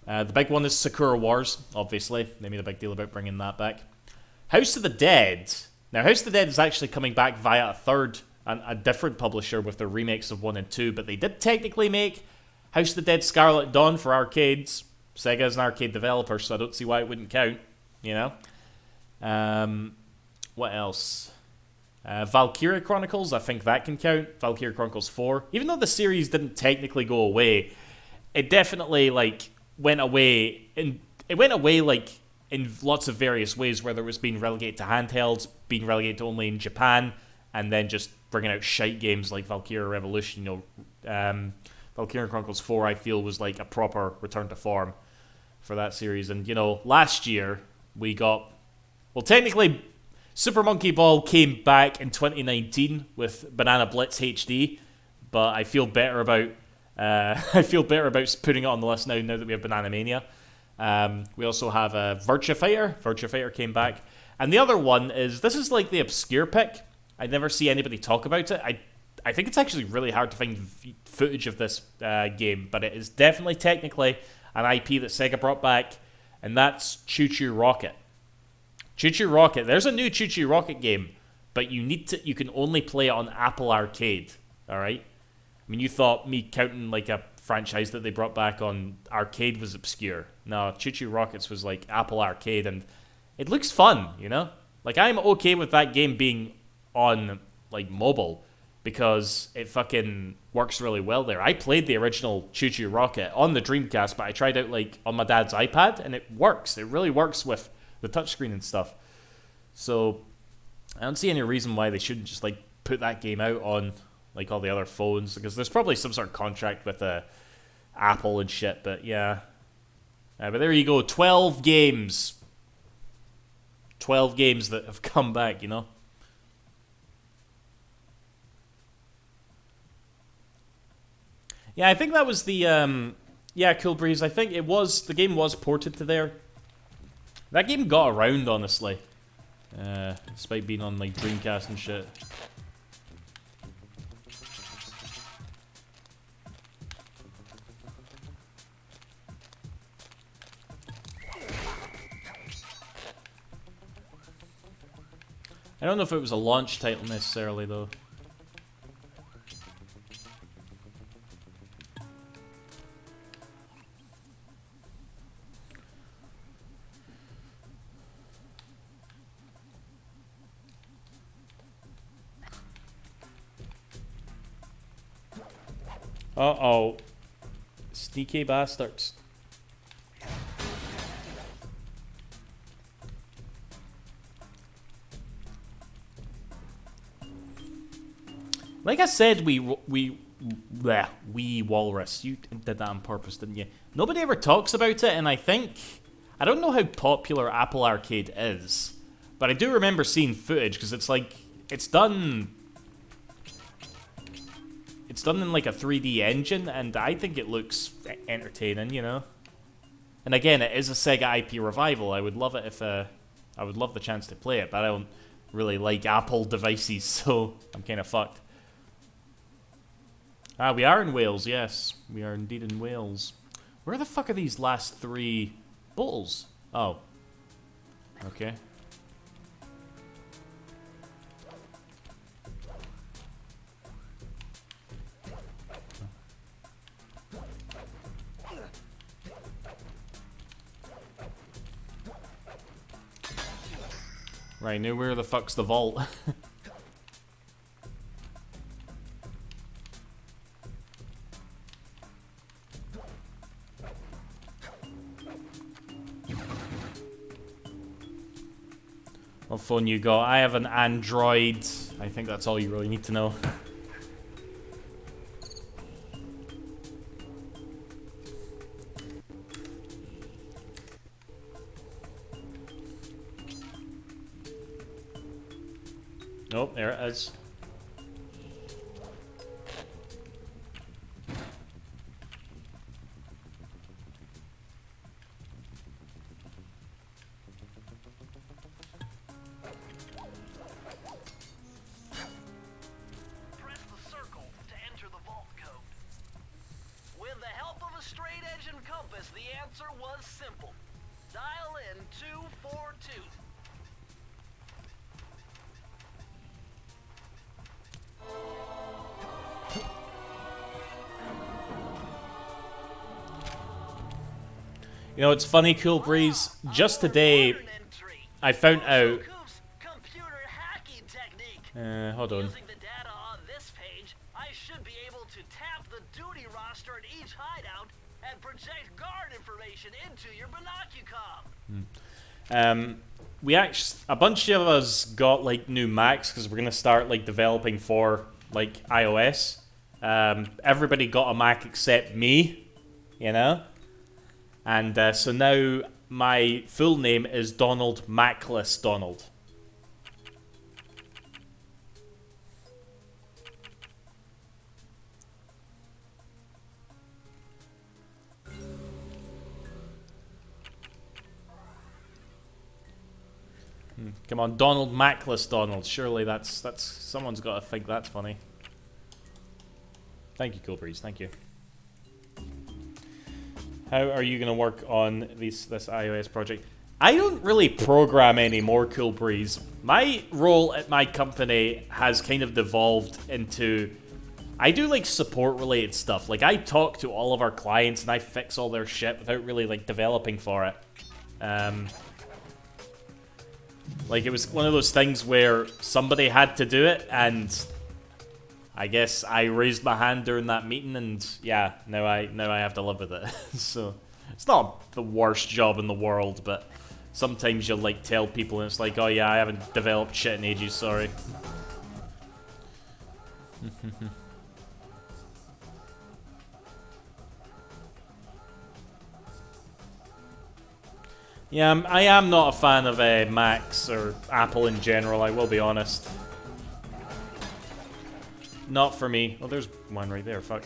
the big one is Sakura Wars, obviously. They made a big deal about bringing that back. House of the Dead. Now, House of the Dead is actually coming back via a different publisher with their remakes of 1 and 2, but they did technically make House of the Dead Scarlet Dawn for arcades. Sega is an arcade developer, so I don't see why it wouldn't count, you know. What else? Valkyria Chronicles, I think that can count. Valkyria Chronicles 4. Even though the series didn't technically go away, it definitely, like, went away like in lots of various ways, whether it was being relegated to handhelds, being relegated to only in Japan, and then just bringing out shite games like Valkyria Revolution. You know, Valkyria Chronicles 4, I feel, was like a proper return to form for that series. And, you know, last year we got, well, technically Super Monkey Ball came back in 2019 with Banana Blitz HD, but I feel better about I feel better about putting it on the list now that we have Banana Mania. We also have Virtua Fighter. Virtua Fighter came back. And the other one is, this is like the obscure pick. I never see anybody talk about it. I think it's actually really hard to find footage of this game, but it is definitely technically an IP that Sega brought back, and that's Choo Choo Rocket. Choo Choo Rocket. There's a new Choo Choo Rocket game, but you can only play it on Apple Arcade. All right. I mean, you thought me counting like a franchise that they brought back on arcade was obscure. No, Choo Choo Rockets was like Apple Arcade, and it looks fun, you know? Like, I'm okay with that game being on, like, mobile, because it fucking works really well there. I played the original Choo Choo Rocket on the Dreamcast, but I tried out, like, on my dad's iPad, and it works. It really works with the touchscreen and stuff. So, I don't see any reason why they shouldn't just, like, put that game out on, like, all the other phones, because there's probably some sort of contract with Apple and shit, but yeah. But there you go, 12 games. 12 games that have come back, you know? Yeah, I think that was the, yeah, Cool Breeze, I think the game was ported to there. That game got around, honestly. Despite being on, like, Dreamcast and shit. I don't know if it was a launch title necessarily, though. Uh-oh. Sneaky bastards. Like I said, we Walrus. You did that on purpose, didn't you? Nobody ever talks about it, and I don't know how popular Apple Arcade is, but I do remember seeing footage, because it's like, it's done in like a 3D engine, and I think it looks entertaining, you know? And again, it is a Sega IP revival. I would love it if, I would love the chance to play it, but I don't really like Apple devices, so I'm kind of fucked. Ah, we are in Wales, yes. We are indeed in Wales. Where the fuck are these last 3 bottles? Oh. Okay. Right, now where the fuck's the vault? What phone you got? I have an Android. I think that's all you really need to know. Oh, there it is.
Press the circle to enter the vault code. With the help of a straight-edge and compass, the answer was simple. Dial in 242.
You know, it's funny, Cool Breeze. Just today, I found out... hold on.
Using the data on this page, I should be able to tap the duty roster at each hideout and project guard information into your binocucom.
We actually... A bunch of us got, like, new Macs, because we're going to start, like, developing for, like, iOS. Everybody got a Mac except me, you know? And so now my full name is Donald Macless Donald. Come on, Donald Macless Donald. Surely that's someone's got to think that's funny. Thank you, Cool Breeze. Thank you. How are you gonna work on this iOS project? I don't really program anymore, Cool Breeze. My role at my company has kind of devolved into, I do like support related stuff. Like I talk to all of our clients and I fix all their shit without really like developing for it. Like it was one of those things where somebody had to do it, and I guess I raised my hand during that meeting, and yeah, now I have to live with it. So it's not the worst job in the world, but sometimes you'll like tell people and it's like, oh yeah, I haven't developed shit in ages, sorry. Yeah, I am not a fan of Macs or Apple in general, I will be honest. Not for me. Oh, there's one right there, fuck.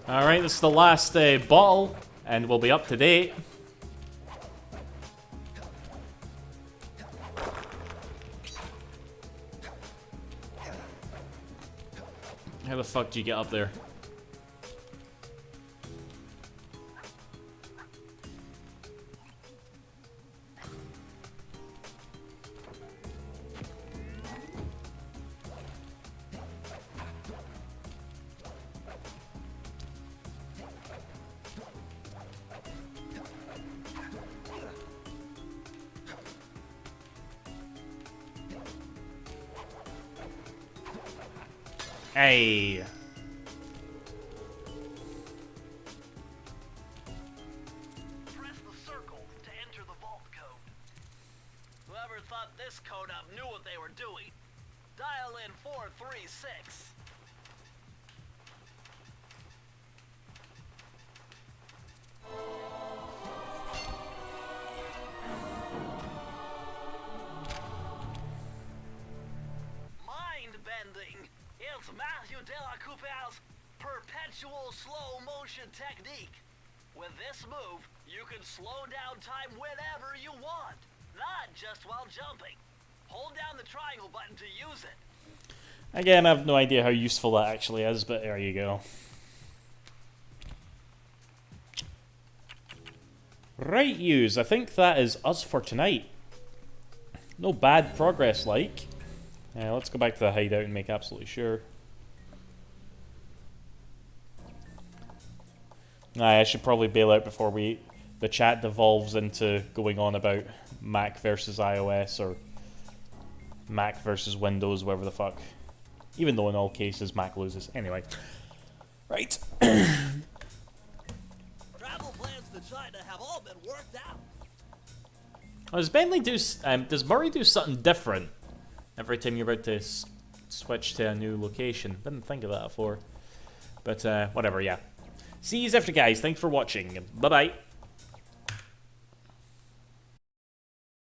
Alright, this is the last bottle, and we'll be up to date. How the fuck do you get up there? Hey.
Press the circle to enter the vault code. Whoever thought this code up knew what they were doing. Dial in 436. Mind-bending. It's Matthew de la Coupe's perpetual slow motion technique. With this move, you can slow down time whenever you want, not just while jumping. Hold down the triangle button to use it.
Again, I have no idea how useful that actually is, but there you go. Right, yous. I think that is us for tonight. No bad progress, like. Let's go back to the hideout and make absolutely sure. I should probably bail out before the chat devolves into going on about Mac versus iOS or Mac versus Windows, whatever the fuck. Even though in all cases Mac loses. Anyway. Right.
Travel plans to China have all been worked out.
Does Bentley do... does Murray do something different every time you're about to switch to a new location? Didn't think of that before. But, whatever, yeah. See you after, guys. Thanks for watching. Bye-bye.